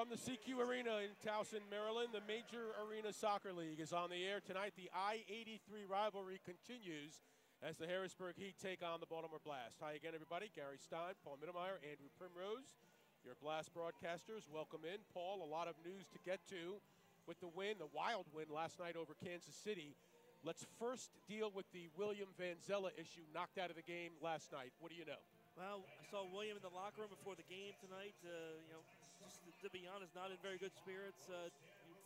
From the CQ Arena in Towson, Maryland, the Major Arena Soccer League is on the air tonight. The I-83 rivalry continues as the Harrisburg Heat take on the Baltimore Blast. Hi again, everybody. Gary Stein, Paul Mittelmeyer, Andrew Primrose, your Blast broadcasters. Welcome in. Paul, a lot of news to get to with the win, the wild win last night over Kansas City. Let's first deal with the William Vanzella issue knocked out of the game last night. What do you know? Well, I saw William in the locker room before the game tonight. Just to be honest, not in very good spirits.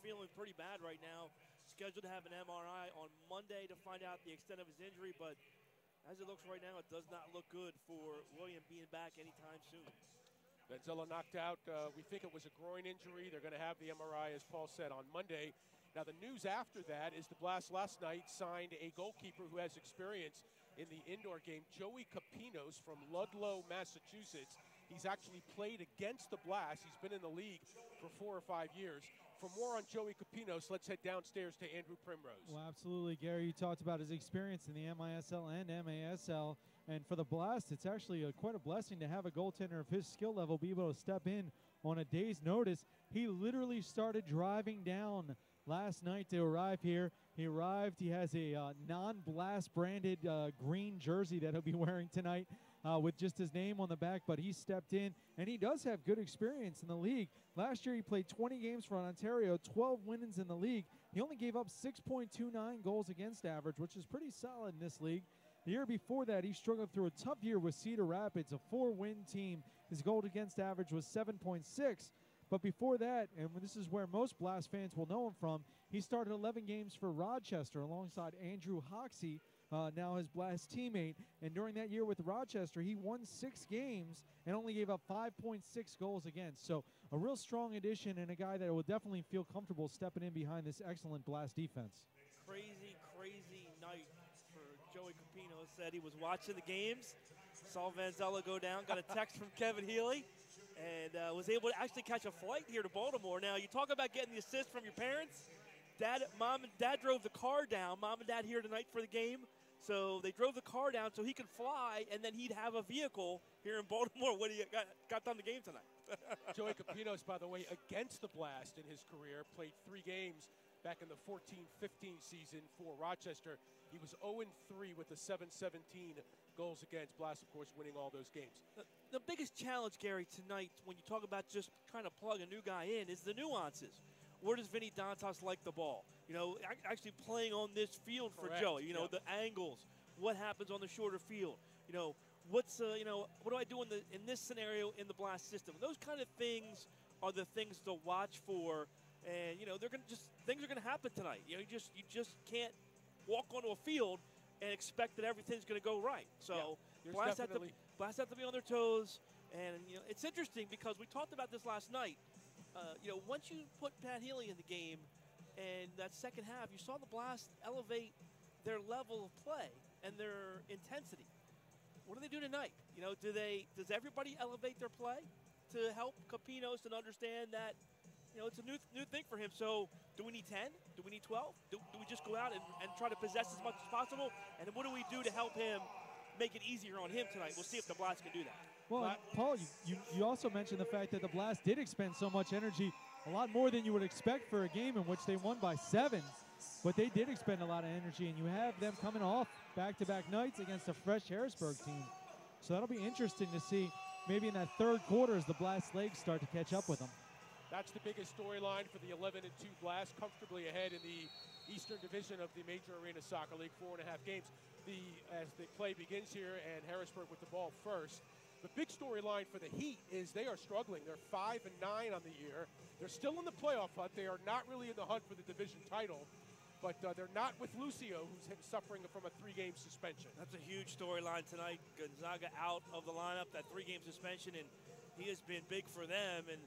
Feeling pretty bad right now. Scheduled to have an MRI on Monday to find out the extent of his injury, but as it looks right now, it does not look good for William being back anytime soon. Vanzella knocked out. We think it was a groin injury. They're going to have the MRI, as Paul said, on Monday. Now, the news after that is the Blast last night signed a goalkeeper who has experience in the indoor game, Joey Capinos from Ludlow, Massachusetts. He's actually played against the Blast. He's been in the league for 4 or 5 years. For more on Joey Capinos, let's head downstairs to Andrew Primrose. Well, absolutely, Gary. You talked about his experience in the MISL and MASL. And for the Blast, it's actually quite a blessing to have a goaltender of his skill level be able to step in on a day's notice. He literally started driving down last night to arrive here. He arrived. He has a non-Blast branded green jersey that he'll be wearing tonight with just his name on the back. But he stepped in, and he does have good experience in the league. Last year, he played 20 games for Ontario, 12 wins in the league. He only gave up 6.29 goals against average, which is pretty solid in this league. The year before that, he struggled through a tough year with Cedar Rapids, a 4-win team. His goal against average was 7.6. But before that, and this is where most Blast fans will know him from, he started 11 games for Rochester alongside Andrew Hoxie, now his Blast teammate. And during that year with Rochester, he won 6 games and only gave up 5.6 goals against. So a real strong addition and a guy that will definitely feel comfortable stepping in behind this excellent Blast defense. Crazy, crazy night for Joey Capinos. Said he was watching the games, saw Vanzella go down, got a text from Kevin Healy, and was able to actually catch a flight here to Baltimore. Now, you talk about getting the assist from your parents. Mom and Dad drove the car down. Mom and Dad here tonight for the game. So they drove the car down so he could fly, and then he'd have a vehicle here in Baltimore when he got done the game tonight. Joey Capinos, by the way, against the Blast in his career, played 3 games back in the 14-15 season for Rochester. He was 0-3 with the 717 goals against. Blast, of course, winning all those games. The biggest challenge, Gary, tonight when you talk about just trying to plug a new guy in is the nuances. Where does Vinny Dantas like the ball? You know, actually playing on this field for Correct. Joey. You know, the angles. What happens on the shorter field? You know, what do I do in this scenario in the Blast system? Those kind of things are the things to watch for. And you know, things are gonna happen tonight. You know, you just can't walk onto a field and expect that everything's gonna go right. So Blast have to be on their toes. And you know, it's interesting because we talked about this last night. You know, once you put Pat Healy in the game, and that second half, you saw the Blast elevate their level of play and their intensity. What do they do tonight? You know, does everybody elevate their play to help Capinos and understand that, you know, it's a new thing for him? So do we need 10? Do we need 12? Do we just go out and try to possess as much as possible? And what do we do to help him make it easier on him tonight? We'll see if the Blast can do that. Well, Paul, you also mentioned the fact that the Blast did expend so much energy, a lot more than you would expect for a game in which they won by 7. But they did expend a lot of energy, and you have them coming off back-to-back nights against a fresh Harrisburg team. So that'll be interesting to see maybe in that third quarter as the Blast legs start to catch up with them. That's the biggest storyline for the 11-2 Blast, comfortably ahead in the Eastern Division of the Major Arena Soccer League, 4.5 games. As the play begins here, and Harrisburg with the ball first. The big storyline for the Heat is they are struggling. They're 5-9 on the year. They're still in the playoff hunt. They are not really in the hunt for the division title, but they're not with Lucio, who's suffering from a 3-game suspension. That's a huge storyline tonight. Gonzaga out of the lineup, that 3-game suspension, and he has been big for them, and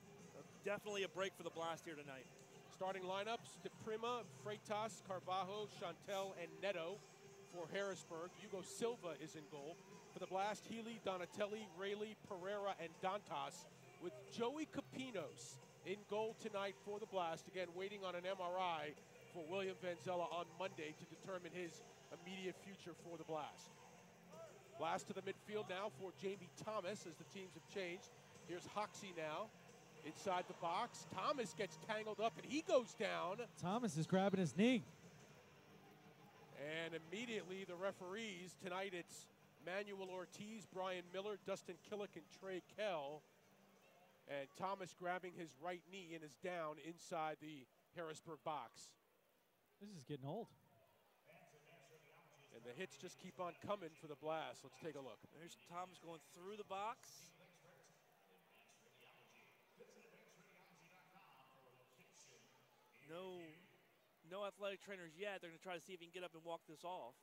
definitely a break for the Blast here tonight. Starting lineups: DePrima, Freitas, Carvalho, Chantel, and Neto for Harrisburg. Hugo Silva is in goal. For the Blast, Healy, Donatelli, Rayleigh, Pereira, and Dantas, with Joey Capinos in goal tonight for the Blast. Again, waiting on an MRI for William Vanzella on Monday to determine his immediate future for the Blast. Blast to the midfield now for Jamie Thomas as the teams have changed. Here's Hoxie now. inside the box. Thomas gets tangled up, and he goes down. Thomas is grabbing his knee. And immediately the referees, tonight it's Manuel Ortiz, Brian Miller, Dustin Killick, and Trey Kell. And Thomas grabbing his right knee and is down inside the Harrisburg box. This is getting old. And the hits just keep on coming for the Blast. Let's take a look. There's Thomas going through the box. No athletic trainers yet. They're going to try to see if he can get up and walk this off.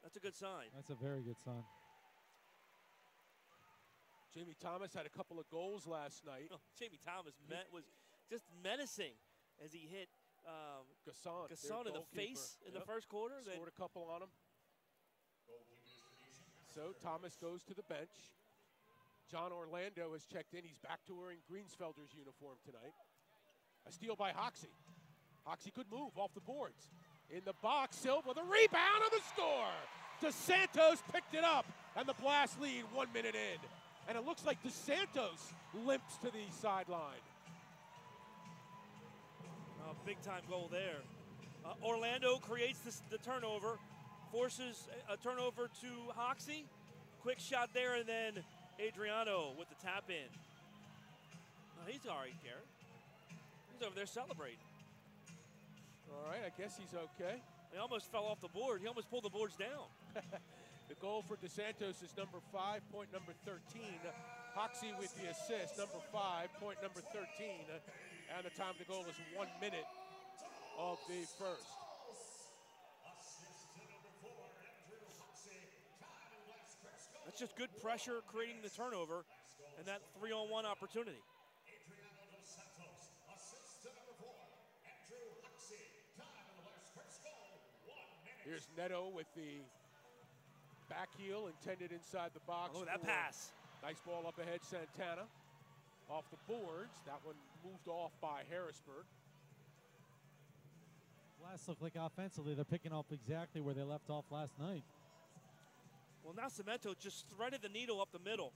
That's a good sign. That's a very good sign. Jamie Thomas had a couple of goals last night. Oh, Jamie Thomas was just menacing as he hit Gasson in the face in the first quarter. Scored a couple on him. So Thomas goes to the bench. John Orlando has checked in. He's back to wearing Greensfelder's uniform tonight. A steal by Hoxie. Hoxie could move off the boards. In the box, Silva with a rebound and the score. DeSantos picked it up, and the Blast lead 1 minute in. And it looks like DeSantos limps to the sideline. Big-time goal there. Orlando creates the turnover, forces a turnover to Hoxie. Quick shot there, and then Adriano with the tap-in. He's all right, Garrett. He's over there celebrating. All right, I guess he's okay. He almost fell off the board. He almost pulled the boards down. The goal for DeSantos is number 5, point number 13. Hoxie with the assist, number 5, point number 13. And the time to goal is 1 minute of the first. That's just good pressure creating the turnover and that 3-on-1 opportunity. Here's Neto with the back heel intended inside the box. Oh, that pass. Nice ball up ahead, Santana. Off the boards. That one moved off by Harrisburg. Blast look like offensively they're picking up exactly where they left off last night. Well, now Cemento just threaded the needle up the middle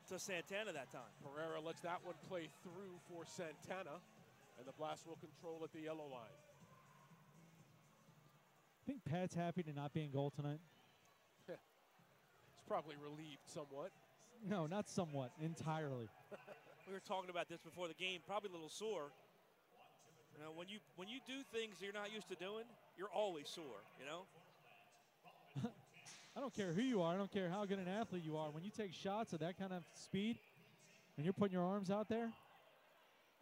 to Santana that time. Pereira lets that one play through for Santana, and the Blast will control at the yellow line. I think Pat's happy to not be in goal tonight. He's probably relieved somewhat. No, not somewhat, entirely. We were talking about this before the game, probably a little sore. You know, when you do things you're not used to doing, you're always sore, you know? I don't care who you are. I don't care how good an athlete you are. When you take shots at that kind of speed and you're putting your arms out there,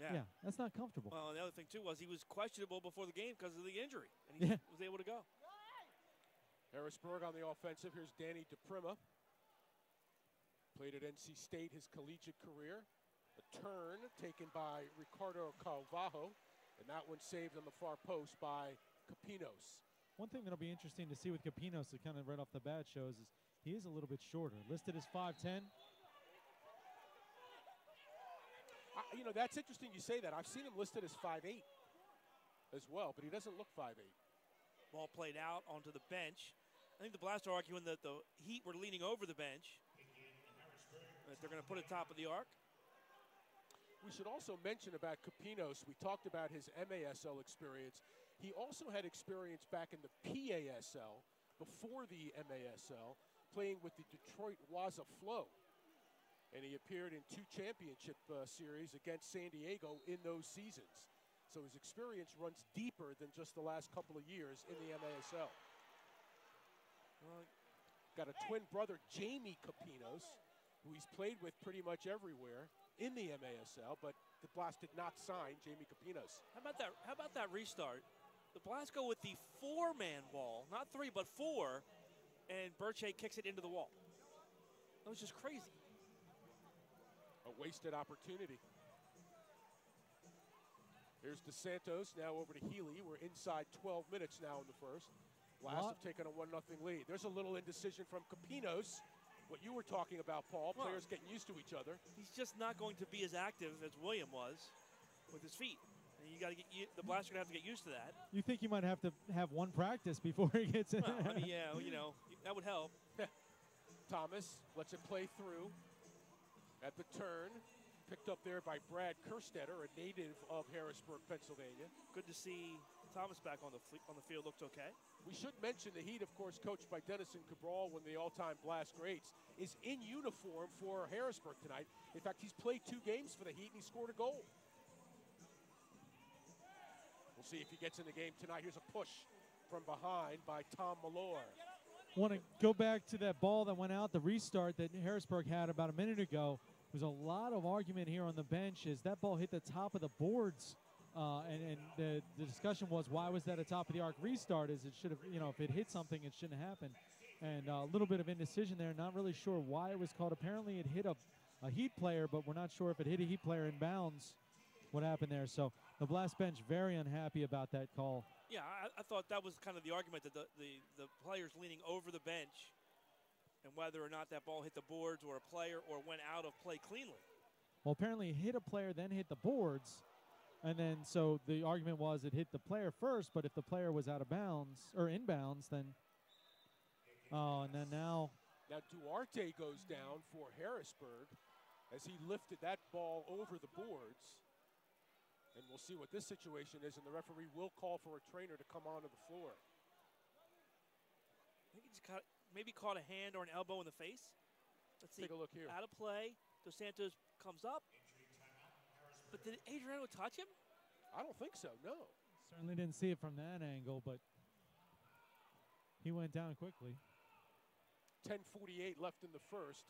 yeah, that's not comfortable. Well, and the other thing, too, was he was questionable before the game because of the injury, and he was able to go. Harrisburg on the offensive. Here's Danny DePrima. Played at NC State his collegiate career. A turn taken by Ricardo Calvajo, and that one saved on the far post by Capinos. One thing that'll be interesting to see with Capinos that kind of right off the bat shows is he is a little bit shorter. Listed as 5'10". You know, that's interesting you say that. I've seen him listed as 5'8" as well, but he doesn't look 5'8". Ball played out onto the bench. I think the Blast are arguing that the Heat were leaning over the bench, that they're going to put it top of the arc. We should also mention about Capinos. We talked about his MASL experience. He also had experience back in the PASL before the MASL, playing with the Detroit Waza Flow. And he appeared in 2 championship series against San Diego in those seasons. So his experience runs deeper than just the last couple of years in the MASL. Got a twin brother, Jamie Capinos, who he's played with pretty much everywhere in the MASL, but the Blast did not sign Jamie Capinos. How about that restart? The Blast go with the 4-man wall, not 3, but 4, and Burche kicks it into the wall. That was just crazy. A wasted opportunity. Here's DeSantos, now over to Healy. We're inside 12 minutes now in the first. Blast have taken a 1-0 lead. There's a little indecision from Capinos. What you were talking about, Paul, players getting used to each other. He's just not going to be as active as William was with his feet. And you got to get the Blast are going to have to get used to that. You think you might have to have one practice before he gets in? Well, I mean, yeah, you know, that would help. Thomas lets it play through at the turn. Picked up there by Brad Kerstetter, a native of Harrisburg, Pennsylvania. Good to see Thomas back on the field. Looks okay. We should mention the Heat, of course, coached by Dennison Cabral, one of the all-time Blast greats, is in uniform for Harrisburg tonight. In fact, he's played 2 games for the Heat, and he scored a goal. We'll see if he gets in the game tonight. Here's a push from behind by Tom Malore. Want to go back to that ball that went out, the restart that Harrisburg had about a minute ago. There was a lot of argument here on the bench as that ball hit the top of the boards. And the discussion was, why was that a top of the arc restart? Is it should have, if it hit something, it shouldn't happen. And a little bit of indecision there. Not really sure why it was called. Apparently it hit a Heat player, but we're not sure if it hit a Heat player in bounds. What happened there? So the Blast bench very unhappy about that call. Yeah, I thought that was kind of the argument, that the players leaning over the bench and whether or not that ball hit the boards or a player or went out of play cleanly. Well, apparently it hit a player, then hit the boards. And then so the argument was it hit the player first, but if the player was out of bounds or inbounds, then and then now Duarte goes down for Harrisburg as he lifted that ball over the boards. And we'll see what this situation is, and the referee will call for a trainer to come onto the floor. I think he just maybe caught a hand or an elbow in the face. Let's see. Take a look here. Out of play. Dos Santos comes up. But did Adriano touch him? I don't think so, no. Certainly didn't see it from that angle, but he went down quickly. 10:48 left in the first.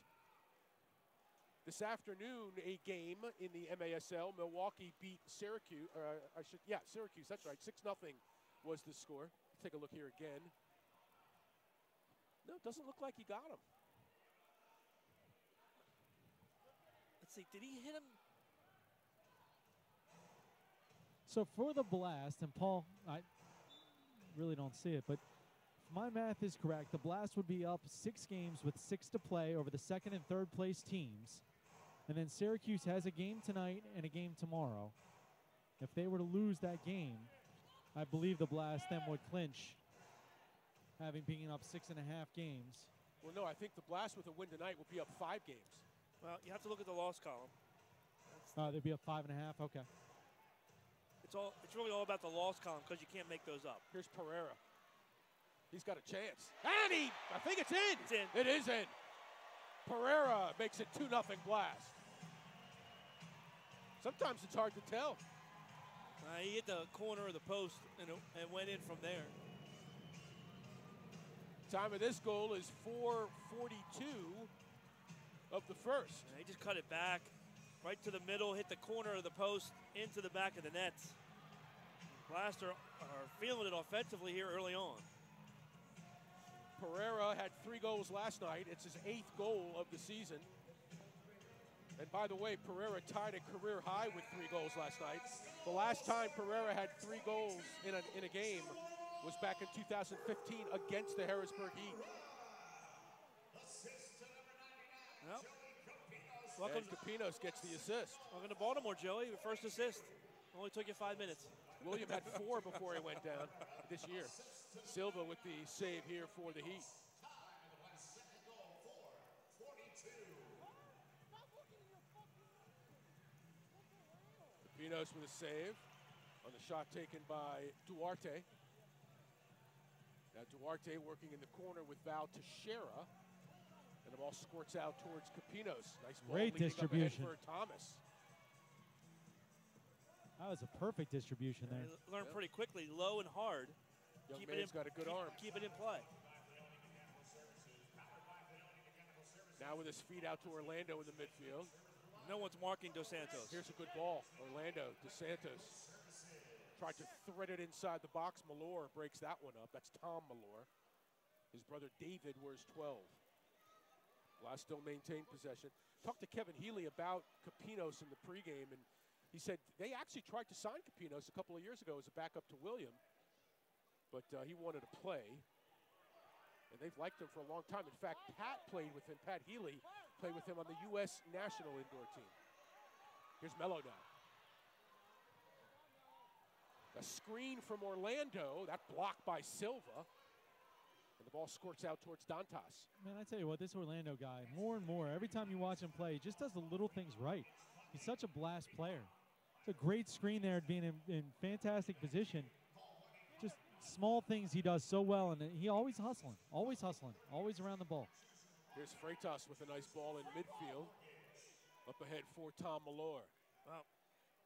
This afternoon, a game in the MASL. Milwaukee beat Syracuse. Syracuse, that's right. 6-0 was the score. Let's take a look here again. No, it doesn't look like he got him. Let's see, did he hit him? So for the Blast, and Paul, I really don't see it, but if my math is correct, the Blast would be up 6 games with 6 to play over the second and third place teams. And then Syracuse has a game tonight and a game tomorrow. If they were to lose that game, I believe the Blast then would clinch, having been up 6.5 games. Well, no, I think the Blast with a win tonight will be up 5 games. Well, you have to look at the loss column. They'd be up 5.5. Okay. It's really all about the loss column because you can't make those up. Here's Pereira. He's got a chance. And I think it's in. It's in. It is in. Pereira makes it 2-0 Blast. Sometimes it's hard to tell. He hit the corner of the post and went in from there. Time of this goal is 4:42 of the first. And he just cut it back right to the middle, hit the corner of the post, into the back of the net. Blast are feeling it offensively here early on. Pereira had 3 goals last night. It's his 8th goal of the season. And by the way, Pereira tied a career high with 3 goals last night. The last time Pereira had 3 goals in a game was back in 2015 against the Harrisburg Heat. Well, welcome. And Capinos gets the assist. Welcome to Baltimore, Joey. Your first assist. Only took you 5 minutes. William had 4 before he went down this year. Silva with the save here for the Heat. Capinos with a save on the shot taken by Duarte. Now Duarte working in the corner with Val Teixeira. And the ball squirts out towards Capinos. Nice ball. Great distribution for Thomas. That was a perfect distribution there. He learned pretty quickly, low and hard. Young man's got a good arm. Keep it in play. Now with his feet out to Orlando in the midfield. No one's marking Dos Santos. Here's a good ball. Orlando, Dos Santos tried to thread it inside the box. Malore breaks that one up. That's Tom Malore. His brother David wears 12. Blast still maintain possession. Talked to Kevin Healy about Capinos in the pregame, and he said they actually tried to sign Capinos a couple of years ago as a backup to William, but he wanted to play, and they've liked him for a long time. In fact, Pat played with him. Pat Healy played with him on the U.S. national indoor team. Here's Mello now. A screen from Orlando, that blocked by Silva. And the ball squirts out towards Dantas. Man, I tell you what, this Orlando guy, more and more, every time you watch him play, he just does the little things right. He's such a blast player. It's a great screen there, being in fantastic position. Just small things he does so well, and he always hustling, always around the ball. Here's Freitas with a nice ball in midfield. Up ahead for Tom Malore. Well,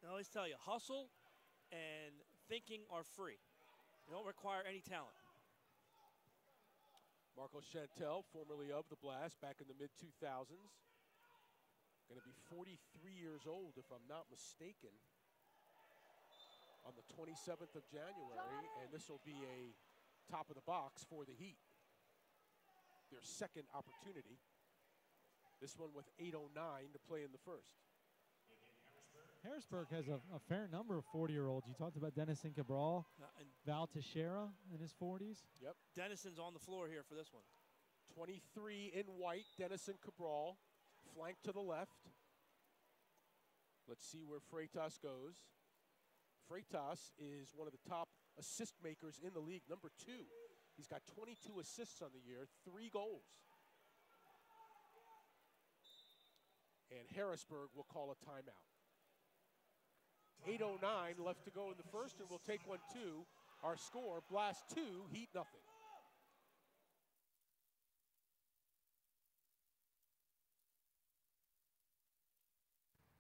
I always tell you, hustle and thinking are free. They don't require any talent. Marco Chantel, formerly of the Blast, back in the mid-2000s. Going to be 43 years old, if I'm not mistaken, on the 27th of January, and this will be a top of the box for the Heat. Their second opportunity. This one with 8:09 to play in the first. Harrisburg has a fair number of 40-year-olds. You talked about Denison Cabral, And Val Teixeira in his 40s. Yep. Denison's on the floor here for this one. 23 in white, Denison Cabral, flank to the left. Let's see where Freitas goes. Freitas is one of the top assist makers in the league, number 2. He's got 22 assists on the year, 3 goals. And Harrisburg will call a timeout. 8:09 left to go in the first, and we'll take 1-2. Our score, Blast 2, Heat nothing.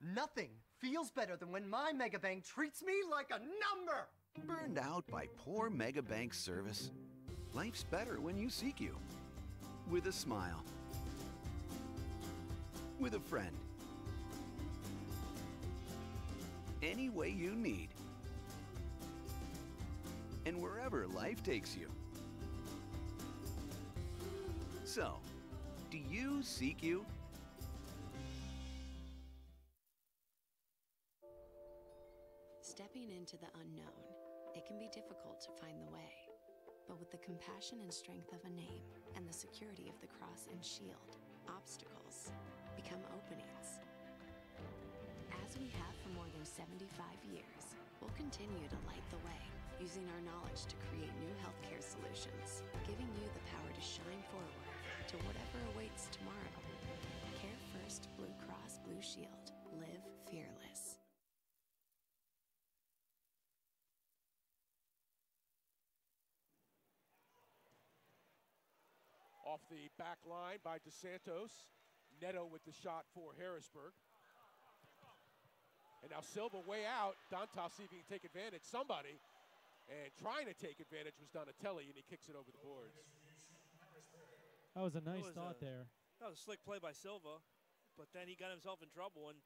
Nothing feels better than when my Mega Bank treats me like a number. Burned out by poor Mega Bank service? Life's better when you seek you. With a smile. With a friend. Any way you need. And wherever life takes you. So, do you seek you? Stepping into the unknown, it can be difficult to find the way. But with the compassion and strength of a name and the security of the cross and shield, obstacles become openings. As we have for more than 75 years, we'll continue to light the way, using our knowledge to create new healthcare solutions, giving you the power to shine forward to whatever awaits tomorrow. Care First Blue Cross Blue Shield. Live fearless. Off the back line by DeSantos. Neto with the shot for Harrisburg. And now Silva way out. Dantas see if he can take advantage. Somebody, and trying to take advantage was Donatelli, and he kicks it over the boards. That was a nice thought there. That was a slick play by Silva, but then he got himself in trouble, and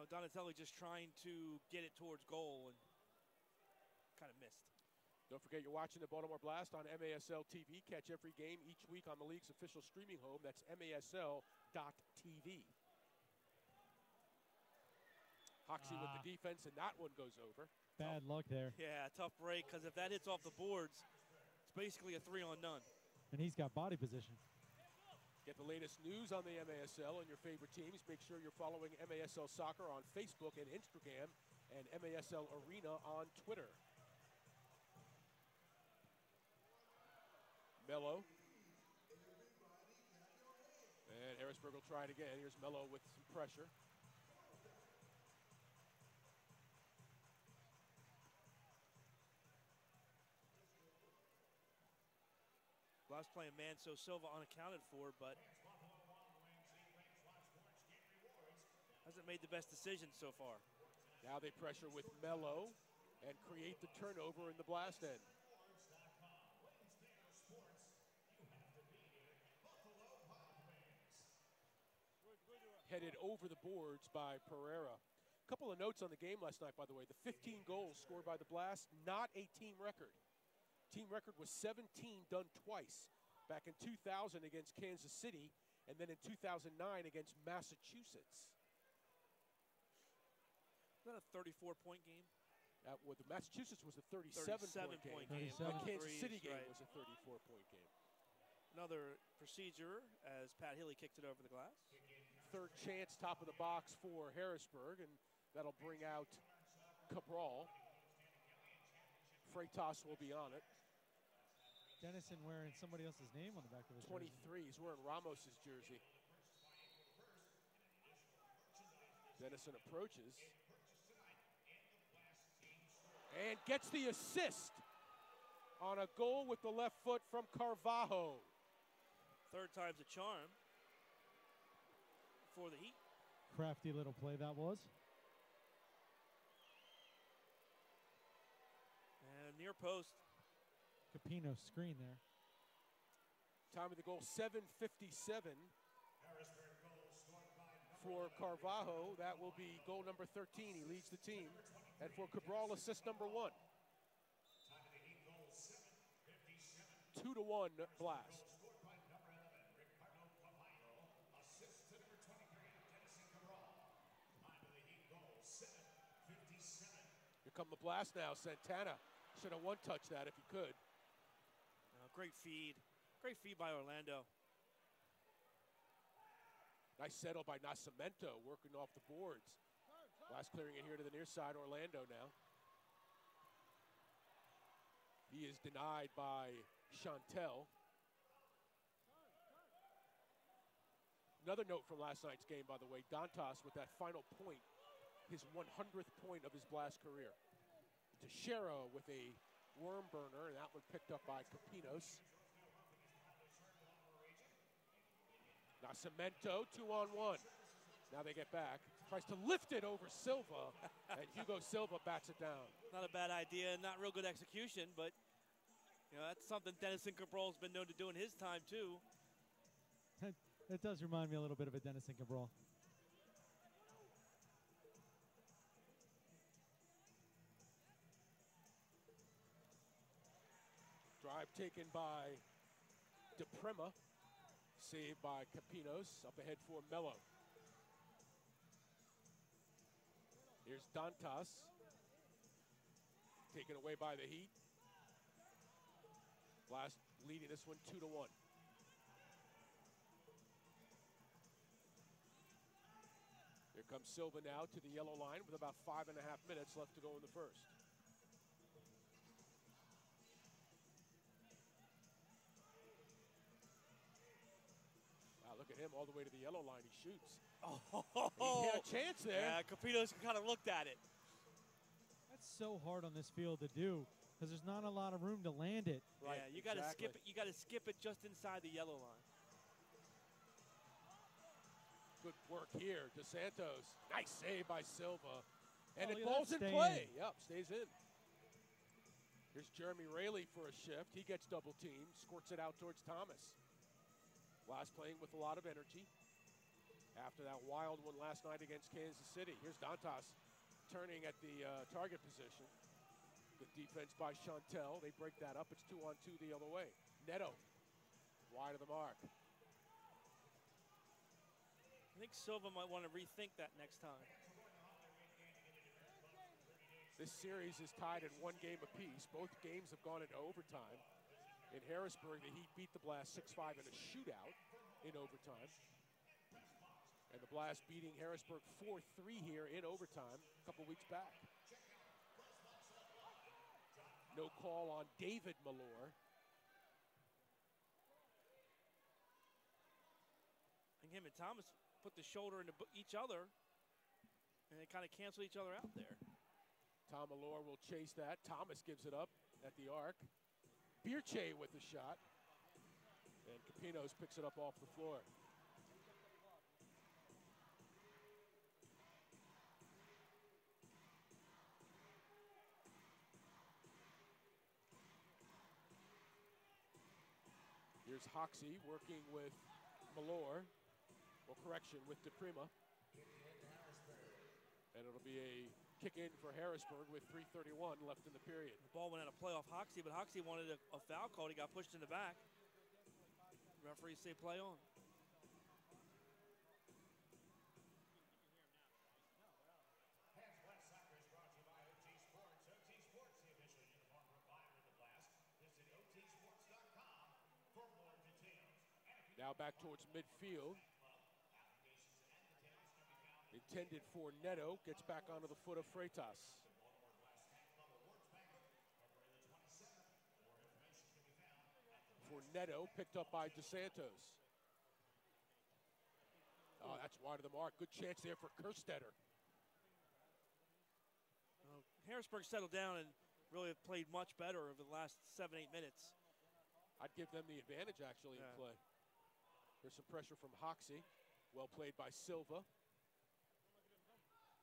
Donatelli just trying to get it towards goal and kind of missed. Don't forget you're watching the Baltimore Blast on MASL TV. Catch every game each week on the league's official streaming home. That's MASL.TV. Hoxie with the defense, and that one goes over. Bad luck there. Yeah, tough break, because if that hits off the boards, it's basically a 3-on-none. And he's got body position. Get the latest news on the MASL and your favorite teams. Make sure you're following MASL Soccer on Facebook and Instagram, and MASL Arena on Twitter. Mello. And Harrisburg will try it again. Here's Mello with some pressure. Blast playing man, so Silva unaccounted for, but hasn't made the best decisions so far. Now they pressure with Mello and create the turnover in the Blast end. Headed over the boards by Pereira. A couple of notes on the game last night, by the way. The 15 goals scored by the Blast, not a team record. Team record was 17 done twice, back in 2000 against Kansas City, and then in 2009 against Massachusetts. Is that a 34-point game? Well, the Massachusetts was a 37-point game. The Kansas City game was a 34-point game. Another procedure as Pat Hilly kicked it over the glass. Third chance, top of the box for Harrisburg, and that'll bring out Cabral. Freitas will be on it. Denison wearing somebody else's name on the back of his 23, he's wearing Ramos's jersey. Dennison approaches and gets the assist on a goal with the left foot from Carvalho. Third time's a charm for the Heat. Crafty little play that was. And near post. Capino screen there. Time of the goal, 7:57 for Carvalho. That will be goal number 13. He leads the team. And for Cabral, assist number 1. 2-1 Blast. Here come the Blast now. Santana should have one-touched that if he could. Great feed. Great feed by Orlando. Nice settle by Nascimento, working off the boards. Blast clearing it here to the near side. Orlando now. He is denied by Chantel. Another note from last night's game, by the way, Dantas with that final point, his 100th point of his Blast career. Teixeira with a worm burner, and that one picked up by Capinos. Nascimento, 2-on-1. Now they get back. Tries to lift it over Silva, and Hugo Silva bats it down. Not a bad idea, not real good execution, but that's something Dennison Cabral's been known to do in his time, too. It does remind me a little bit of a Dennison Cabral. Drive taken by DePrima, saved by Capinos, up ahead for Mello. Here's Dantas, taken away by the Heat. Blast leading this one 2-1. Here comes Silva now to the yellow line with about 5.5 minutes left to go in the first. Wow, look at him all the way to the yellow line. He shoots. He had a chance there. Yeah, Capinos kind of looked at it. That's so hard on this field to do because there's not a lot of room to land it. Right, yeah, you got to exactly. skip it. You got to skip it just inside the yellow line. Good work here, DeSantos. Nice save by Silva. And Oh, it look at falls that, in stay play. in. Yep, stays in. Here's Jeremy Raley for a shift. He gets double teamed, squirts it out towards Thomas. Blast playing with a lot of energy after that wild one last night against Kansas City. Here's Dantas turning at the target position. Good defense by Chantel. They break that up. It's 2-on-2 the other way. Neto, wide of the mark. I think Silva might want to rethink that next time. This series is tied at 1 game apiece. Both games have gone into overtime. In Harrisburg, the Heat beat the Blast 6-5 in a shootout in overtime. And the Blast beating Harrisburg 4-3 here in overtime a couple weeks back. No call on David Malore. And him and Thomas put the shoulder into each other, and they kind of cancel each other out there. Tom Malore will chase that. Thomas gives it up at the arc. Birche with the shot. And Capinos picks it up off the floor. Here's Hoxie working with Malore. Or correction, with DePrima. And it'll be a kick in for Harrisburg with 3:31 left in the period. The ball went out of play off Hoxie, but Hoxie wanted a foul call. He got pushed in the back. Referees say play on. Now back towards midfield. Intended for Neto, gets back onto the foot of Freitas. For Neto, picked up by DeSantos. Oh, that's wide of the mark. Good chance there for Kerstetter. Harrisburg settled down and really have played much better over the last 7-8 minutes. I'd give them the advantage, actually, in play. There's some pressure from Hoxie. Well played by Silva.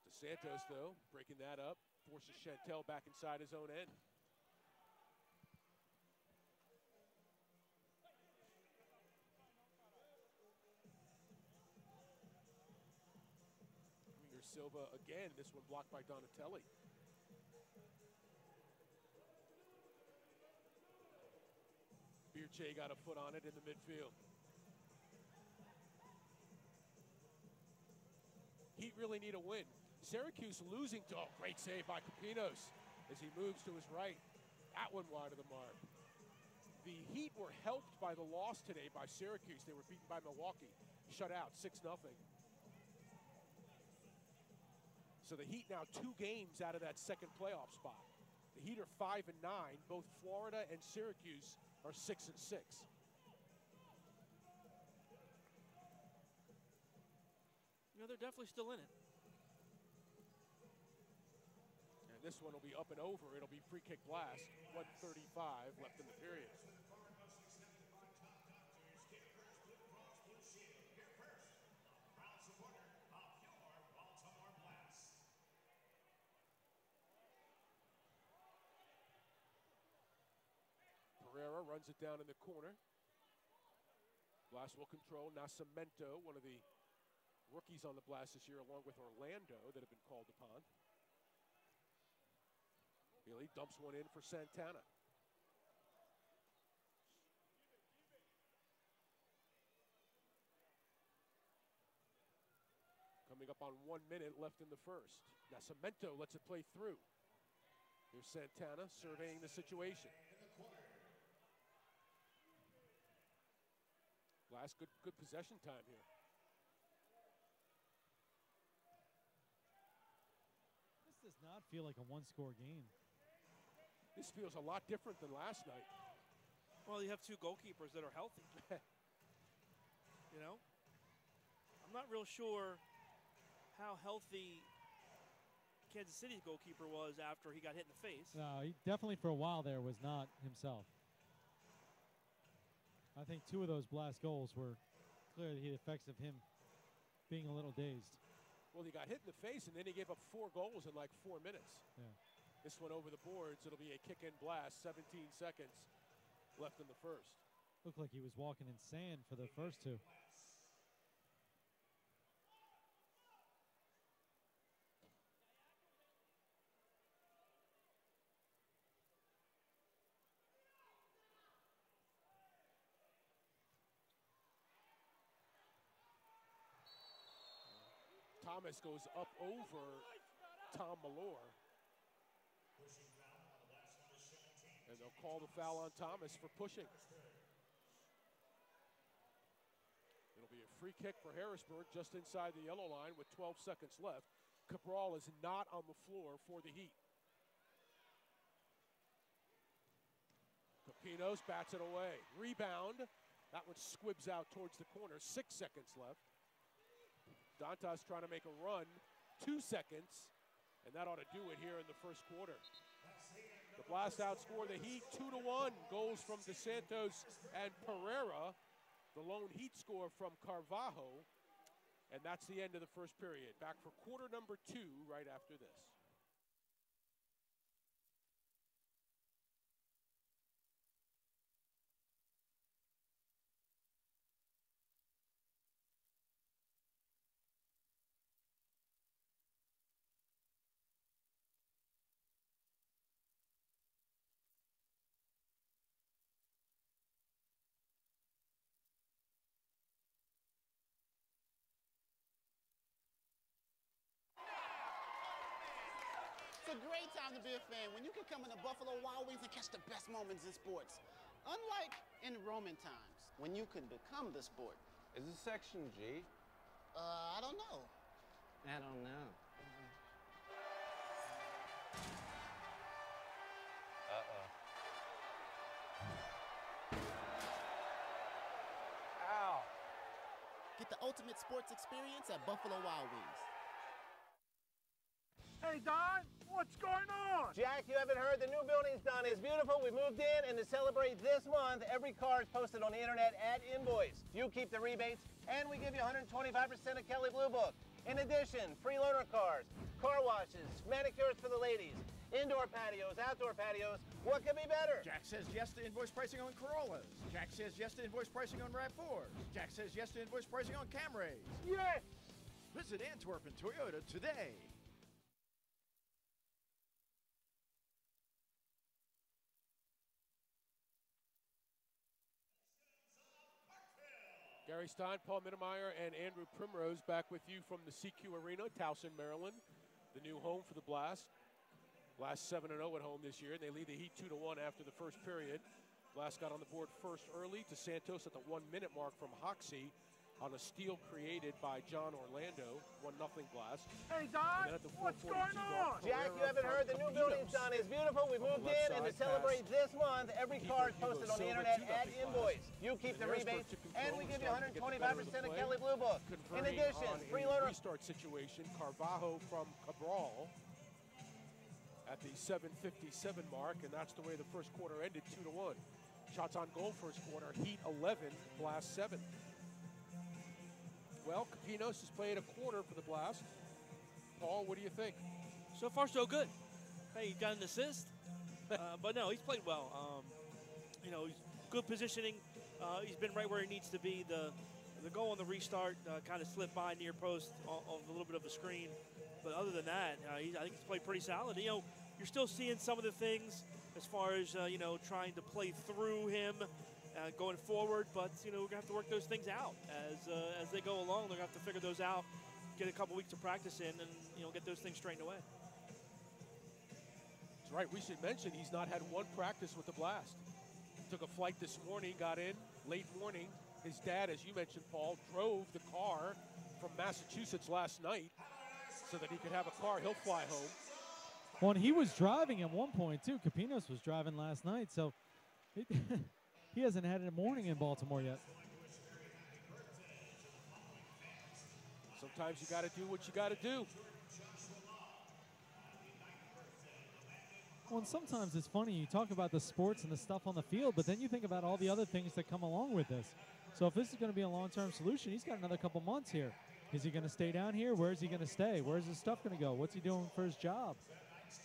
DeSantos, though, breaking that up. Forces Chantel back inside his own end. Here's Silva again. This one blocked by Donatelli. Birche got a foot on it in the midfield. Heat really need a win. Syracuse losing to, oh, great save by Capinos as he moves to his right. That one wide of the mark. The Heat were helped by the loss today by Syracuse. They were beaten by Milwaukee, shut out 6-0. So the Heat now 2 games out of that second playoff spot. The Heat are 5-9. Both Florida and Syracuse are 6-6. You know, they're definitely still in it. And this one will be up and over. It'll be free kick blast. 1:35 left in the period. Pereira runs it down in the corner. Blast will control. Nascimento, one of the rookies on the Blast this year, along with Orlando, that have been called upon. Billy dumps one in for Santana. Coming up on 1 minute left in the first. Nascimento lets it play through. Here's Santana surveying the situation. Blast, good possession time here. This does not feel like a one-score game. This feels a lot different than last night. Well, you have 2 goalkeepers that are healthy. You know? I'm not real sure how healthy Kansas City's goalkeeper was after he got hit in the face. No, he definitely for a while there was not himself. I think 2 of those Blast goals were clearly the effects of him being a little dazed. Well, he got hit in the face, and then he gave up 4 goals in like 4 minutes. Yeah. This one over the boards. It'll be a kick-in Blast. 17 seconds left in the first. Looked like he was walking in sand for the first 2. Thomas goes up over Tom Malore. And they'll call the foul on Thomas for pushing. It'll be a free kick for Harrisburg just inside the yellow line with 12 seconds left. Cabral is not on the floor for the Heat. Capinos bats it away. Rebound. That one squibs out towards the corner. 6 seconds left. Dantas trying to make a run. 2 seconds. And that ought to do it here in the first quarter. The Blast outscore the Heat 2-1. Goals from DeSantos and Pereira. The lone Heat score from Carvajo. And that's the end of the first period. Back for quarter number 2 right after this. It's a great time to be a fan when you can come into Buffalo Wild Wings and catch the best moments in sports. Unlike in Roman times, when you could become the sport. Is this section G? I don't know. I don't know. Uh-oh. Ow. Get the ultimate sports experience at Buffalo Wild Wings. Hey, Don, What's going on? Jack, you haven't heard. The new building's done. It's beautiful. We moved in, and to celebrate this month, every car is posted on the internet at invoice. You keep the rebates, and we give you 125% of Kelley Blue Book. In addition, free loaner cars, car washes, manicures for the ladies, indoor patios, outdoor patios. What could be better? Jack says yes to invoice pricing on Corollas. Jack says yes to invoice pricing on RAV4s. Jack says yes to invoice pricing on Camrys. Yes! Visit Antwerpen Toyota today. Gary Stein, Paul Mittermeier, and Andrew Primrose back with you from the CQ Arena, Towson, Maryland, the new home for the Blast. Blast 7-0 at home this year, and they lead the Heat 2-1 after the first period. Blast got on the board first early to Santos at the 1-minute mark from Hoxie on a steal created by John Orlando, 1-0 Blast. Hey, Don, what's going on? Jack, you haven't heard. The new building's done. It's beautiful. We moved in, and to celebrate this month, every car is posted on the internet at invoice. You keep the rebates, and we give you 125% of Kelley Blue Book. In addition, free loaner. Restart situation, Carvalho from Cabral at the 7:57 mark, and that's the way the first quarter ended, 2-1. Shots on goal first quarter, Heat 11, Blast 7. Well, Capinos has played a quarter for the Blast. Paul, what do you think? So far, so good. Hey, he got an assist, but no, he's played well. You know, he's good positioning. He's been right where he needs to be. The goal on the restart kind of slipped by near post on a little bit of a screen, but other than that, I think he's played pretty solid. You know, you're still seeing some of the things as far as you know, trying to play through him. Going forward, but you know, we're gonna have to work those things out as they go along. They're gonna have to figure those out, get a couple weeks of practice in, and you know, get those things straightened away. That's right. We should mention he's not had one practice with the Blast. Took a flight this morning, got in late morning. His dad, as you mentioned, Paul, drove the car from Massachusetts last night so that he could have a car. He'll fly home. Well, and he was driving at one point too. Capinos was driving last night, so. He hasn't had a morning in Baltimore yet. Sometimes you got to do what you got to do. Well, and sometimes it's funny. You talk about the sports and the stuff on the field, but then you think about all the other things that come along with this. So if this is going to be a long-term solution, he's got another couple months here. Is he going to stay down here? Where is he going to stay? Where's his stuff going to go? What's he doing for his job?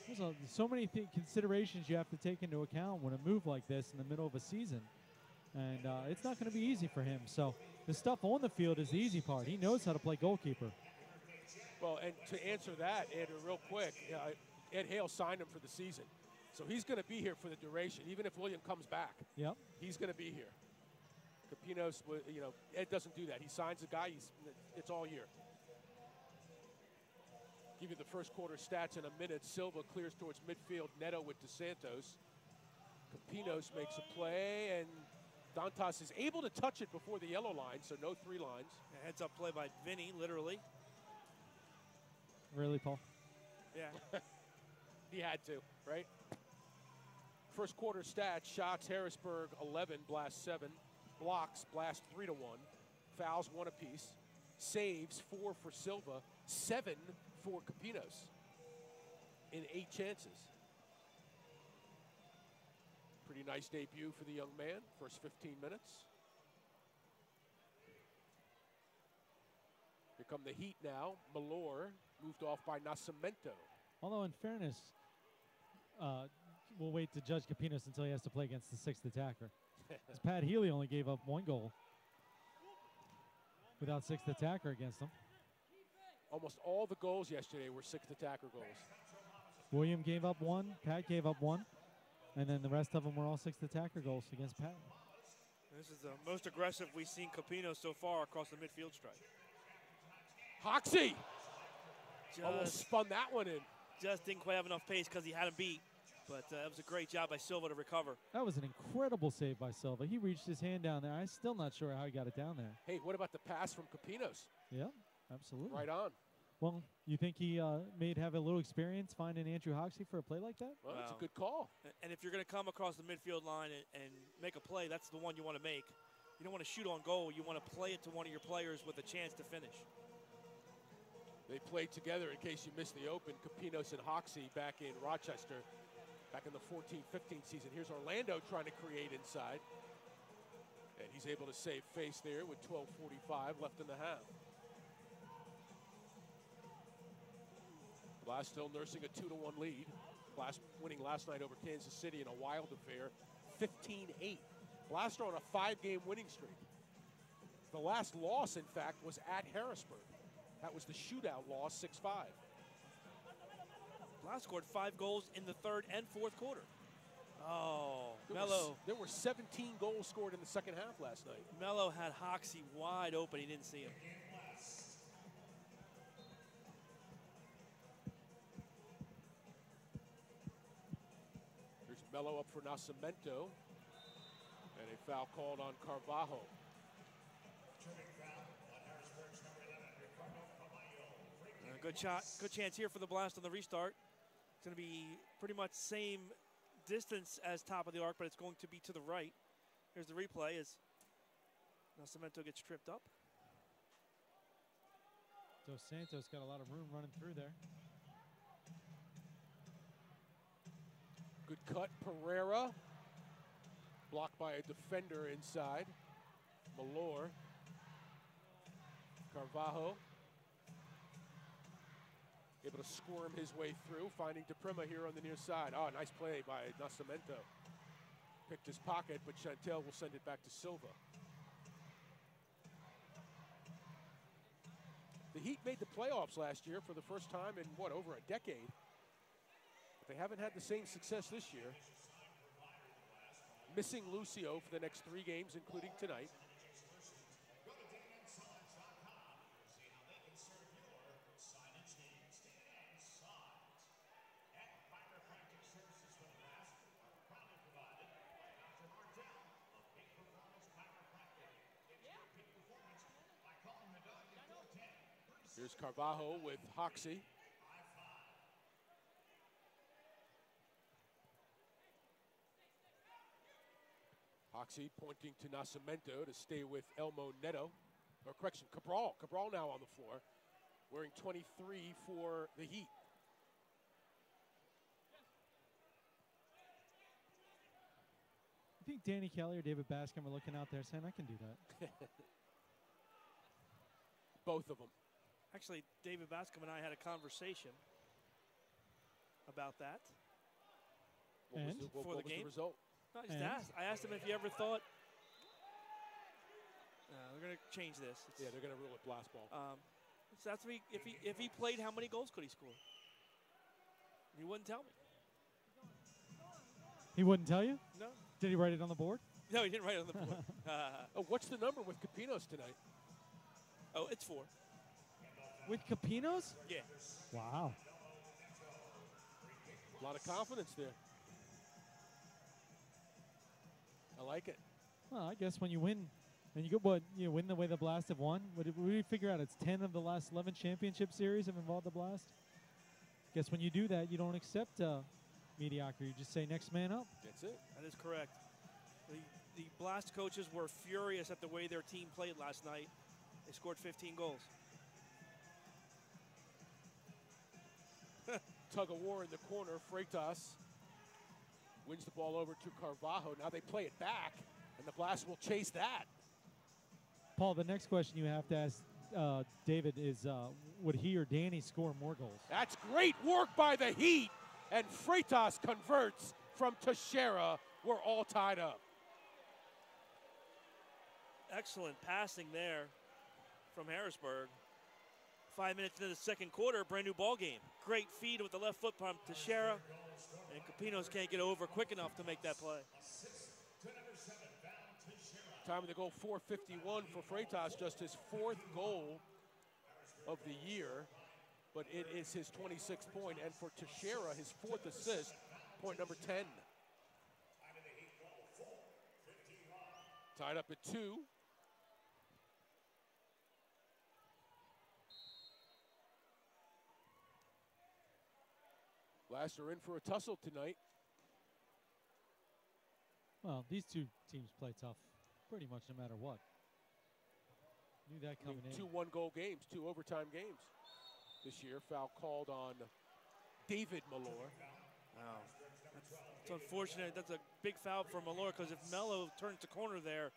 There's so many considerations you have to take into account when a move like this in the middle of a season. And it's not going to be easy for him. So the stuff on the field is the easy part. He knows how to play goalkeeper. Well, and to answer that, Andrew, real quick, Ed Hale signed him for the season. So he's going to be here for the duration, even if William comes back. Yep. He's going to be here. Capinos, you know, Ed doesn't do that. He signs a guy, it's all year. Give you the first quarter stats in a minute. Silva clears towards midfield. Neto with DeSantos. Capinos makes a play, and Dantas is able to touch it before the yellow line, so no three lines. A heads-up play by Vinny, literally. Really, Paul? Yeah. He had to, right? First quarter stats, shots, Harrisburg 11, Blast 7. Blocks, Blast 3-1. Fouls, 1 apiece. Saves, 4 for Silva, 7 for Capinos in 8 chances. Pretty nice debut for the young man, first 15 minutes. Here come the Heat now. Malor moved off by Nascimento. Although, in fairness, we'll wait to judge Capinos until he has to play against the 6th attacker. Pat Healy only gave up 1 goal without 6th attacker against him. Almost all the goals yesterday were 6th attacker goals. William gave up 1, Pat gave up 1, and then the rest of them were all 6th attacker goals against Pat. This is the most aggressive we've seen Capinos so far across the midfield stripe. Hoxie almost spun that one in. Just didn't quite have enough pace because he had him beat. But that was a great job by Silva to recover. That was an incredible save by Silva. He reached his hand down there. I'm still not sure how he got it down there. Hey, what about the pass from Capinos? Yeah, absolutely. Right on. Well, you think he may have a little experience finding Andrew Hoxie for a play like that? Well, that's a good call. And if you're going to come across the midfield line and make a play, that's the one you want to make. You don't want to shoot on goal. You want to play it to one of your players with a chance to finish. They played together, in case you missed the open, Capinos and Hoxie back in Rochester, back in the 14-15 season. Here's Orlando trying to create inside. And he's able to save face there with 12:45 left in the half. Blast still nursing a 2-1 lead. Blast winning last night over Kansas City in a wild affair, 15-8. Blast are on a 5-game winning streak. The last loss, in fact, was at Harrisburg. That was the shootout loss, 6-5. Blast scored 5 goals in the third and fourth quarter. Oh, Mello. There were 17 goals scored in the second half last night. Mello had Hoxie wide open. He didn't see him. Here's Mello up for Nascimento. And a foul called on Carvalho. Good shot, good chance here for the Blast on the restart. It's going to be pretty much same distance as top of the arc, but it's going to be to the right. Here's the replay as Nascimento gets tripped up. Dos Santos got a lot of room running through there. Good cut, Pereira. Blocked by a defender inside. Malor. Carvalho. Able to squirm his way through, finding DePrima here on the near side. Oh, nice play by Nascimento. Picked his pocket, but Chantel will send it back to Silva. The Heat made the playoffs last year for the first time in, what, over a decade. But they haven't had the same success this year. Missing Lucio for the next 3 games, including tonight. Here's Carvalho with Hoxie. Hoxie pointing to Nascimento to stay with Elmo Neto. Or correction, Cabral. Cabral now on the floor, wearing 23 for the Heat. I think Danny Kelly or David Bascom are looking out there saying, I can do that. Both of them. Actually, David Bascom and I had a conversation about that. What was the result? No, I asked him if he ever thought, they're going to change this. Yeah, they're going to rule it blast ball. So that's if he played, how many goals could he score? He wouldn't tell me. He wouldn't tell you? No. Did he write it on the board? No, he didn't write it on the board. Oh, what's the number with Capinos tonight? Oh, it's 4. With Capinos? Yeah. Wow. A lot of confidence there. I like it. Well, I guess when you win, and you win the way the Blast have won, what did we figure out? It's 10 of the last 11 championship series have involved the Blast. Guess when you do that, you don't accept mediocrity. You just say next man up. That's it. That is correct. The Blast coaches were furious at the way their team played last night. They scored 15 goals. Tug of war in the corner. Freitas wins the ball over to Carvalho. Now they play it back, and the Blast will chase that. Paul, the next question you have to ask David is, would he or Danny score more goals? That's great work by the Heat, and Freitas converts from Teixeira. We're all tied up. Excellent passing there from Harrisburg. 5 minutes into the second quarter, brand new ball game. Great feed with the left foot from Teixeira, and Capinos can't get over quick enough to make that play. Time of the goal, 4:51 for Freitas, just his 4th goal of the year, but it is his 26th point, and for Teixeira, his 4th assist, point number 10. Tied up at 2. Blast are in for a tussle tonight. Well, these two teams play tough pretty much no matter what. Knew that coming in. 2 one-goal games, 2 overtime games. this year. Foul called on David Malore. Wow. It's unfortunate. That's a big foul for Malore because if Mello turns the corner there,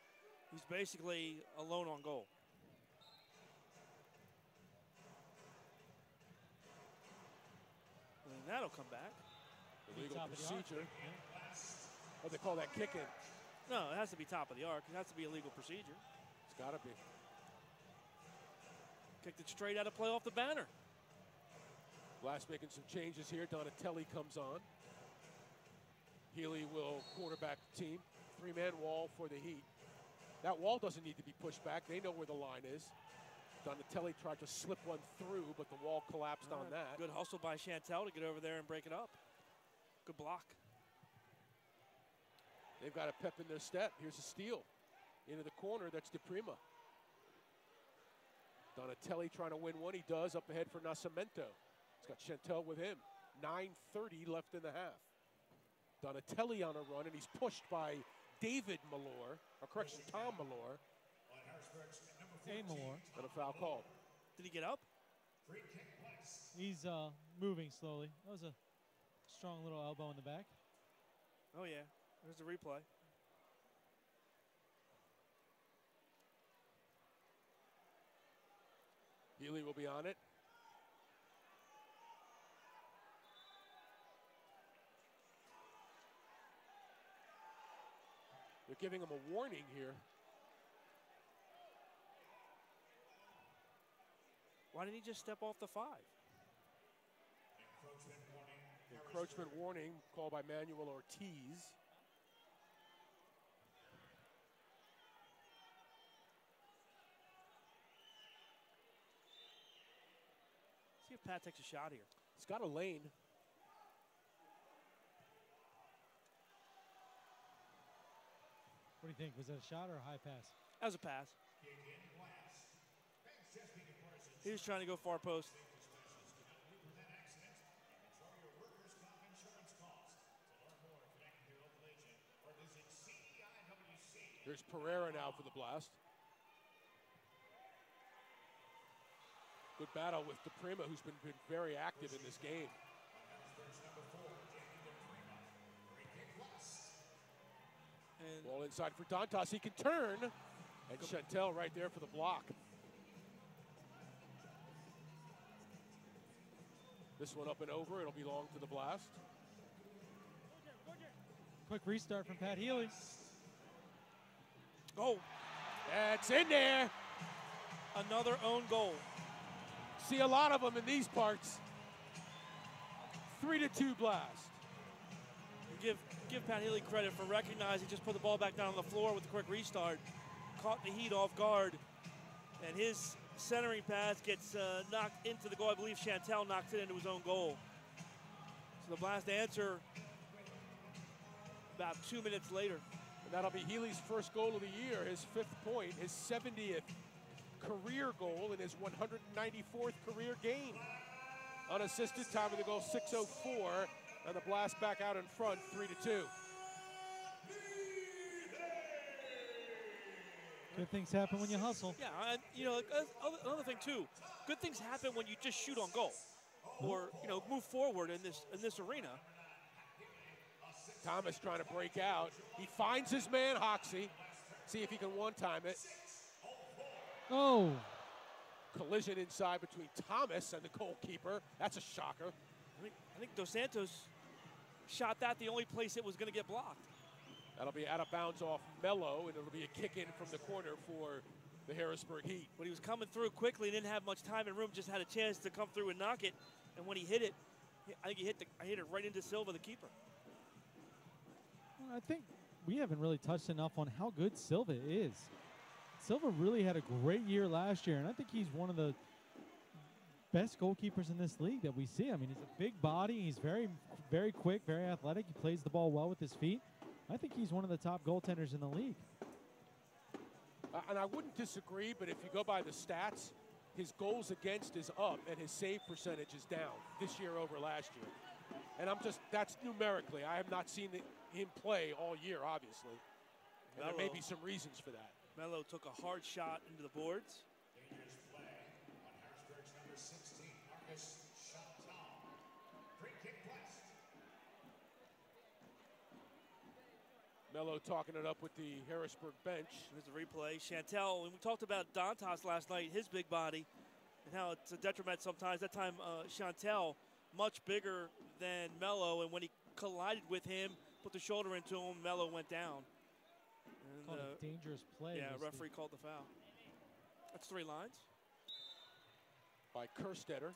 he's basically alone on goal. And that'll come back. Illegal procedure. What they call that kicking? No, it has to be top of the arc. It has to be a legal procedure. It's got to be. Kicked it straight out of play off the banner. Blast making some changes here. Donatelli comes on. Healy will quarterback the team. Three-man wall for the Heat. That wall doesn't need to be pushed back. They know where the line is. Donatelli tried to slip one through, but the wall collapsed on that. Good hustle by Chantel to get over there and break it up. Good block. They've got a pep in their step. Here's a steal. Into the corner, that's DePrima. Donatelli trying to win one. He does, up ahead for Nascimento. He's got Chantel with him. 9:30 left in the half. Donatelli on a run, and he's pushed by David Malore, or correction, Tom Malore. Hey, Malore. And a foul called. Did he get up? He's moving slowly. That was a strong little elbow in the back. Oh, yeah. There's the replay. Healy will be on it. They're giving him a warning here. Why didn't he just step off the 5? Encroachment warning called by Manuel Ortiz. See if Pat takes a shot here. He's got a lane. What do you think? Was that a shot or a high pass? That was a pass. He was trying to go far post. There's Pereira now for the Blast. Good battle with DePrima, who's been very active in this game. And ball inside for Dantas. He can turn. And Chantel right there for the block. This one up and over. It'll belong to the Blast. Quick restart from Pat Healy. Oh, that's in there. Another own goal. See a lot of them in these parts. 3-2 Blast. Give Pat Healy credit for recognizing, just put the ball back down on the floor with a quick restart. Caught the Heat off guard. And his centering pass gets knocked into the goal. I believe Chantel knocks it into his own goal. So the Blast answer about 2 minutes later. And that'll be Healy's first goal of the year, his 5th point, his 70th career goal in his 194th career game. Unassisted, time of the goal 6:04, and the Blast back out in front, 3-2. Good things happen when you hustle. Yeah, and you know, another thing too, good things happen when you just shoot on goal, or move forward in this arena. Thomas trying to break out. He finds his man, Hoxie. See if he can one-time it. Oh. Collision inside between Thomas and the goalkeeper. That's a shocker. I think Dos Santos shot that the only place it was going to get blocked. That'll be out of bounds off Mello, and it'll be a kick in from the corner for the Harrisburg Heat. But he was coming through quickly, didn't have much time and room, just had a chance to come through and knock it. And when he hit it, I think I hit it right into Silva, the keeper. I think we haven't really touched enough on how good Silva is. Silva really had a great year last year, and I think he's one of the best goalkeepers in this league that we see. I mean, he's a big body. He's very, very quick, very athletic. He plays the ball well with his feet. I think he's one of the top goaltenders in the league. And I wouldn't disagree, but if you go by the stats, his goals against is up and his save percentage is down this year over last year. And that's numerically. I have not seen him play all year, obviously. And there may be some reasons for that. Mello took a hard shot into the boards. Mello talking it up with the Harrisburg bench. Here's the replay. Chantel, and we talked about Dantas last night, his big body, and how it's a detriment sometimes. That time, Chantel, much bigger than Mello, and when he collided with him, put the shoulder into him, Mello went down. And, called a dangerous play. Yeah, referee called the foul. That's 3 lines. By Kerstetter.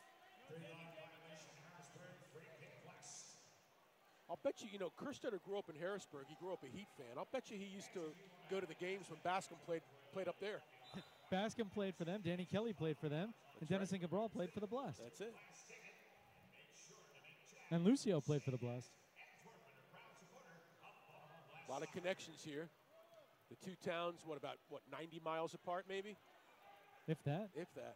I'll bet you, Kerstetter grew up in Harrisburg. He grew up a Heat fan. I'll bet you he used to go to the games when Bascom played up there. Bascom played for them. Danny Kelly played for them. And Dennis and Cabral played for the Blast. That's it. And Lucio played for the Blast. A lot of connections here. The two towns, about 90 miles apart maybe? If that. If that.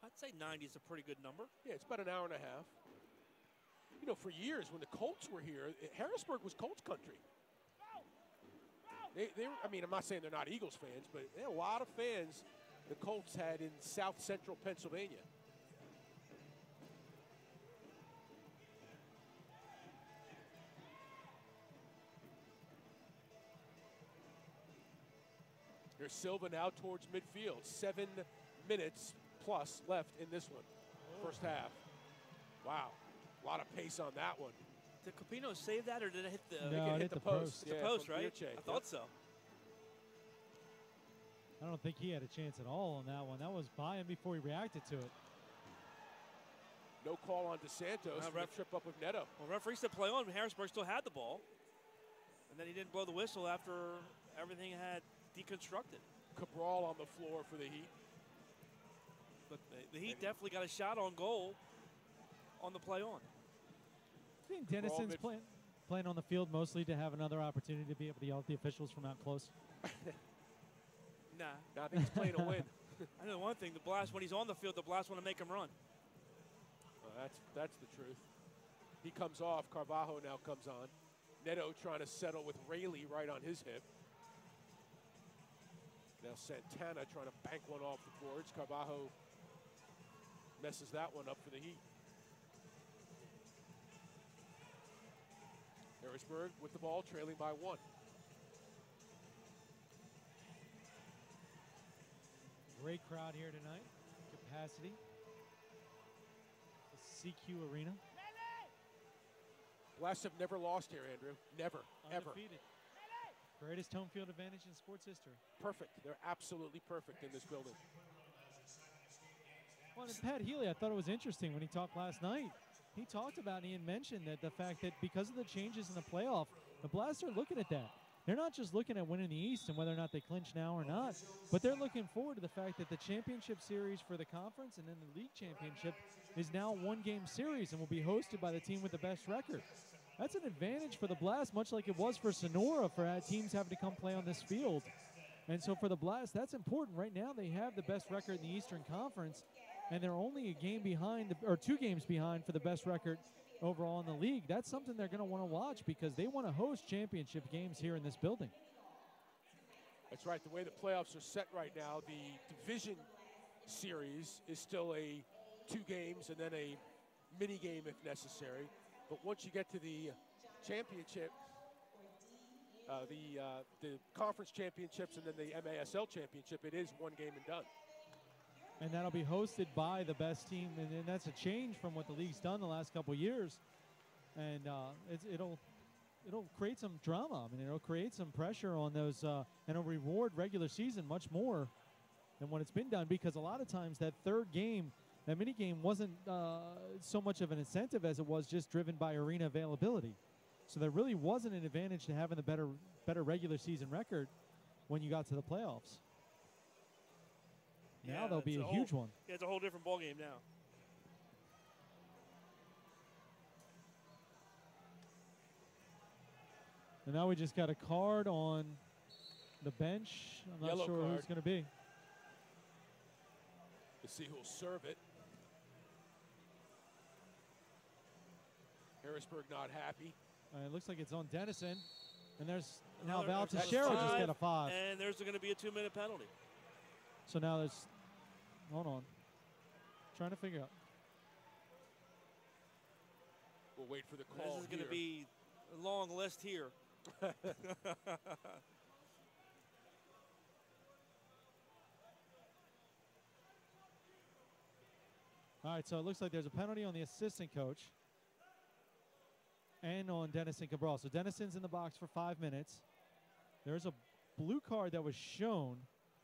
I'd say 90 is a pretty good number. Yeah, it's about an hour and a half. For years when the Colts were here, Harrisburg was Colts country. I'm not saying they're not Eagles fans, but there are a lot of fans the Colts had in south central Pennsylvania. Here's Silva now towards midfield. 7 minutes plus left in this one. First half. Wow. A lot of pace on that one. Did Capino save that, or did it hit the? No, it hit the post. Hit the post, right? I thought so. I don't think he had a chance at all on that one. That was by him before he reacted to it. No call on DeSantos. Trip up with Neto. Well, referee said play on. Harrisburg still had the ball. And then he didn't blow the whistle after everything had deconstructed. Cabral on the floor for the Heat. But the Heat definitely got a shot on goal on the play on. I think Dennison's playing on the field mostly to have another opportunity to be able to yell at the officials from out close. Nah. I think he's playing to win. I know one thing. The Blast, when he's on the field, the Blast want to make him run. Well, that's the truth. He comes off. Carvalho now comes on. Neto trying to settle with Rayleigh right on his hip. Now Santana trying to bank one off the boards. Carvalho messes that one up for the Heat. Harrisburg with the ball, trailing by 1. Great crowd here tonight. Capacity. The CQ Arena. Blast have never lost here, Andrew. Never, Undefeated. Ever. Greatest home field advantage in sports history. Perfect. They're absolutely perfect in this building. Well, and Pat Healy, I thought it was interesting when he talked last night. He talked about and he had mentioned that the fact that because of the changes in the playoff, the Blast are looking at that. They're not just looking at winning the East and whether or not they clinch now or not, but they're looking forward to the fact that the championship series for the conference and then the league championship is now a 1-game series and will be hosted by the team with the best record. That's an advantage for the Blast, much like it was for Sonora for teams having to come play on this field. And so for the Blast, that's important. Right now they have the best record in the Eastern Conference, and they're only a game behind, or 2 games behind for the best record overall in the league. That's something they're going to want to watch because they want to host championship games here in this building. That's right. The way the playoffs are set right now, the division series is still a 2 games and then a mini game if necessary. But once you get to the championship, the conference championships and then the MASL championship, it is 1 game and done. And that'll be hosted by the best team, and that's a change from what the league's done the last couple of years. And it'll create some drama. I mean, it'll create some pressure on those, and it'll reward regular season much more than what it's been done, because a lot of times that third game, that mini game, wasn't so much of an incentive as it was just driven by arena availability. So there really wasn't an advantage to having the better regular season record when you got to the playoffs. Now there'll be a huge one. Yeah, it's a whole different ballgame now. And now we just got a card on the bench. I'm not sure who it's going to be. Let's see who'll serve it. Harrisburg not happy. It looks like it's on Dennison. And there's now Val Teixeira just got a 5. And there's going to be a 2-minute penalty. So now there's, hold on, trying to figure out. We'll wait for the call. This is going to be a long list here. All right, so it looks like there's a penalty on the assistant coach and on Denison Cabral. So Denison's in the box for 5 minutes. There's a blue card that was shown.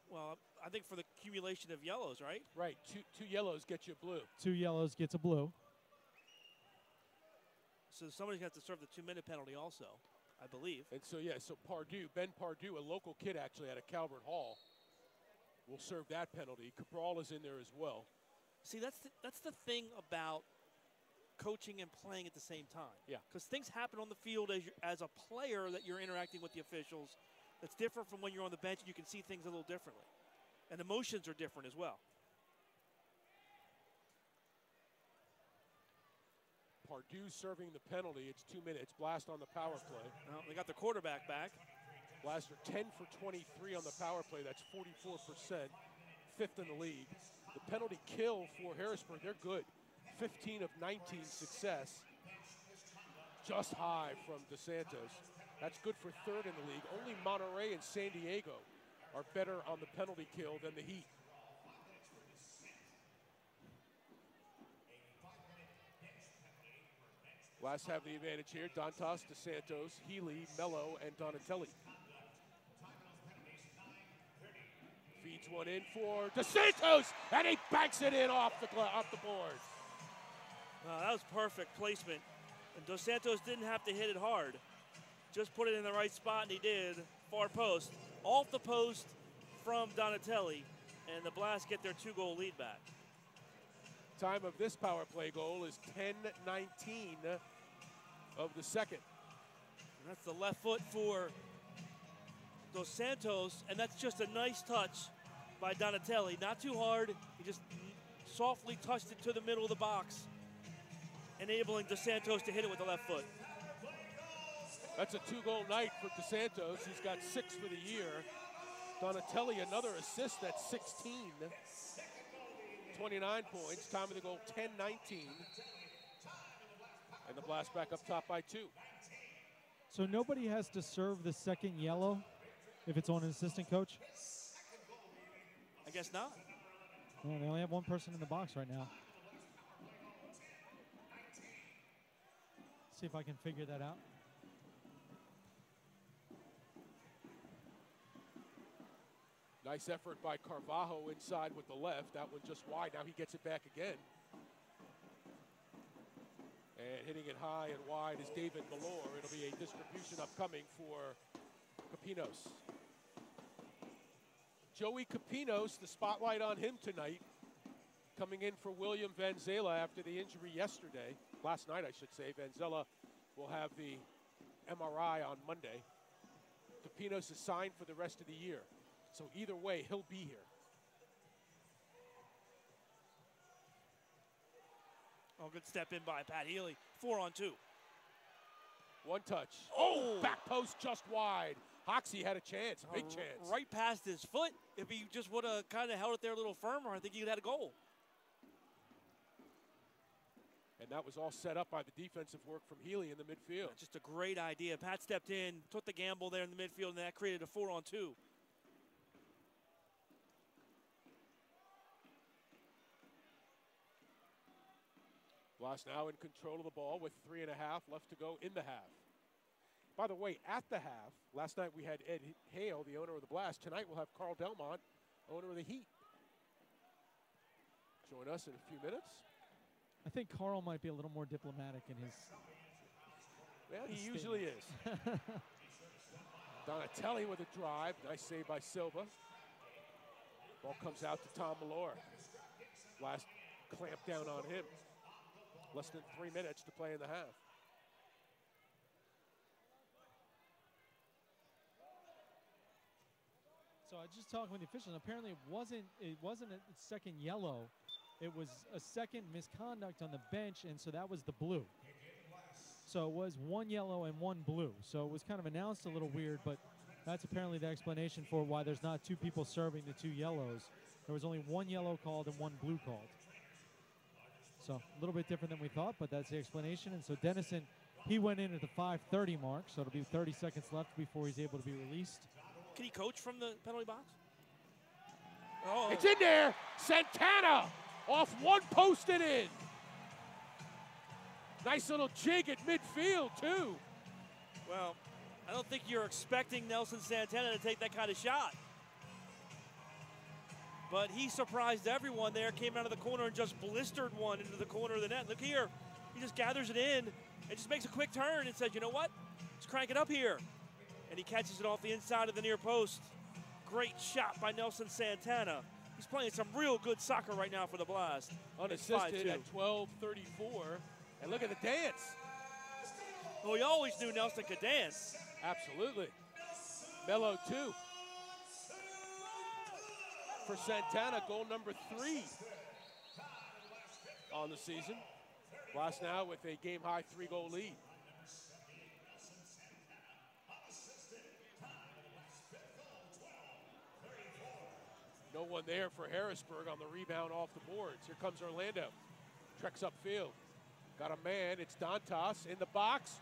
Well, I think for the accumulation of yellows, right? Right. Two yellows get you blue. 2 yellows gets a blue. So somebody's got to serve the 2-minute penalty also, I believe. And so, yeah, so Ben Pardue, a local kid actually out of Calvert Hall, will serve that penalty. Cabral is in there as well. See, that's the thing about coaching and playing at the same time. Yeah. Because things happen on the field as a player that you're interacting with the officials. That's different from when you're on the bench and you can see things a little differently. And emotions are different as well. Pardue serving the penalty. It's 2 minutes. Blast on the power play. Well, they got the quarterback back. Blaster 10 for 23 on the power play. That's 44%. 5th in the league. The penalty kill for Harrisburg, they're good. 15 of 19 success. Just high from DeSantos. That's good for 3rd in the league. Only Monterey and San Diego are better on the penalty kill than the Heat. Last have the advantage here. Dantas, DeSantos, Healy, Mello, and Donatelli. Feeds one in for DeSantos, and he banks it in off the board. That was perfect placement. And Dos Santos didn't have to hit it hard. Just put it in the right spot, and he did. Far post. Off the post from Donatelli, and the Blast get their 2-goal lead back. Time of this power play goal is 10:19 of the second. And that's the left foot for Dos Santos, and that's just a nice touch by Donatelli. Not too hard. He just softly touched it to the middle of the box, enabling Dos Santos to hit it with the left foot. That's a 2-goal night for DeSantos. He's got 6 for the year. Donatelli, another assist, that's 16. 29 points. Time of the goal, 10:19. And the Blast back up top by 2. So nobody has to serve the second yellow if it's on an assistant coach? I guess not. Well, they only have one person in the box right now. See if I can figure that out. Nice effort by Carvajo inside with the left. That one just wide. Now he gets it back again. And hitting it high and wide is David Malore. It'll be a distribution upcoming for Capinos. Joey Capinos, the spotlight on him tonight. Coming in for William Vanzela after the injury yesterday. Last night, I should say. Vanzela will have the MRI on Monday. Capinos is signed for the rest of the year. So either way, he'll be here. Oh, good step in by Pat Healy. 4-on-2. One touch. Oh, back post just wide. Hoxie had a chance, big chance. Right past his foot. If he just would have kind of held it there a little firmer, I think he'd had a goal. And that was all set up by the defensive work from Healy in the midfield. Just a great idea. Pat stepped in, took the gamble there in the midfield, and that created a 4-on-2. Blast now in control of the ball with 3.5 left to go in the half. By the way, at the half, last night we had Ed Hale, the owner of the Blast. Tonight we'll have Carl Delmont, owner of the Heat. Join us in a few minutes. I think Carl might be a little more diplomatic in his. Well, he usually is. Donatelli with a drive. Nice save by Silva. Ball comes out to Tom Malore. Blast clamped down on him. Less than 3 minutes to play in the half. So I just talked with the officials. Apparently, it wasn't a second yellow. It was a second misconduct on the bench, and so that was the blue. So it was 1 yellow and 1 blue. So it was kind of announced a little weird, but that's apparently the explanation for why there's not 2 people serving the 2 yellows. There was only 1 yellow called and 1 blue called. So a little bit different than we thought, but that's the explanation. And so Dennison, he went in at the 5:30 mark, so it'll be 30 seconds left before he's able to be released. Can he coach from the penalty box? Oh. It's in there. Santana off one post and in. Nice little jig at midfield, too. Well, I don't think you're expecting Nelson Santana to take that kind of shot. But he surprised everyone there, came out of the corner and just blistered one into the corner of the net. Look here. He just gathers it in and just makes a quick turn and says, you know what? Let's crank it up here. And he catches it off the inside of the near post. Great shot by Nelson Santana. He's playing some real good soccer right now for the Blast. Unassisted at 12:34. And look at the dance. Well, we always knew Nelson could dance. Absolutely. Mello, too. For Santana, goal number 3 on the season. Blast now with a game-high 3-goal lead. No one there for Harrisburg on the rebound off the boards. Here comes Orlando. Treks upfield. Got a man. It's Dantas in the box.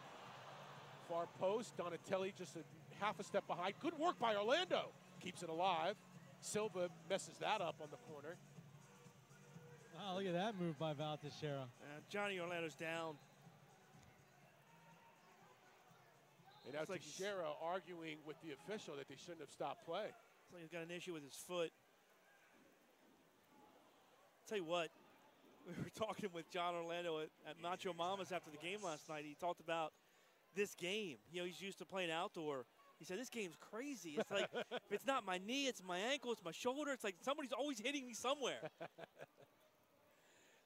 Far post. Donatelli just a half a step behind. Good work by Orlando. Keeps it alive. Silva messes that up on the corner. Oh, look at that move by Val Teixeira. Johnny Orlando's down. And now Teixeira arguing with the official that they shouldn't have stopped play. It's like he's got an issue with his foot. Tell you what, we were talking with John Orlando at Macho Mama's after the game last night. He talked about this game. You know, he's used to playing outdoor. He said, this game's crazy. It's like, if it's not my knee, it's my ankle, it's my shoulder. It's like somebody's always hitting me somewhere.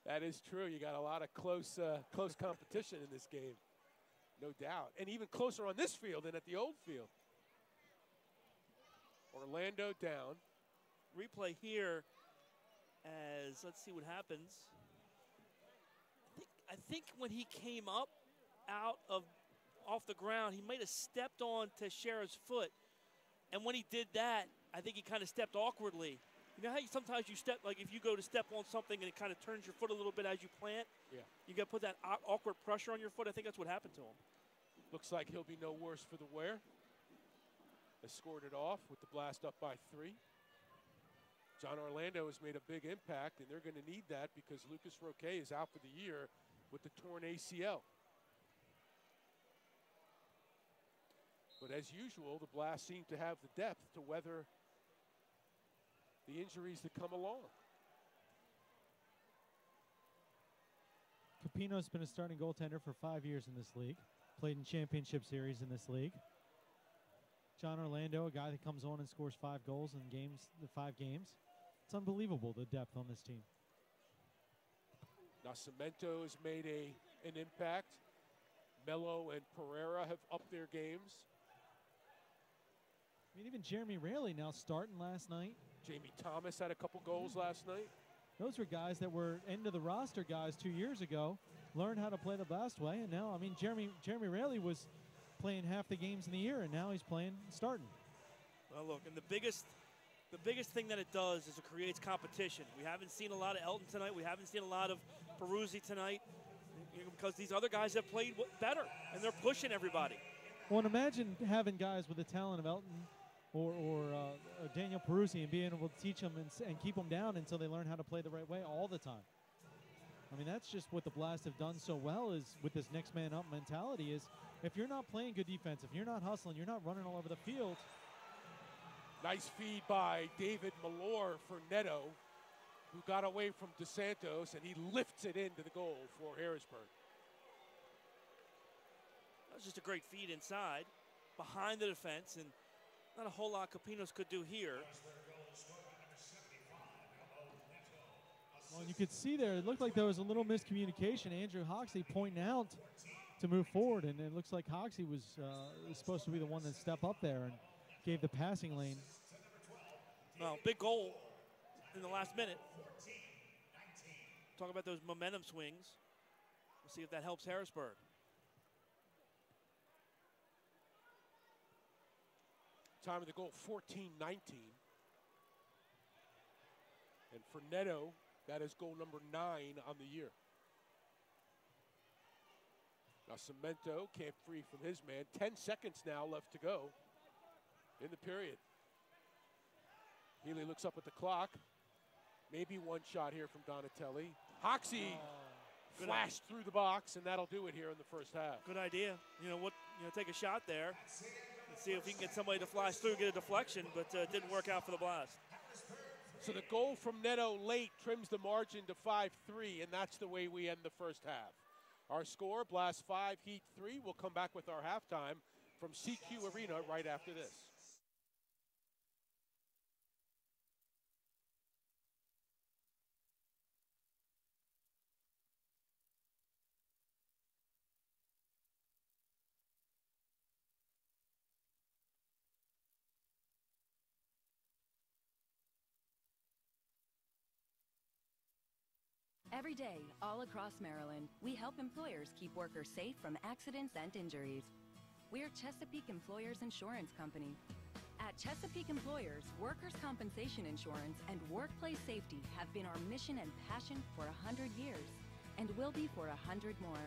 That is true. You got a lot of close competition in this game, no doubt. And even closer on this field than at the old field. Orlando down. Replay here as, let's see what happens. I think when he came up off the ground, he might have stepped on Teixeira's foot. And when he did that, I think he kind of stepped awkwardly. You know how sometimes you step, like if you go to step on something and it kind of turns your foot a little bit as you plant? Yeah. You got to put that awkward pressure on your foot. I think that's what happened to him. Looks like he'll be no worse for the wear. They scored it off with the Blast up by 3. John Orlando has made a big impact, and they're going to need that because Lucas Roque is out for the year with the torn ACL. But as usual, the Blast seem to have the depth to weather the injuries that come along. Capino's been a starting goaltender for 5 years in this league. Played in championship series in this league. John Orlando, a guy that comes on and scores 5 goals in the 5 games. It's unbelievable, the depth on this team. Nascimento has made an impact. Mello and Pereira have upped their games. I mean, even Jeremy Raley now starting last night. Jamie Thomas had a couple goals last night. Those were guys that were end of the roster guys 2 years ago, learned how to play the Blast way, and now, I mean, Jeremy Raley was playing half the games in the year, and now he's starting. Well, look, and the biggest thing that it does is it creates competition. We haven't seen a lot of Elton tonight. We haven't seen a lot of Peruzzi tonight because these other guys have played better, and they're pushing everybody. Well, and imagine having guys with the talent of Elton or Daniel Peruzzi and being able to teach them and keep them down until they learn how to play the right way all the time. I mean, that's just what the Blast have done so well is with this next man up mentality is if you're not playing good defense, if you're not hustling, you're not running all over the field. Nice feed by David Malor for Neto, who got away from DeSantos, and he lifts it into the goal for Harrisburg. That was just a great feed inside, behind the defense, and not a whole lot Capinos could do here. Well, you could see there, it looked like there was a little miscommunication. Andrew Hoxie pointing out to move forward, and it looks like Hoxie was supposed to be the one that stepped up there and gave the passing lane. Well, big goal in the last minute. Talk about those momentum swings. We'll see if that helps Harrisburg. Time of the goal, 14-19. And for Neto, that is goal number 9 on the year. Cemento can't free from his man. 10 seconds now left to go in the period. Healy looks up at the clock. Maybe one shot here from Donatelli. Hoxie flashed through the box, and that'll do it here in the first half. Good idea. Take a shot there and see if he can get somebody to flash through, get a deflection, but it didn't work out for the Blast. So the goal from Neto late trims the margin to 5-3, and that's the way we end the first half. Our score, Blast 5, Heat 3. We'll come back with our halftime from CQ Arena right after this. Every day, all across Maryland, we help employers keep workers safe from accidents and injuries. We're Chesapeake Employers Insurance Company. At Chesapeake Employers, workers' compensation insurance and workplace safety have been our mission and passion for 100 years, and will be for 100 more.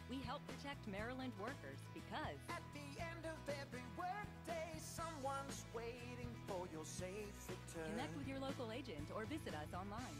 We help protect Maryland workers because at the end of every workday, someone's waiting for your safe return. Connect with your local agent or visit us online.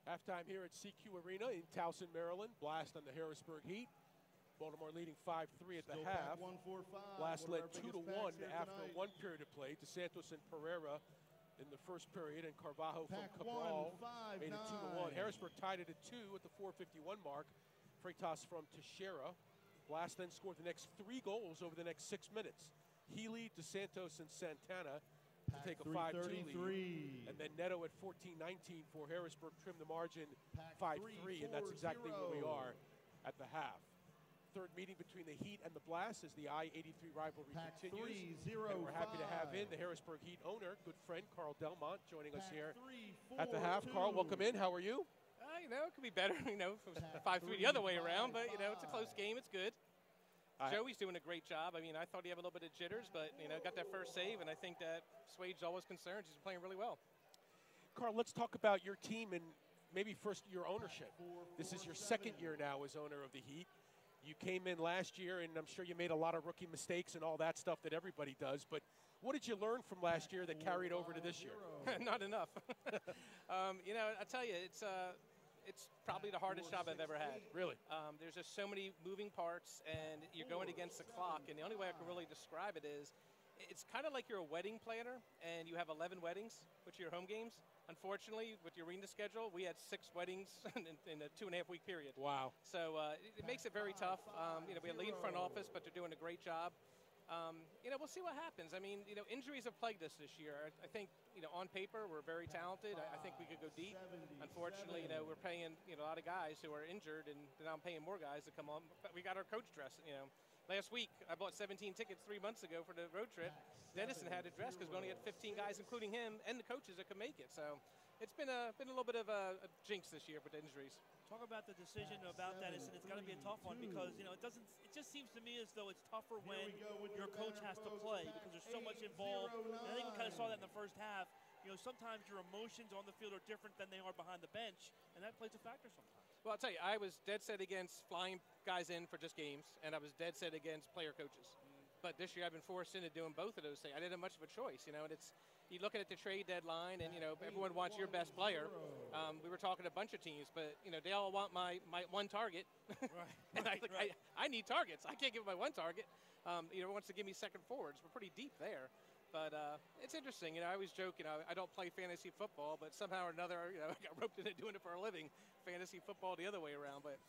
Halftime here at CQ Arena in Towson, Maryland. Blast on the Harrisburg Heat. Baltimore leading 5-3 at the half. Blast led 2-1 after one period of play. DeSantos and Pereira in the first period, and Carvalho from Cabral made it 2-1. Harrisburg tied it at 2 at the 4:51 mark. Freitas from Teixeira. Blast then scored the next 3 goals over the next 6 minutes. Healy, DeSantos, and Santana to take a 5-2 lead. And then Neto at 14-19 for Harrisburg trimmed the margin 5-3, and that's exactly where we are at the half. Third meeting between the Heat and the Blast as the I-83 rivalry continues. And we're happy to have in the Harrisburg Heat owner, good friend Carl Delmont, joining us here at the half. Carl, welcome in. How are you? It could be better, if it was 5-3 the other way around, but, it's a close game. It's good. Joey's doing a great job. I thought he had a little bit of jitters, but, got that first save, and I think that assuaged all his concerns. He's playing really well. Carl, let's talk about your team and maybe first your ownership. This is your second year now as owner of the Heat. You came in last year, and I'm sure you made a lot of rookie mistakes and all that stuff that everybody does, but what did you learn from last year that carried over to this year? Not enough. I tell you, it's probably the hardest job I've ever had. Really? There's just so many moving parts, and you're going against the clock, and the only way I can really describe it is it's kind of like you're a wedding planner, and you have 11 weddings, which are your home games. Unfortunately, with the arena schedule, we had 6 weddings in a 2.5-week period. Wow. So it makes it very tough. We have a lean front office, but they're doing a great job. We'll see what happens. Injuries have plagued us this year. I think, on paper, we're very talented. I think we could go deep. Unfortunately, we're paying, a lot of guys who are injured, and now I'm paying more guys to come on. But we got our coach dressed, Last week, I bought 17 tickets 3 months ago for the road trip. Dennison had to dress because we only had 15 guys, including him, and the coaches that could make it. So it's been a little bit of a jinx this year with injuries. Talk about the decision about that, and it's got to be a tough one because it just seems to me as though it's tougher when your coach has to play because there's so much involved. And I think we kind of saw that in the first half. sometimes your emotions on the field are different than they are behind the bench, and that plays a factor sometimes. Well, I'll tell you, I was dead set against flying guys in for just games, and I was dead set against player coaches. But this year I've been forced into doing both of those things. I didn't have much of a choice, and it's you looking at the trade deadline, and everyone wants your best player. We were talking to a bunch of teams, but they all want my one target, and I need targets. I can't give my one target. Everyone wants to give me second forwards. We're pretty deep there. But it's interesting. I always joke, I don't play fantasy football, but somehow or another, I got roped into doing it for a living, fantasy football the other way around. But,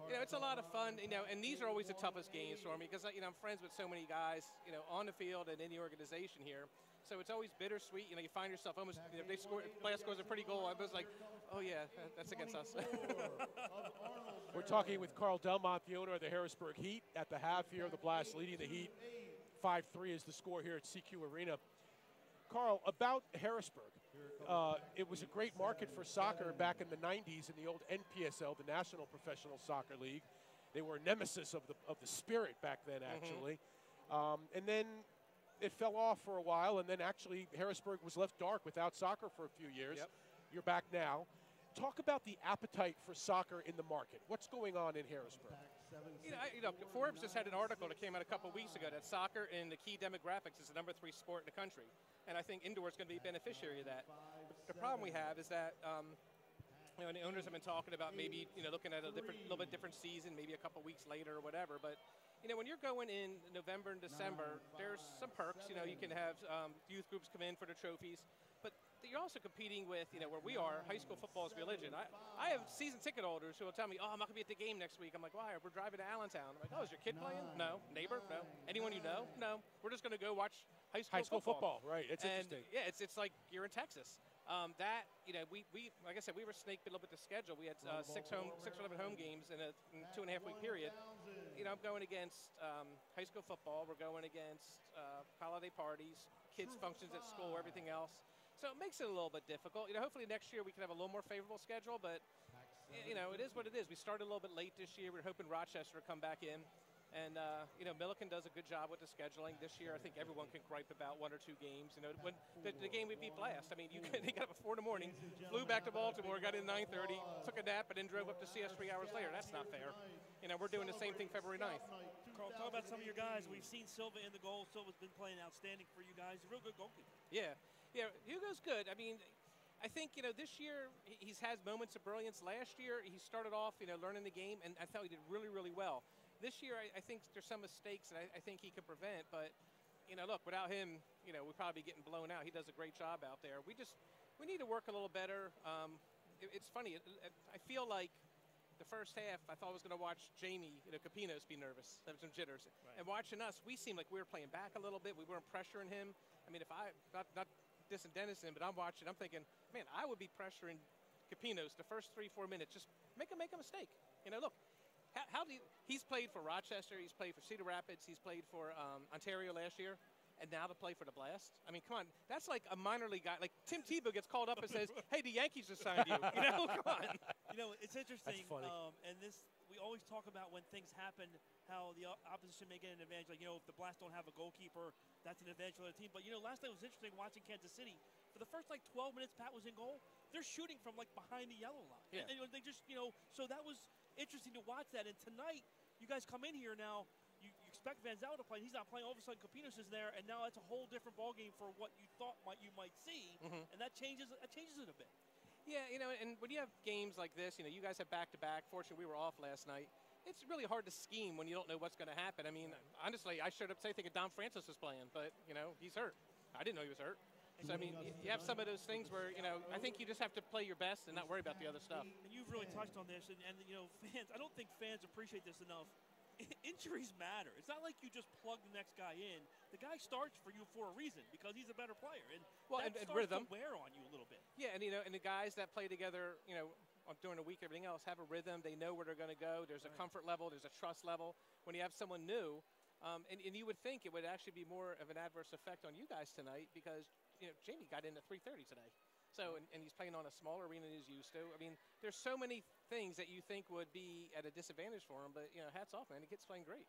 it's a lot of fun, and these are always the toughest games for me because, I'm friends with so many guys, on the field and in the organization here. So it's always bittersweet. You find yourself almost, if they score, player scores a pretty goal, I was like, oh, yeah, that's against us. We're talking with Carl Delmont, the owner of the Harrisburg Heat, at the half here. The Blast leading the Heat. 5-3 is the score here at CQ Arena. Carl, about Harrisburg, it was a great market for soccer back in the 90s in the old NPSL, the National Professional Soccer League. They were a nemesis of the Spirit back then, actually. And then it fell off for a while, and then actually Harrisburg was left dark without soccer for a few years. Yep. You're back now. Talk about the appetite for soccer in the market. What's going on in Harrisburg? Forbes just had an article that came out a couple weeks ago that soccer in the key demographics is the #3 sport in the country. And I think indoor is going to be a beneficiary of that. The problem we have is that, and the owners have been talking about maybe, looking at a little bit different season, maybe a couple weeks later or whatever. But, when you're going in November and December, there's some perks. You can have youth groups come in for the trophies. But you're also competing with, where we are, high school football is religion. I have season ticket holders who will tell me, I'm not going to be at the game next week. I'm like, why? We're driving to Allentown. I'm like, is your kid playing? No. Neighbor? No. Anyone you know? No. We're just going to go watch high school football. Right. It's interesting. Yeah, it's like you're in Texas. We like I said, we were snake bit a little bit the schedule. We had 6 or 11 home games in a 2.5 week period. I'm going against high school football. We're going against holiday parties, kids' functions at school, everything else. So it makes it a little bit difficult. Hopefully next year we can have a little more favorable schedule, but, it is what it is. We started a little bit late this year. We're hoping Rochester will come back in. And, Milliken does a good job with the scheduling. This year I think everyone can gripe about 1 or 2 games. When the game we beat Blast, I mean, they got up at 4 in the morning, flew back to Baltimore, got in 9:30, took a nap, and then drove up to see us 3 hours later. That's not fair. We're doing the same thing February 9th. Carl, talk about some of your guys. We've seen Silva in the goal. Silva's been playing outstanding for you guys. A real good goalkeeper. Yeah, Hugo's good. I mean, I think, this year he's had moments of brilliance. Last year he started off, learning the game, and I thought he did really, really well. This year I think there's some mistakes that I think he can prevent, but, look, without him, we'd probably be getting blown out. He does a great job out there. We need to work a little better. It's funny. I feel like the first half, I thought I was going to watch Jamie, Capinos be nervous, have some jitters. Right. And watching us, we seemed like we were playing back a little bit. We weren't pressuring him. I mean, if not dissing Dennison, but I'm watching, I'm thinking, man, I would be pressuring Capinos the first 3-4 minutes. Just make a mistake. Look, he's played for Rochester, he's played for Cedar Rapids, he's played for Ontario last year, and now to play for the Blast. I mean, come on, that's like a minor league guy. Like Tim Tebow gets called up and says, "Hey, the Yankees just signed you." Come on. It's interesting. That's funny. And we always talk about when things happen, how the opposition may get an advantage. Like, if the Blast don't have a goalkeeper, that's an advantage for the team. But, last night was interesting watching Kansas City. For the first, 12 minutes Pat was in goal, they're shooting from, behind the yellow line. Yeah. And they just, so that was interesting to watch that. And tonight, you guys come in here now, you expect Van Zyl to play. He's not playing. All of a sudden, Capinos is there, and now it's a whole different ballgame for what you thought you might see. And that changes it a bit. Yeah, and when you have games like this, you guys have back-to-back. Fortunately, we were off last night. It's really hard to scheme when you don't know what's going to happen. I mean, honestly, I showed up today thinking Don Francis was playing, but, he's hurt. I didn't know he was hurt. So, I mean, you have some of those things where, I think you just have to play your best and not worry about the other stuff. And you've really touched on this, and fans, I don't think fans appreciate this enough. Injuries matter. It's not like you just plug the next guy in. The guy starts for you for a reason because he's a better player, and that starts rhythm to wear on you a little bit. Yeah, and and the guys that play together, during the week, everything else have a rhythm. They know where they're going to go. There's a comfort level. There's a trust level. When you have someone new, and you would think it would actually be more of an adverse effect on you guys tonight because Jamie got in at 3:30 today. So, and he's playing on a smaller arena than he's used to. I mean, there's so many things that you think would be at a disadvantage for him, but, hats off, man. He gets playing great.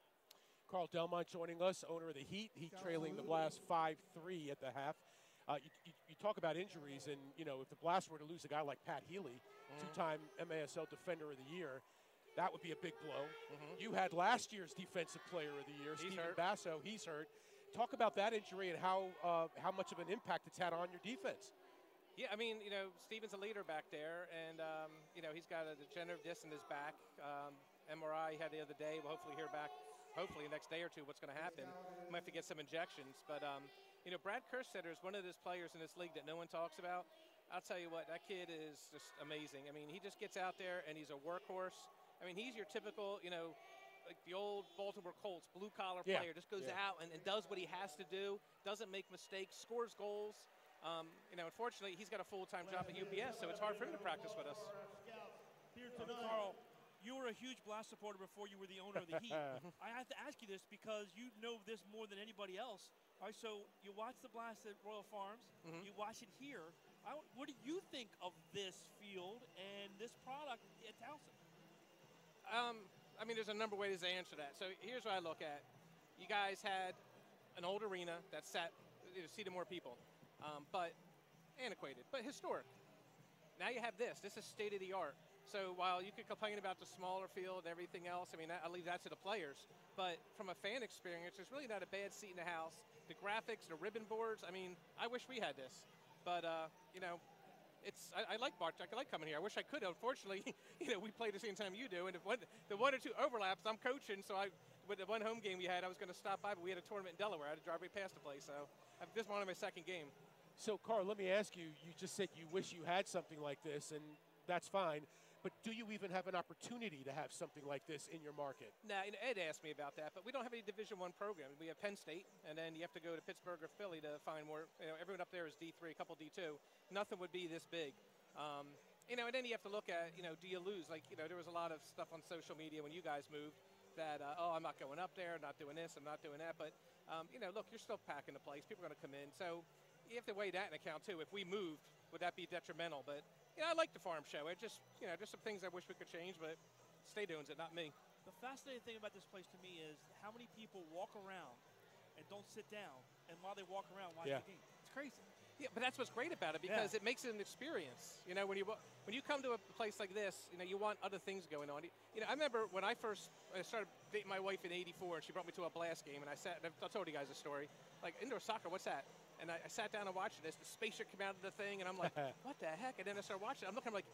Carl Delmont joining us, owner of the Heat. Heat trailing the Blast 5-3 at the half. You talk about injuries, and if the Blast were to lose a guy like Pat Healy, two-time MASL Defender of the Year, that would be a big blow. You had last year's Defensive Player of the Year, Steven Basso. He's hurt. Talk about that injury and how much of an impact it's had on your defense. Yeah, I mean, Steven's a leader back there, and, he's got a degenerative disc in his back. MRI he had the other day. We'll hopefully hear back, hopefully the next day or two, what's going to happen. Might have to get some injections. But, Brad Kerstetter is one of those players in this league that no one talks about. I'll tell you what, that kid is just amazing. I mean, he just gets out there, and he's a workhorse. I mean, he's your typical, like the old Baltimore Colts, blue-collar player. Just goes out and does what he has to do, doesn't make mistakes, scores goals. Unfortunately, he's got a full-time job at UPS, so it's hard for him to practice with us. Carl, you were a huge Blast supporter before you were the owner of the Heat. I have to ask you this because you know this more than anybody else. All right, so you watch the Blast at Royal Farms. You watch it here. What do you think of this field and this product at Towson? I mean, there's a number of ways to answer that. So here's what I look at. You guys had an old arena that seated more people. But antiquated, but historic. Now you have this. This is state-of-the-art. So while you could complain about the smaller field and everything else, I mean, I'll leave that to the players. But from a fan experience, there's really not a bad seat in the house. The graphics, the ribbon boards, I mean, I wish we had this. But, I like Bartok. I like coming here. I wish I could. Unfortunately, we play the same time you do. And if the one or two overlaps, I'm coaching, so with the one home game we had, I was going to stop by, but we had a tournament in Delaware. I had to drive right past the place. So this is one of my second game. So, Carl, let me ask you, you just said you wish you had something like this, and that's fine, but do you even have an opportunity to have something like this in your market? No, Ed asked me about that, but we don't have any Division I program. We have Penn State, and then you have to go to Pittsburgh or Philly to find more. Everyone up there is D3, a couple D2. Nothing would be this big. And then you have to look at, do you lose? Like, there was a lot of stuff on social media when you guys moved that, I'm not going up there, not doing this, I'm not doing that. But, look, you're still packing the place. People are going to come in. So you have to weigh that in account, too. If we moved, would that be detrimental? But, I like the farm show. It just, just some things I wish we could change, but State owns it, not me. The fascinating thing about this place to me is how many people walk around and don't sit down, and while they walk around, watch the game. It's crazy. Yeah, but that's what's great about it because it makes it an experience. When you come to a place like this, you want other things going on. I remember when I started dating my wife in '84, and she brought me to a Blast game, and I told you guys a story. Like, indoor soccer, what's that? And I sat down and watched this. The spaceship came out of the thing, and I'm like, what the heck? And then I started watching it. I'm looking, I'm like,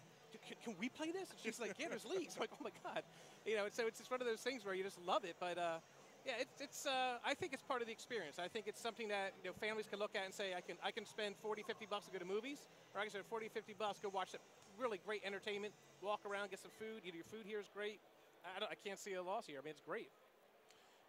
can we play this? And she's like, yeah, there's leagues. I'm like, oh my God. So it's just one of those things where you just love it. But I think it's part of the experience. I think it's something that families can look at and say, I can spend $40, $50 to go to movies, or I can spend $40, $50, go watch some really great entertainment, walk around, get some food. Your food here is great. I can't see a loss here. I mean, it's great.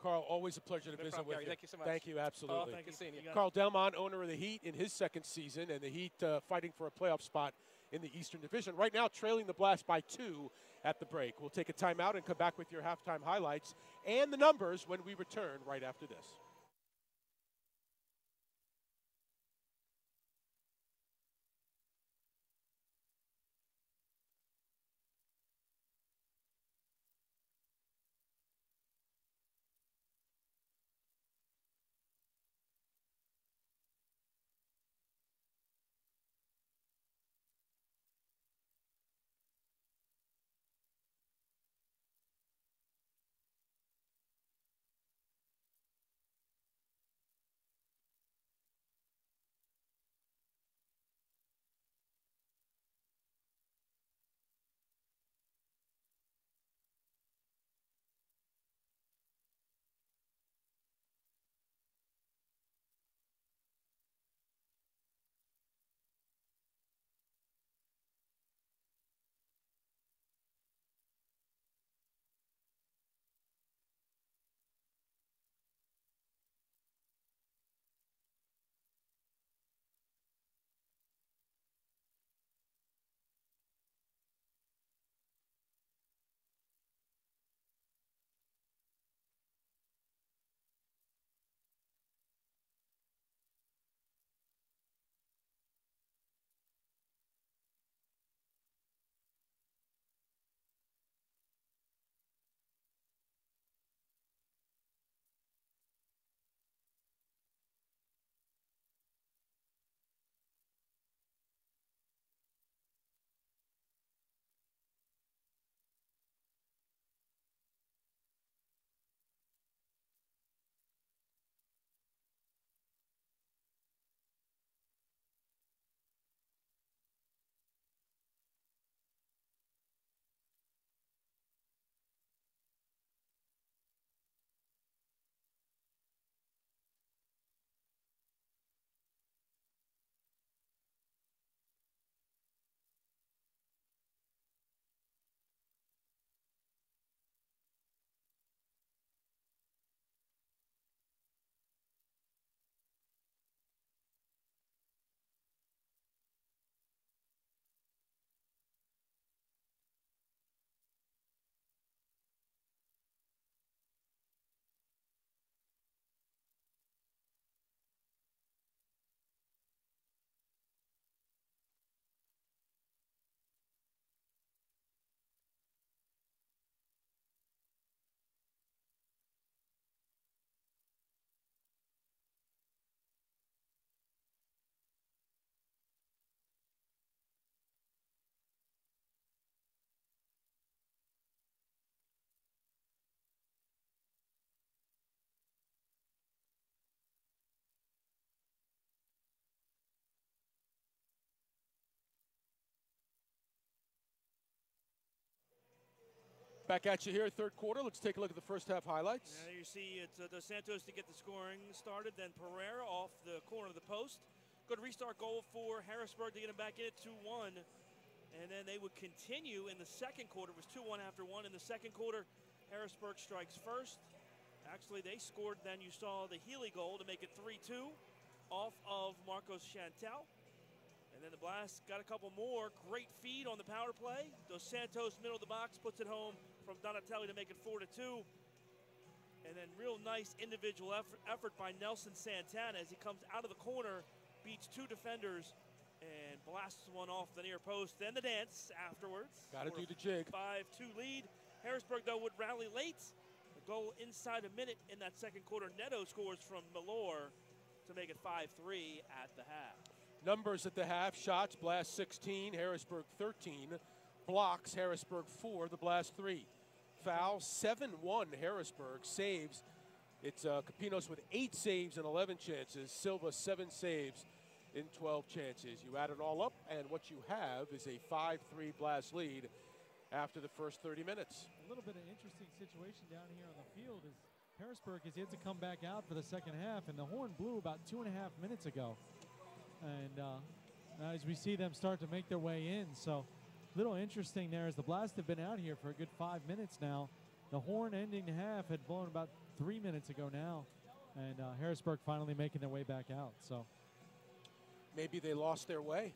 Carl, always a pleasure to visit with Gary. you. Thank you so much. Thank you, absolutely. Thank you. Seeing you. Carl Delmont, owner of the Heat in his second season, and the Heat fighting for a playoff spot in the Eastern Division. Right now, trailing the Blast by 2 at the break. We'll take a timeout and come back with your halftime highlights and the numbers when we return right after this. Back at you here, third quarter. Let's take a look at the first half highlights. Now you see it's Dos Santos to get the scoring started, then Pereira off the corner of the post. Good restart goal for Harrisburg to get him back in at 2-1. And then they would continue in the second quarter. It was 2-1 after 1. In the second quarter, Harrisburg strikes first. Actually, they scored, then you saw the Healy goal to make it 3-2 off of Marcos Chantel. And then the Blast got a couple more. Great feed on the power play. Dos Santos, middle of the box, puts it home from Donatelli to make it 4-2. And then real nice individual effort by Nelson Santana as he comes out of the corner, beats two defenders, and blasts one off the near post. Then the dance afterwards. Got to do the jig. 5-2 lead. Harrisburg, though, would rally late. The goal inside a minute in that second quarter. Neto scores from Malor to make it 5-3 at the half. Numbers at the half: shots, Blast 16, Harrisburg 13. Blocks, Harrisburg 4, the Blast 3. Fouls, 7-1 Harrisburg. Saves, it's Capinos with 8 saves and 11 chances. Silva 7 saves in 12 chances. You add it all up, and what you have is a 5-3 Blast lead after the first 30 minutes. A little bit of interesting situation down here on the field is Harrisburg is yet to come back out for the second half, and the horn blew about 2.5 minutes ago. And as we see them start to make their way in, so a little interesting there as the Blast have been out here for a good 5 minutes now. The horn ending the half had blown about 3 minutes ago now, and Harrisburg finally making their way back out. So maybe they lost their way.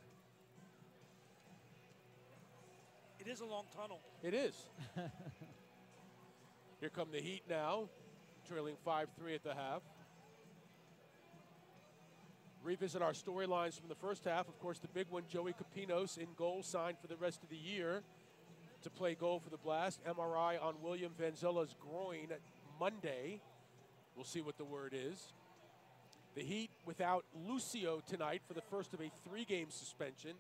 It is a long tunnel. It is. Here come the Heat now, trailing 5-3 at the half. Revisit our storylines from the first half. Of course, the big one, Joey Capinos in goal, signed for the rest of the year to play goal for the Blast. MRI on William Vanzella's groin Monday. We'll see what the word is. The Heat without Lucio tonight for the first of a 3-game suspension.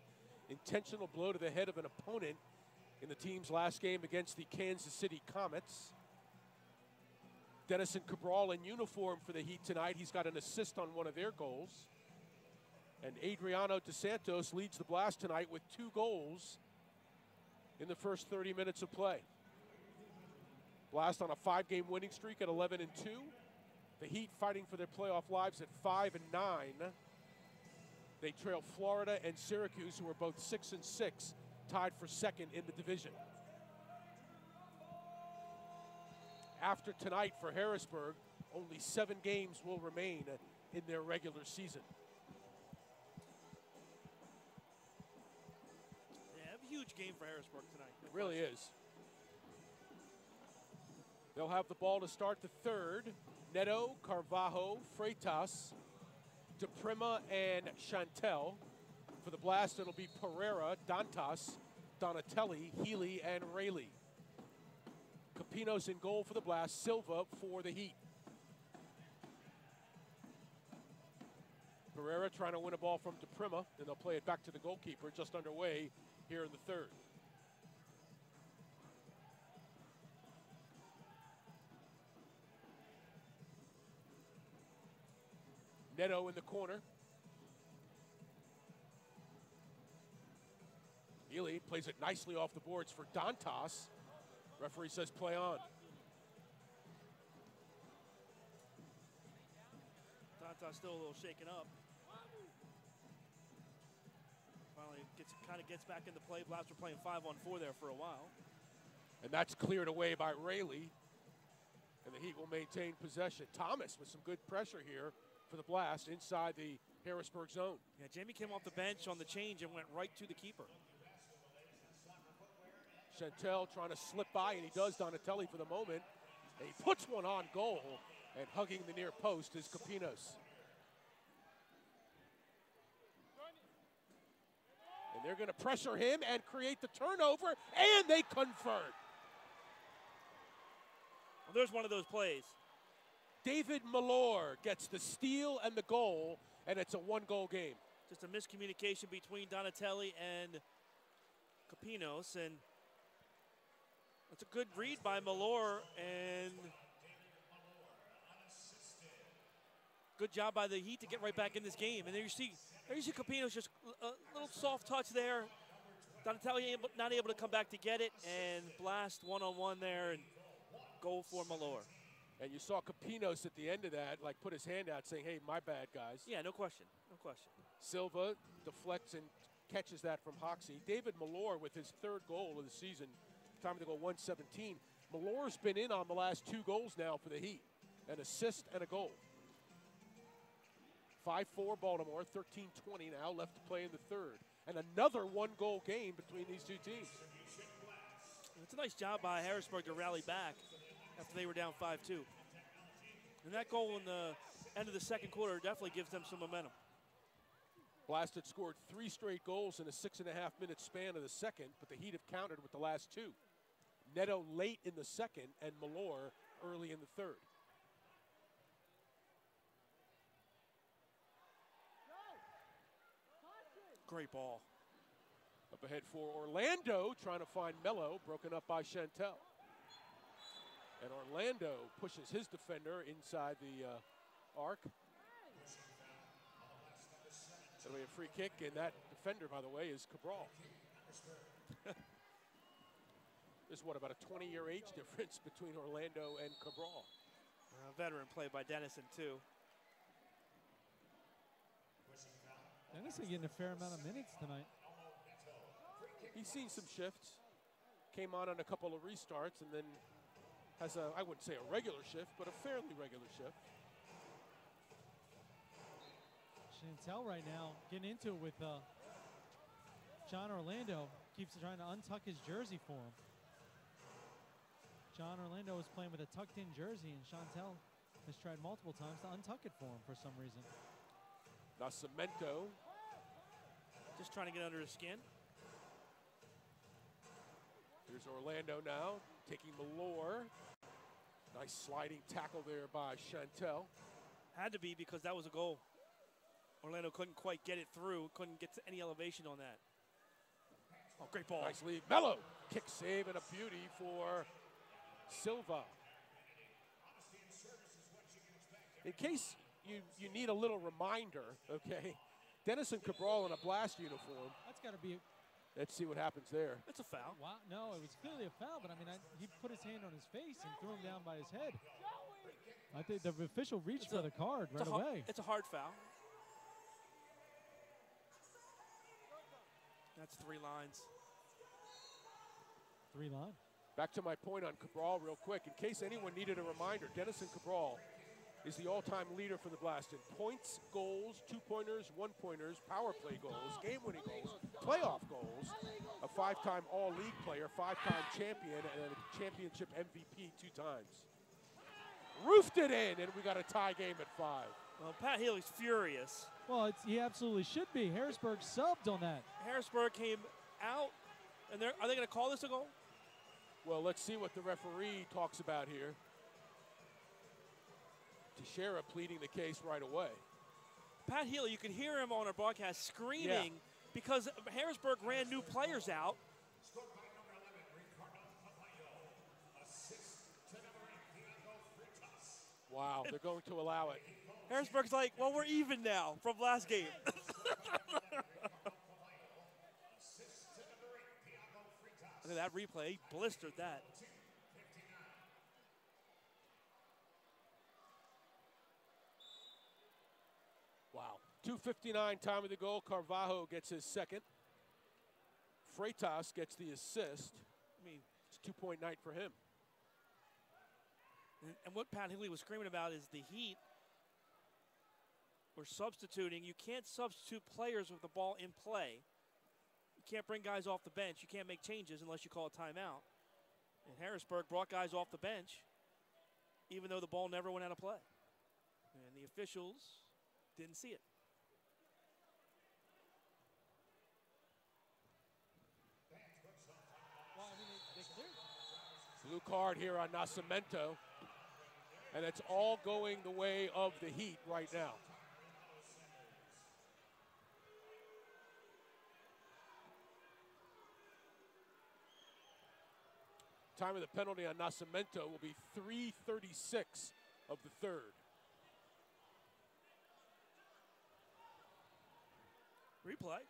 Intentional blow to the head of an opponent in the team's last game against the Kansas City Comets. Denison Cabral in uniform for the Heat tonight. He's got an assist on one of their goals. And Adriano Dos Santos leads the Blast tonight with 2 goals in the first 30 minutes of play. Blast on a 5-game winning streak at 11-2. The Heat fighting for their playoff lives at 5-9. They trail Florida and Syracuse, who are both 6-6, tied for second in the division. After tonight for Harrisburg, only 7 games will remain in their regular season. Huge game for Harrisburg tonight. It really is. They'll have the ball to start the third. Neto, Carvajo, Freitas, DePrima, and Chantel. For the Blast, it'll be Pereira, Dantas, Donatelli, Healy, and Rayleigh. Capinos in goal for the Blast, Silva for the Heat. Pereira trying to win a ball from DePrima, and they'll play it back to the goalkeeper, just underway here in the third. Neto in the corner. Healy plays it nicely off the boards for Dantas. Referee says play on. Dantas still a little shaken up. Finally gets back into play. Blast were playing 5-on-4 there for a while. And that's cleared away by Rayleigh. And the Heat will maintain possession. Thomas with some good pressure here for the Blast inside the Harrisburg zone. Yeah, Jamie came off the bench on the change and went right to the keeper. Chantel trying to slip by, and he does. Donatelli for the moment. And he puts one on goal, and hugging the near post is Capinos. And they're going to pressure him and create the turnover, and they convert. Well, there's one of those plays. David Malor gets the steal and the goal, and it's a 1-goal game. Just a miscommunication between Donatelli and Capinos, and it's a good read by Malor, and good job by the Heat to get right back in this game. And there you see Capinos, just a little soft touch there. Donatelli not able to come back to get it, and Blast one-on-one there, and goal for Malor. And you saw Capinos at the end of that, like put his hand out saying, hey, my bad, guys. Yeah, no question, no question. Silva deflects and catches that from Hoxie. David Malor with his 3rd goal of the season, time to go 117. Malor's been in on the last 2 goals now for the Heat, an assist and a goal. 5-4 Baltimore, 13:20 now left to play in the 3rd. And another 1-goal game between these 2 teams. It's a nice job by Harrisburg to rally back after they were down 5-2. And that goal in the end of the 2nd quarter definitely gives them some momentum. Blast had scored 3 straight goals in a 6.5-minute span of the 2nd, but the Heat have countered with the last 2. Neto late in the 2nd and Malor early in the 3rd. Great ball. Up ahead for Orlando, trying to find Mello, broken up by Chantel. And Orlando pushes his defender inside the arc. That'll be a free kick, and that defender, by the way, is Cabral. There's, what, about a 20-year age difference between Orlando and Cabral. Veteran play by Dennison, too. Dennison getting a fair amount of minutes tonight. He's seen some shifts. Came on a couple of restarts, and then has a, I wouldn't say a regular shift, but a fairly regular shift. Chantel right now getting into it with John Orlando. Keeps trying to untuck his jersey for him. John Orlando is playing with a tucked-in jersey, and Chantel has tried multiple times to untuck it for him for some reason. Nascimento. Just trying to get under his skin. Here's Orlando now, taking Malor. Nice sliding tackle there by Chantel. Had to be, because that was a goal. Orlando couldn't quite get it through, couldn't get to any elevation on that. Oh, great ball. Nice lead. Mello, kick save and a beauty for Silva. In case you need a little reminder, okay, Dennison Cabral in a Blast uniform. That's got to be. Let's see what happens there. That's a foul. Wow, no, it was clearly a foul, but I mean, he put his hand on his face and threw him down by his head. I think the official reached for the card right away. It's a hard foul. That's 3 lines. 3 lines. Back to my point on Cabral real quick. In case anyone needed a reminder, Dennison Cabral is the all-time leader for the Blast in points, goals, 2-pointers, 1-pointers, power play goals, game-winning goals, playoff goals, a 5-time All-League player, 5-time champion, and a championship MVP 2 times. Roofed it in, and we got a tie game at 5. Well, Pat Healy's furious. Well, he absolutely should be. Harrisburg subbed on that. Harrisburg came out, and are they going to call this a goal? Well, let's see what the referee talks about here. Teixeira pleading the case right away. Pat Healy, you could hear him on our broadcast screaming because Harrisburg ran new players out. Wow, they're going to allow it. Harrisburg's like, well, we're even now from last game. Look at that replay. He blistered that. Wow. 2:59 time of the goal. Carvalho gets his second. Freitas gets the assist. I mean, it's a 2-point night for him. And what Pat Healy was screaming about is the Heat were substituting. You can't substitute players with the ball in play. You can't bring guys off the bench. You can't make changes unless you call a timeout. And Harrisburg brought guys off the bench, even though the ball never went out of play. And the officials didn't see it. Well, I mean, they cleared. Blue card here on Nascimento. And it's all going the way of the Heat right now. Time of the penalty on Nascimento will be 3:36 of the 3rd. Replay.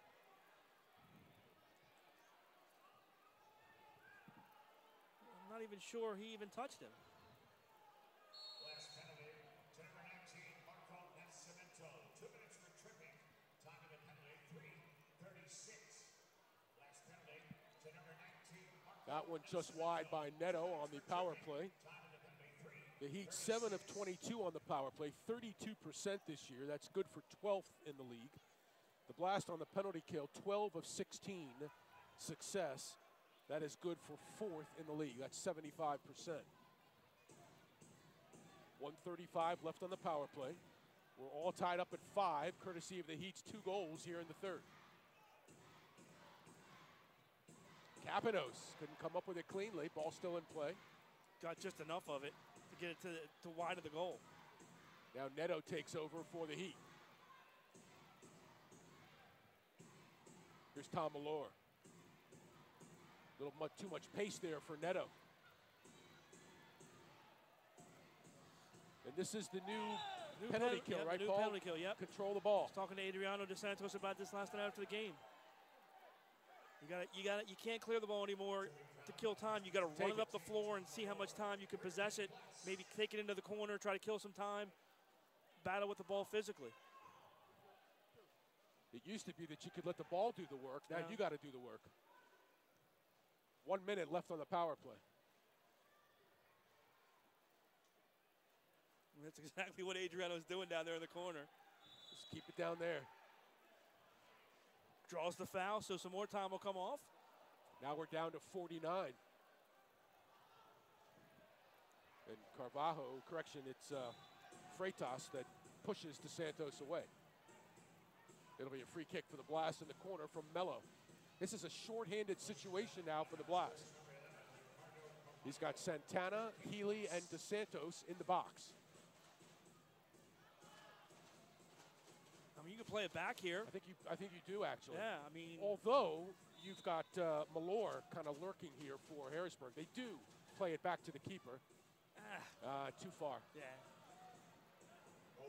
even sure he even touched him. Last penalty to number 19, Marco Nascimento. 2 minutes for tripping. Time of the penalty, 3:36. Last penalty to number 19, Marco. That one just wide by Neto on the power play. The Heat 7 of 22 on the power play, 32% this year. That's good for 12th in the league. The Blast on the penalty kill, 12 of 16 success. That is good for 4th in the league. That's 75%. 1:35 left on the power play. We're all tied up at 5, courtesy of the Heat's 2 goals here in the third. Capinos couldn't come up with it cleanly. Ball still in play. Got just enough of it to get it to wide of the goal. Now Neto takes over for the Heat. Here's Tom Malore. Too much pace there for Neto. And this is the new penalty kill, yep, right, new Paul? Penalty kill, yep. Control the ball. I was talking to Adriano De Santos about this last night after the game. You can't clear the ball anymore to kill time. You got to run it up the floor and see how much time you can possess it. Maybe take it into the corner, try to kill some time. Battle with the ball physically. It used to be that you could let the ball do the work. Now you got to do the work. 1 minute left on the power play. That's exactly what Adriano's doing down there in the corner. Just keep it down there. Draws the foul, so some more time will come off. Now we're down to 49. And Carvalho, correction, it's Freitas that pushes De Santos away. It'll be a free kick for the Blast in the corner from Mello. This is a shorthanded situation now for the Blast. He's got Santana, Healy, and De Santos in the box. I mean, you can play it back here. I think you do, actually. Yeah, I mean. Although you've got Malore kind of lurking here for Harrisburg. They do play it back to the keeper. Too far. Yeah.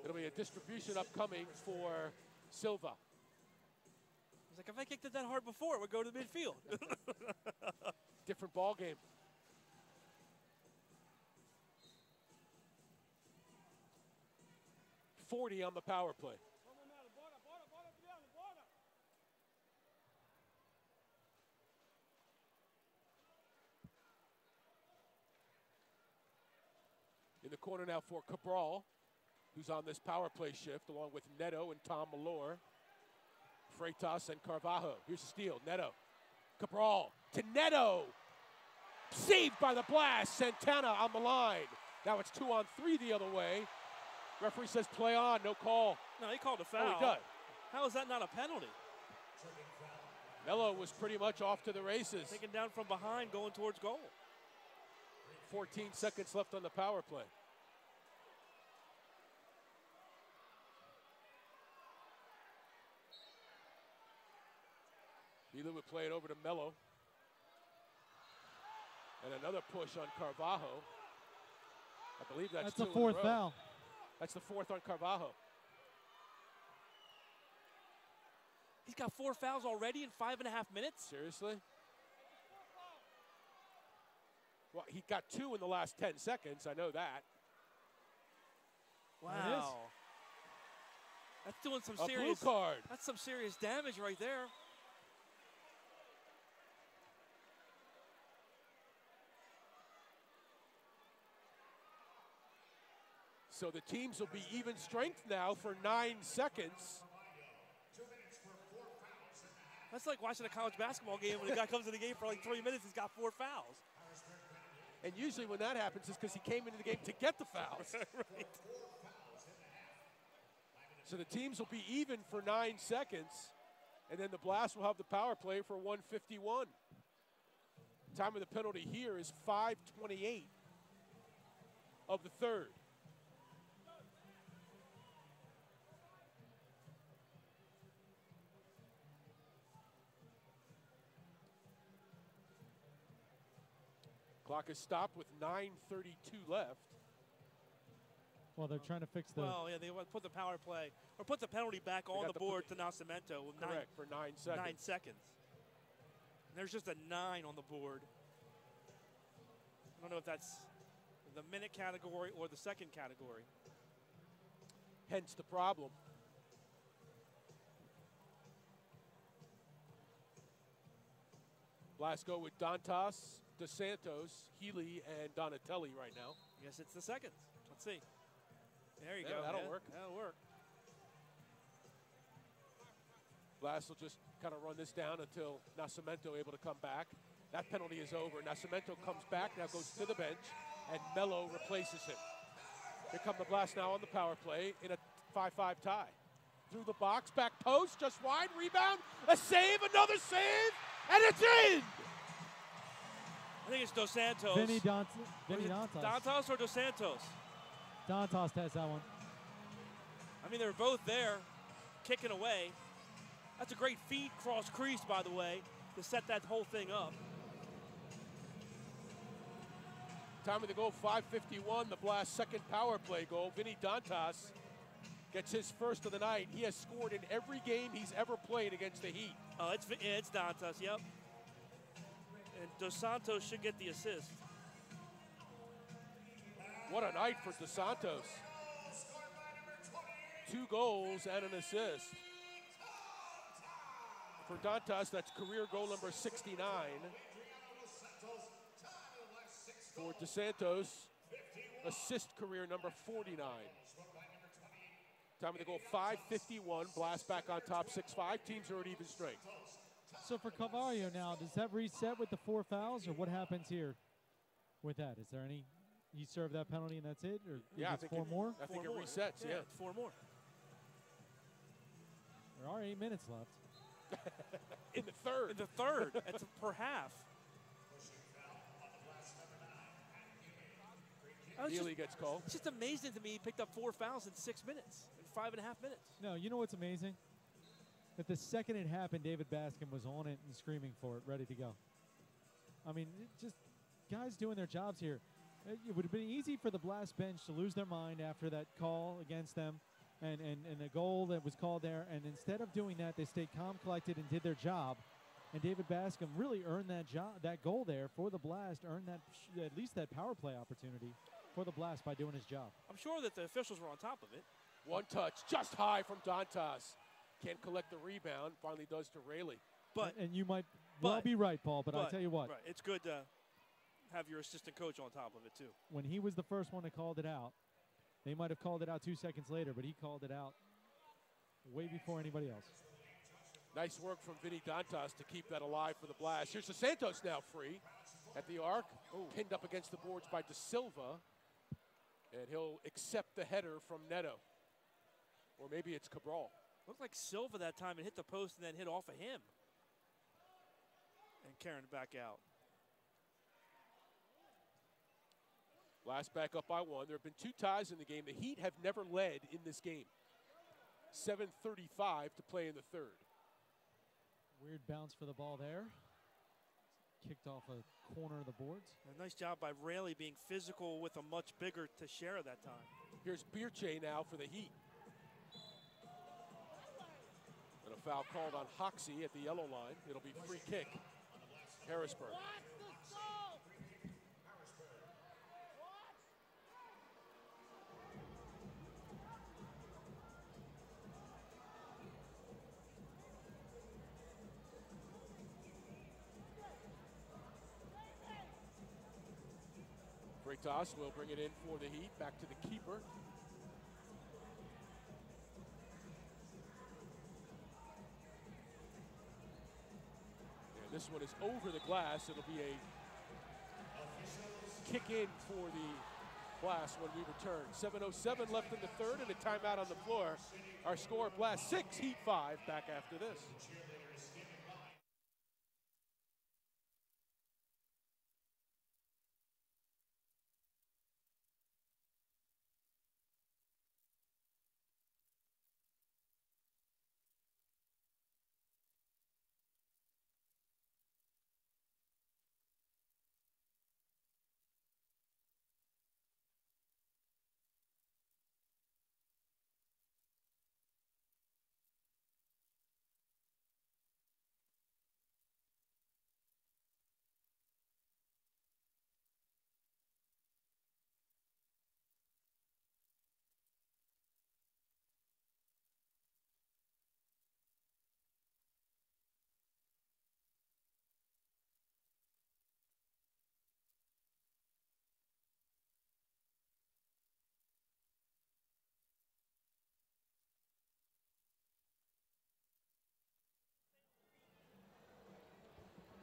It'll be a distribution upcoming for Silva. He's like, if I kicked it that hard before, it would go to the midfield. Different ball game. .40 on the power play. In the corner now for Cabral, who's on this power play shift, along with Neto and Tom Malore. Freitas and Carvalho. Here's a steal. Neto. Cabral to Neto. Saved by the Blast. Santana on the line. Now it's 2-on-3 the other way. Referee says play on. No call. No, he called a foul. Oh, he does. How is that not a penalty? Mello was pretty much off to the races. Taken down from behind, going towards goal. 14 seconds left on the power play. Healy would play it over to Mello. And another push on Carvalho. I believe that's the fourth foul. That's the fourth on Carvalho. He's got 4 fouls already in 5.5 minutes? Seriously? Well, he got 2 in the last 10 seconds. I know that. Wow. That's doing some a serious. Blue card. That's some serious damage right there. So the teams will be even strength now for 9 seconds. That's like watching a college basketball game when the guy comes in the game for like 3 minutes, he's got 4 fouls. And usually when that happens, it's because he came into the game to get the fouls. Right. So the teams will be even for 9 seconds, and then the Blast will have the power play for 1:51. Time of the penalty here is 5:28 of the third. Clock is stopped with 9:32 left. Well, they're trying to fix the. Well, yeah, they want to put the power play or put the penalty back on the board to Nascimento with correct, for 9 seconds. 9 seconds. And there's just a 9 on the board. don't know if that's the minute category or the second category. Hence the problem. Blasco with Dantas, DeSantos, Healy, and Donatelli right now. Guess it's the second. Let's see. There you Yeah, go. that'll work. That'll work. Blas will just kind of run this down until Nascimento able to come back. That penalty is over. Nascimento comes back, now goes to the bench, and Mello replaces him. Here come the Blast now on the power play in a 5-5 tie. Through the box, back post, just wide, rebound, a save, another save, and it's in! I think it's Dos Santos. Vinny Dantas. Dantas or Dos Santos? Dantas has that one. I mean, they were both there, kicking away. That's a great feed cross crease, by the way, to set that whole thing up. Time of the goal, 5:51. The Blast second power play goal. Vinny Dantas gets his first of the night. He has scored in every game he's ever played against the Heat. Oh, it's Dantas, yep. And Dos Santos should get the assist. What a night for Dos Santos. 2 goals and an assist. For Dantas, that's career goal number 69. For DeSantos, assist career number 49. Time of the goal, 5:51. Blast back on top, 6-5. Teams are at even strength. So for Carvalho now, does that reset with the 4 fouls, or what happens here with that? Is there any, you serve that penalty and that's it, or Yeah, is it 4 more? I think it resets, yeah. It's 4 more. There are 8 minutes left. In the third. In the third. That's per half. Healy gets called. It's just amazing to me he picked up 4 fouls in 6 minutes, in 5.5 minutes. No, you know what's amazing? That the second it happened, David Bascom was on it and screaming for it, ready to go. I mean, just guys doing their jobs here. It would have been easy for the Blast bench to lose their mind after that call against them and the goal that was called there. And instead of doing that, they stayed calm, collected, and did their job. And David Bascom really earned that goal there for the Blast, earned that at least that power play opportunity for the Blast by doing his job. I'm sure that the officials were on top of it. One touch, just high from Dantas. Can't collect the rebound, finally does to Rayleigh. And you might well be right, Paul, but I'll tell you what. Right, it's good to have your assistant coach on top of it, too. When he was the first one that called it out, they might have called it out 2 seconds later, but he called it out way before anybody else. Nice work from Vinny Dantas to keep that alive for the Blast. Here's DeSantos now free at the arc. Pinned up against the boards by De Silva. And he'll accept the header from Neto. Or maybe it's Cabral. Looked like Silva that time and hit the post and then hit off of him. And Karen back out. Blast back up by 1. There have been 2 ties in the game. The Heat have never led in this game. 7:35 to play in the third. Weird bounce for the ball there. Kicked off a corner of the boards. A nice job by Rayleigh being physical with a much bigger Teixeira that time. Here's Birche now for the Heat. And a foul called on Hoxie at the yellow line. It'll be free kick. Harrisburg. Freitas will bring it in for the Heat. Back to the keeper. And this one is over the glass. It'll be a kick in for the Blast when we return. 7:07 left in the third and a timeout on the floor. Our score, Blast 6, Heat 5. Back after this.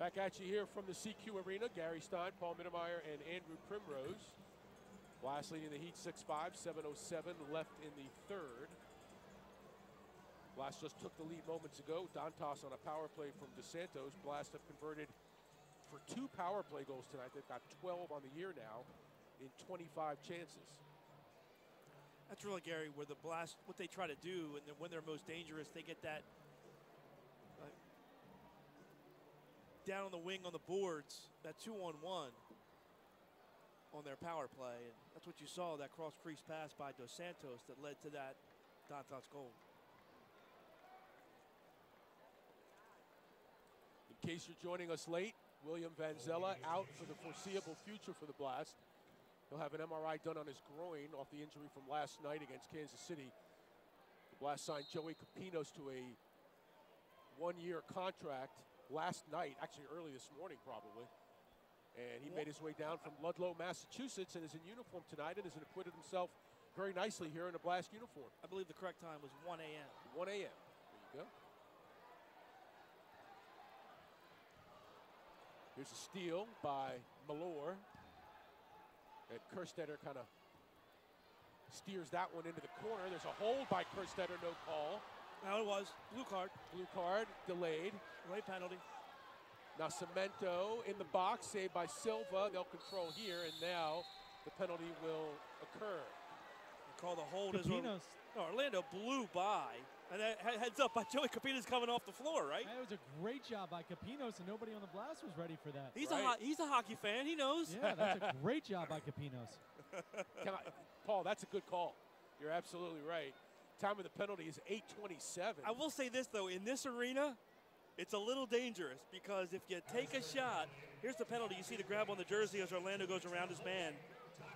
Back at you here from the CQ Arena. Gary Stein, Paul Mittermeier, and Andrew Primrose. Blast leading the Heat 6-5, 7:07 left in the third. Blast just took the lead moments ago. Dantas on a power play from DeSantos. Blast have converted for 2 power play goals tonight. They've got 12 on the year now in 25 chances. That's really, Gary, where the Blast, what they try to do, and then when they're most dangerous, they get that down on the wing on the boards, that 2-on-1 on their power play. And that's what you saw, that cross-crease pass by Dos Santos that led to that Dantas goal. In case you're joining us late, William Vanzella out for the foreseeable future for the Blast. He'll have an MRI done on his groin off the injury from last night against Kansas City. The Blast signed Joey Capinos to a 1-year contract last night, actually early this morning probably. And he made his way down from Ludlow, Massachusetts, and is in uniform tonight and has acquitted himself very nicely here in a Blast uniform. I believe the correct time was 1 a.m. 1 a.m. There you go. Here's a steal by Malor. And Kerstetter kind of steers that one into the corner. There's a hold by Kerstetter, no call. No, it was. Blue card. Blue card, delayed. Late penalty. Nascimento in the box, saved by Silva. They'll control here, and now the penalty will occur. Call the hold as Capinos. Orlando blew by. And that heads up by Joey Capinos coming off the floor, right? That was a great job by Capinos, and nobody on the Blast was ready for that. He's a hockey fan. He knows. Yeah, that's a great job by Capinos. Paul, that's a good call. You're absolutely right. Time of the penalty is 8:27. I will say this, though. In this arena, it's a little dangerous because if you take a shot, here's the penalty. You see the grab on the jersey as Orlando goes around his man.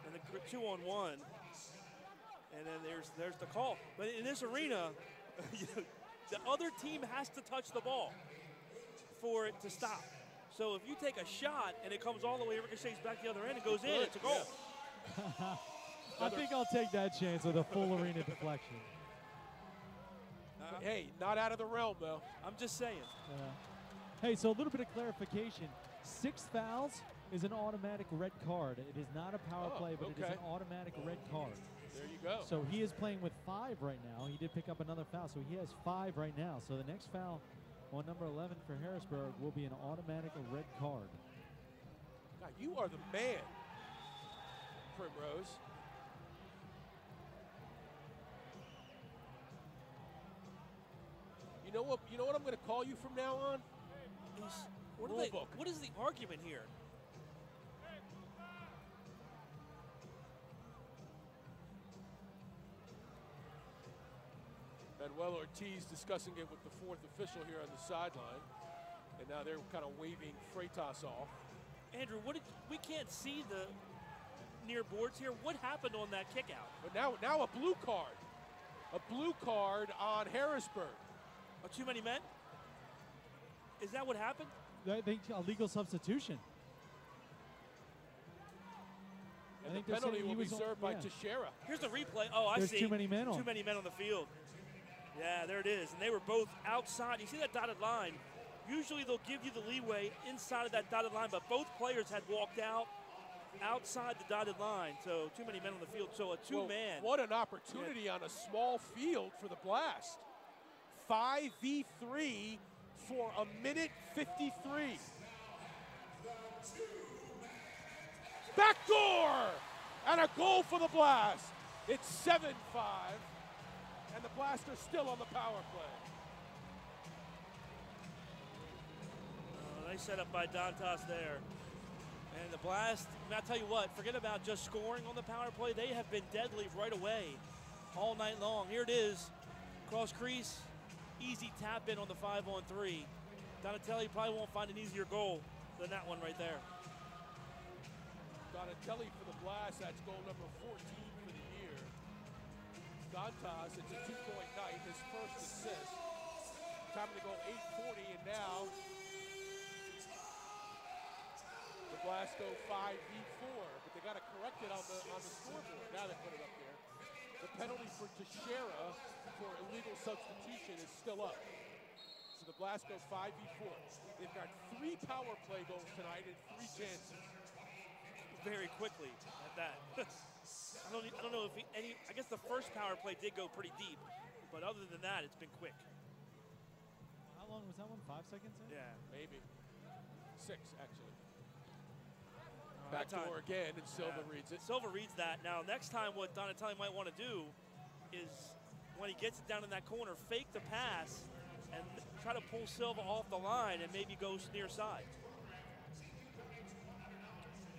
And the 2-on-1. And then there's the call. But in this arena, the other team has to touch the ball for it to stop. So if you take a shot and it comes all the way, ricochets back the other end, it goes in, it's a goal. I think I'll take that chance with a full arena deflection. Hey, not out of the realm, though. I'm just saying. Hey, so a little bit of clarification. 6 fouls is an automatic red card. It is not a power play, but it is an automatic red card. There you go. So he is playing with 5 right now. He did pick up another foul, so he has 5 right now. So the next foul on number 11 for Harrisburg will be an automatic red card. God, you are the man, Primrose. You know what I'm going to call you from now on? What is the argument here? Manuel Ortiz discussing it with the 4th official here on the sideline. And now they're kind of waving Freitas off. Andrew, we can't see the near boards here. What happened on that kick out? But now a blue card. A blue card on Harrisburg. Too many men? Is that what happened? I think a legal substitution. And the penalty will be served by Teixeira. Here's the replay. Oh, I see. There's too many men on. Too many men on the field. Yeah, there it is. And they were both outside. You see that dotted line? Usually they'll give you the leeway inside of that dotted line, but both players had walked outside the dotted line. So too many men on the field. So a two-man. What an opportunity on a small field for the Blast. 5v3 for a minute 53. Backdoor! And a goal for the Blast. It's 7-5. And the Blast are still on the power play. Nice setup by Dantas there. And the Blast, I'll tell you what, forget about just scoring on the power play. They have been deadly right away all night long. Here it is. Cross crease. Easy tap in on the 5-on-3. Donatelli probably won't find an easier goal than that one right there. Donatelli for the Blast, that's goal number 14 for the year. Dantas, it's a 2-point night, his first assist. Time to go 8:40, and now the Blast go 5v4, but they got to correct it on the scoreboard. Now they put it up there. The penalty for Teixeira for illegal substitution is still up. So So the Blast go 5v4. They've got 3 power play goals tonight and 3 chances. Very quickly at that. I don't know if I guess the first power play did go pretty deep, but other than that, it's been quick. How long was that one? 5 seconds in? Yeah. Maybe. 6, actually. Back door again, and Silva reads it. Silva reads that. Now, next time what Donatelli might want to do is when he gets it down in that corner, fake the pass and try to pull Silva off the line and maybe go near side.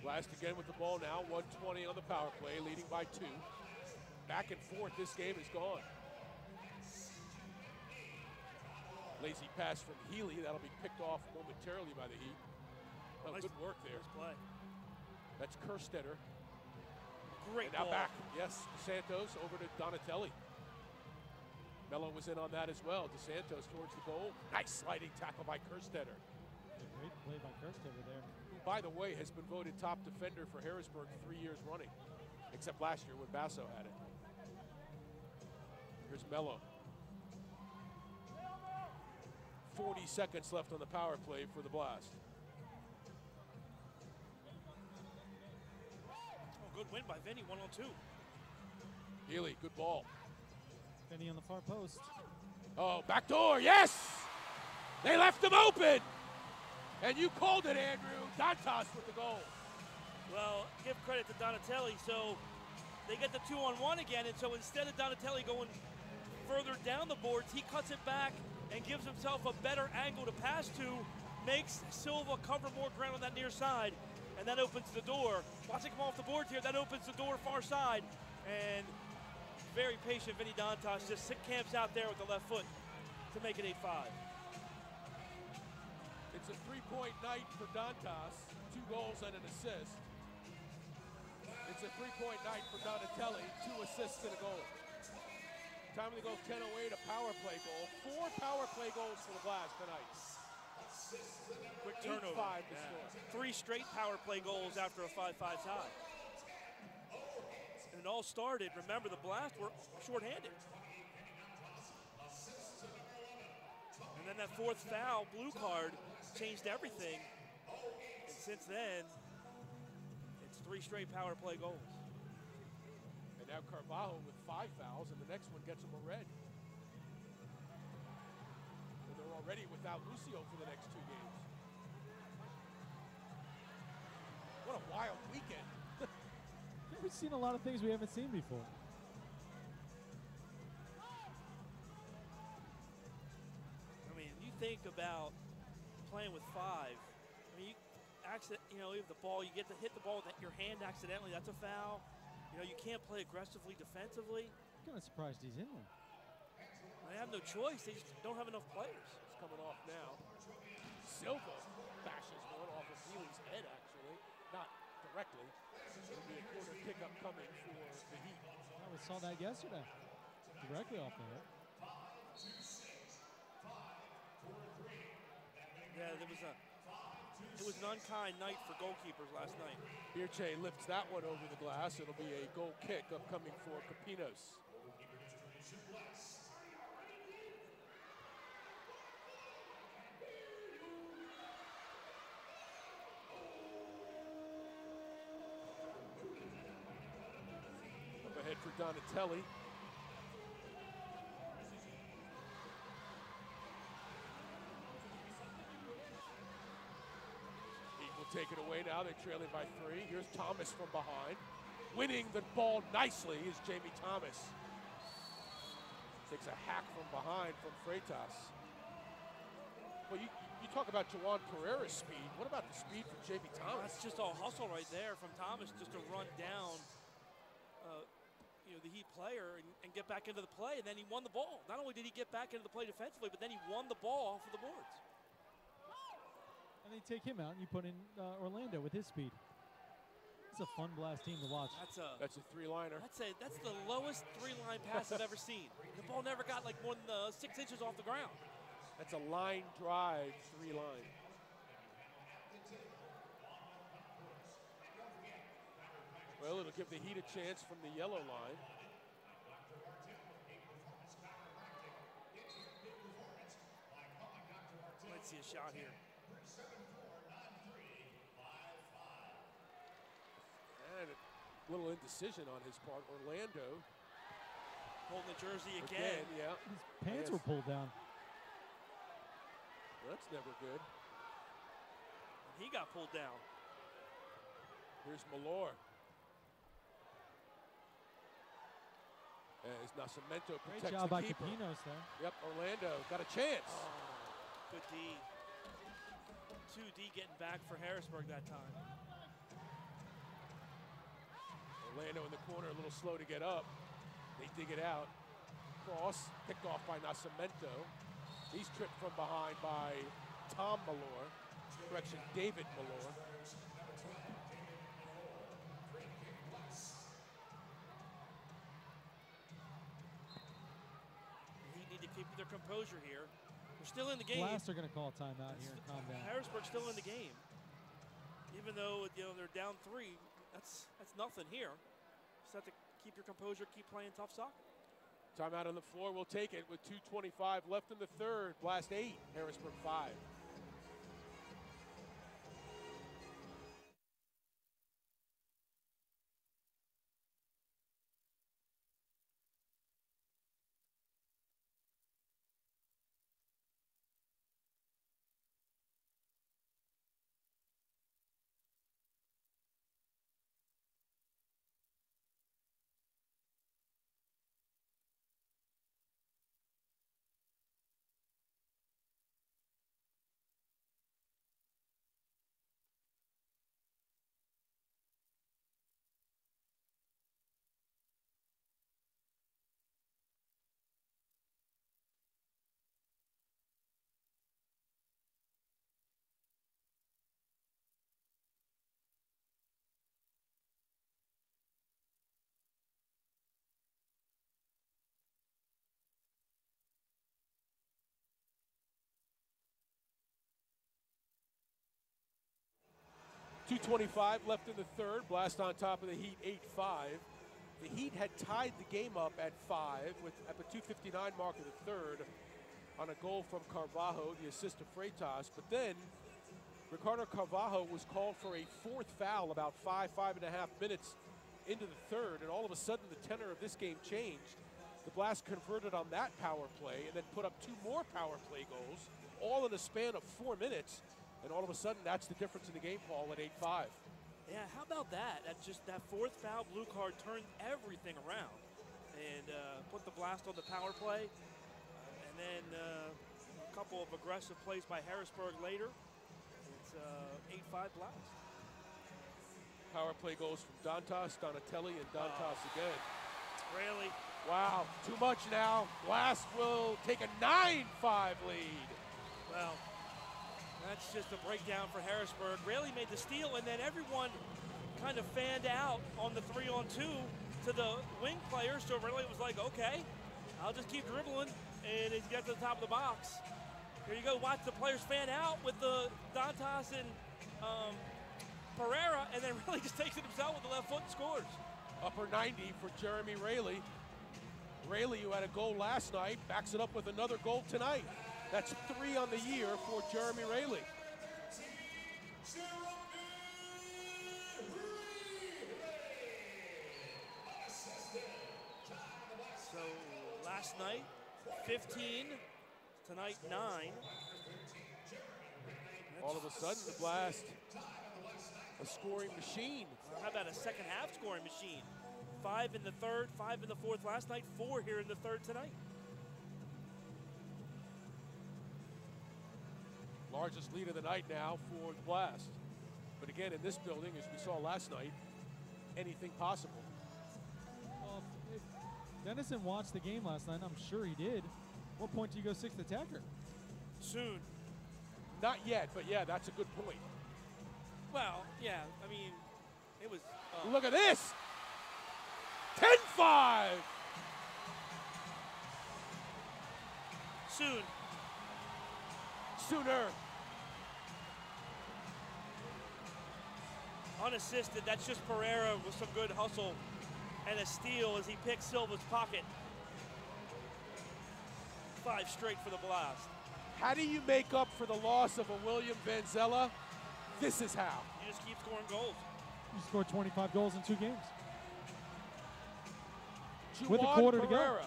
Blast again with the ball now, 120 on the power play, leading by 2. Back and forth, this game is gone. Lazy pass from Healy, that'll be picked off momentarily by the Heat. Oh, nice, good work there. Nice play. That's Kerstetter. Great and now ball. back, yes, DeSantos over to Donatelli. Mello was in on that as well. DeSantos towards the goal. Nice sliding tackle by Kerstetter. Great play by Kerstetter there. Who, by the way, has been voted top defender for Harrisburg 3 years running, except last year when Basso had it. Here's Mello. 40 seconds left on the power play for the Blast. Oh, good win by Vinny, 1-on-2. Healy, good ball. Vinny on the far post. Oh, back door, yes! They left him open! And you called it, Andrew. Dantas with the goal. Well, give credit to Donatelli. So they get the 2-on-1 again, and so instead of Donatelli going further down the boards, he cuts it back and gives himself a better angle to pass to, makes Silva cover more ground on that near side, and that opens the door. Watch it come off the boards here, that opens the door far side, and very patient Vinny Dantas just camps out there with the left foot to make it 8-5. It's a 3-point night for Dantas, 2 goals and an assist. It's a 3-point night for Donatelli, 2 assists and a goal. Time to go 10-08, a power play goal. 4 power play goals for the Blast tonight. Quick turnover. 8-5 to score. 3 straight power play goals after a 5-5 tie. And it all started, remember, the Blast were shorthanded. And then that 4th foul, blue card, changed everything. And since then, it's 3 straight power play goals. And now Carvalho with 5 fouls, and the next one gets him a red. And they're already without Lucio for the next 2 games. What a wild weekend. We've seen a lot of things we haven't seen before. I mean, you think about playing with 5. I mean, you know, if the ball, you get to hit the ball with your hand accidentally, that's a foul. You know, you can't play aggressively defensively. I'm kind of surprised he's in there. They have no choice. They just don't have enough players. It's coming off now. Silva bashes one off of Healy's head, actually. Not directly. It'll be a corner pickup coming for the Heat. We saw that yesterday. Directly off the head. Yeah, it was an unkind night for goalkeepers last night. Birche lifts that one over the glass. It'll be a goal kick upcoming for Capinos. Up ahead for Donatelli. Take it away now. They're trailing by 3. Here's Thomas from behind. Winning the ball nicely is Jamie Thomas. Takes a hack from behind from Freitas. Well, you talk about Juwan Pereira's speed. What about the speed from Jamie Thomas? That's just all hustle right there from Thomas just to run down you know, the Heat player and get back into the play. And then he won the ball. Not only did he get back into the play defensively, but then he won the ball off of the boards. And they take him out, and you put in Orlando with his speed. It's a fun Blast team to watch. That's a 3-liner. That's the lowest 3-line pass I've ever seen. The ball never got like more than 6 inches off the ground. That's a line drive 3-line. Well, it'll give the Heat a chance from the yellow line. see a shot here. And a little indecision on his part. Orlando holding the jersey again. Yeah. His pants were pulled down. That's never good. He got pulled down. Here's Malor. As Nascimento protects Great job the by keeper. Capinos there. Yep, Orlando got a chance. Good D. 2D getting back for Harrisburg that time. Orlando in the corner, a little slow to get up. They dig it out. Cross, picked off by Nascimento. He's tripped from behind by Tom Malor. Correction, David Malor. He need to keep their composure here. They're still in the game. Blast are going to call a timeout here and calm down. Harrisburg's still in the game. Even though they're down 3, that's nothing here. Just have to keep your composure, keep playing tough soccer. Timeout on the floor, we'll take it with 2:25 left in the third. Blast 8, Harrisburg 5. .225 left in the third. Blast on top of the Heat, 8-5. The Heat had tied the game up at 5 at the 2:59 mark of the third on a goal from Carvalho, the assist to Freitas. But then Ricardo Carvalho was called for a 4th foul about 5.5 minutes into the third, and all of a sudden the tenor of this game changed. The Blast converted on that power play and then put up 2 more power play goals, all in a span of 4 minutes. And all of a sudden, that's the difference in the game, Paul, at 8-5. Yeah, how about that? That 4th foul, blue card, turned everything around and put the Blast on the power play. And then a couple of aggressive plays by Harrisburg later. It's 8-5 Blast. Power play goes from Dantas, Donatelli, and Dantas again. Really? Wow, too much now. Blast will take a 9-5 lead. Well, that's just a breakdown for Harrisburg. Raley made the steal, and then everyone kind of fanned out on the 3-on-2 to the wing players. So Raley was like, okay, I'll just keep dribbling, and he got to the top of the box. Here you go, watch the players fan out with the Dantas and Pereira, and then Raley just takes it himself with the left foot and scores. Upper 90 for Jeremy Raley. Raley, who had a goal last night, backs it up with another goal tonight. That's 3 on the year for Jeremy Raley. So last night, 15. Tonight, 9. All of a sudden, the Blast, a scoring machine. How about a second half scoring machine? 5 in the third, 5 in the fourth last night, 4 here in the third tonight. Largest lead of the night now for the Blast. But again, in this building, as we saw last night, anything possible. Well, if Dennison watched the game last night, I'm sure he did. What point do you go 6th attacker? Soon. Not yet, but yeah, that's a good point. Well, yeah, I mean, it was... Look at this! 10-5! Soon. Sooner. Unassisted, that's just Pereira with some good hustle and a steal as he picks Silva's pocket. 5 straight for the Blast. How do you make up for the loss of a William Vanzella? This is how. You just keep scoring goals. You scored 25 goals in 2 games. Juwan With a quarter to go. Pereira.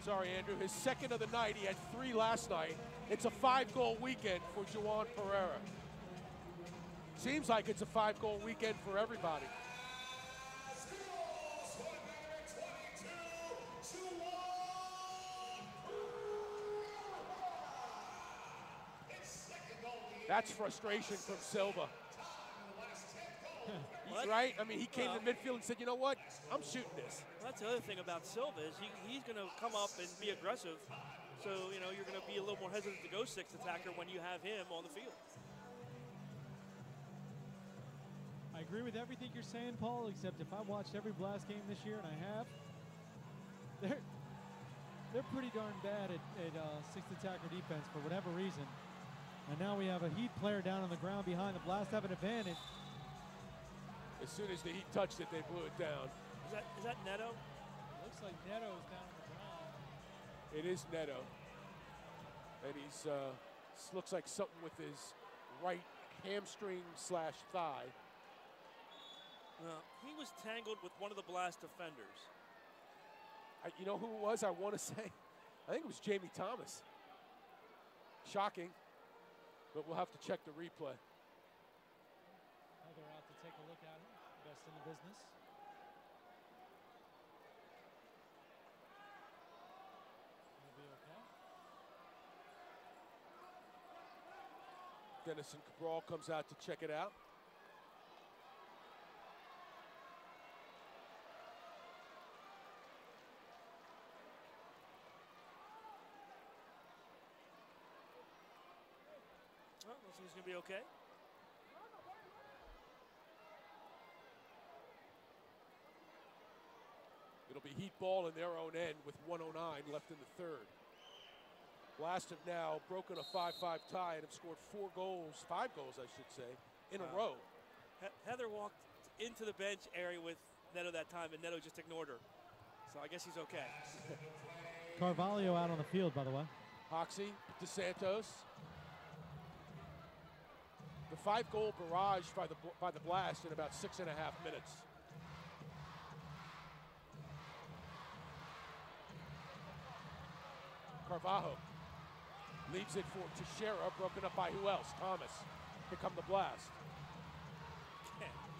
Sorry, Andrew. His second of the night. He had 3 last night. It's a 5-goal weekend for Juwan Pereira. Seems like it's a 5-goal weekend for everybody. That's frustration from Silva. He's right. I mean, he came to midfield and said, you know what? I'm shooting this. Well, that's the other thing about Silva is he's going to come up and be aggressive. So, you know, you're going to be a little more hesitant to go 6th attacker when you have him on the field. I agree with everything you're saying, Paul, except if I watched every Blast game this year, and I have, they're pretty darn bad at 6th attacker defense for whatever reason. And now we have a Heat player down on the ground behind the Blast have an advantage. As soon as the Heat touched it, they blew it down. Is that Neto? Looks like Neto's down on the ground. It is Neto. And he's looks like something with his right hamstring / thigh. He was tangled with one of the Blast defenders. You know who it was? I want to say, I think it was Jamie Thomas. Shocking, but we'll have to check the replay. They're out to take a look at him. Best in the business. He'll be okay. Dennison Cabral comes out to check it out. Well, looks like he's going to be okay. It'll be Heat ball in their own end with 1:09 left in the third. Blast have now broken a 5-5 tie and have scored 5 goals, I should say, in a row. Heather walked into the bench area with Neto that time, and Neto just ignored her. So I guess he's okay. Carvalho out on the field, by the way. Hoxie, DeSantos. The 5-goal barrage by the Blast in about 6.5 minutes. Carvalho leaves it for Teixeira, broken up by who else? Thomas. Here come the Blast.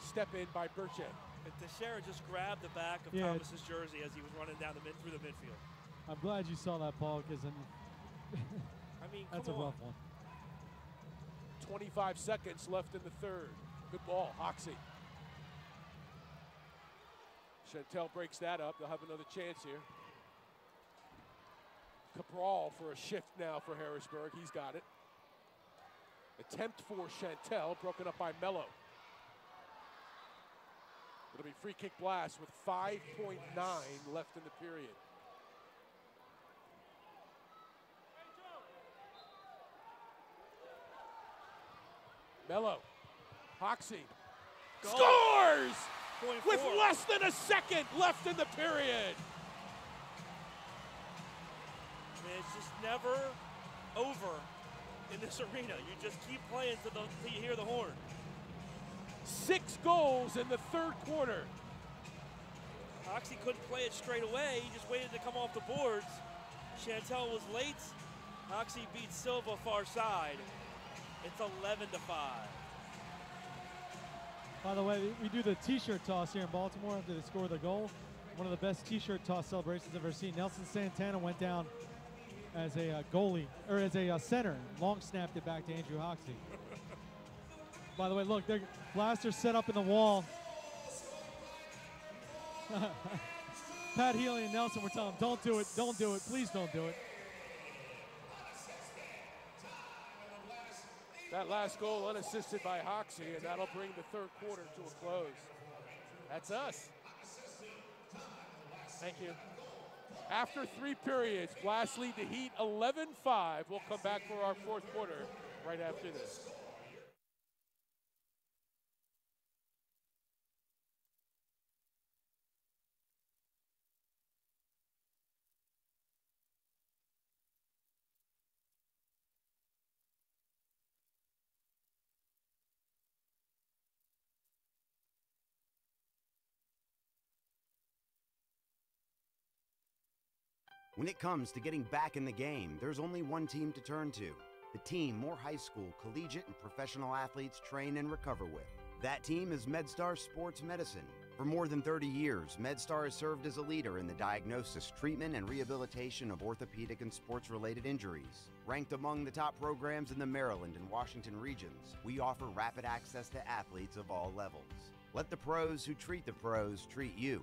Step in by Birche. And Teixeira just grabbed the back of Thomas's jersey as he was running down through the midfield. I'm glad you saw that, Paul, because I mean, that's a rough one. 25 seconds left in the third. Good ball, Hoxie. Chantel breaks that up. They'll have another chance here. Cabral for a shift now for Harrisburg. He's got it. Attempt for Chantel, broken up by Mello. It'll be free kick Blast with 5.9 left in the period. Mello, Hoxie, scores! With less than a second left in the period. It's just never over in this arena. You just keep playing until you hear the horn. 6 goals in the third quarter. Hoxie couldn't play it straight away. He just waited to come off the boards. Chantel was late. Hoxie beats Silva far side. It's 11-5. By the way, we do the T-shirt toss here in Baltimore after they score the goal. One of the best T-shirt toss celebrations I've ever seen. Nelson Santana went down as a goalie, or as a center, long snapped it back to Andrew Hoxie. By the way, look, their Blasters set up in the wall. Pat Healy and Nelson were telling him, don't do it, please don't do it. That last goal unassisted by Hoxie, and that'll bring the third quarter to a close. That's us. Thank you. After 3 periods, Blast lead the Heat 11-5. We'll come back for our fourth quarter right after this. When it comes to getting back in the game, there's only one team to turn to. The team more high school, collegiate, and professional athletes train and recover with. That team is MedStar Sports Medicine. For more than 30 years, MedStar has served as a leader in the diagnosis, treatment, and rehabilitation of orthopedic and sports-related injuries. Ranked among the top programs in the Maryland and Washington regions, we offer rapid access to athletes of all levels. Let the pros who treat the pros treat you.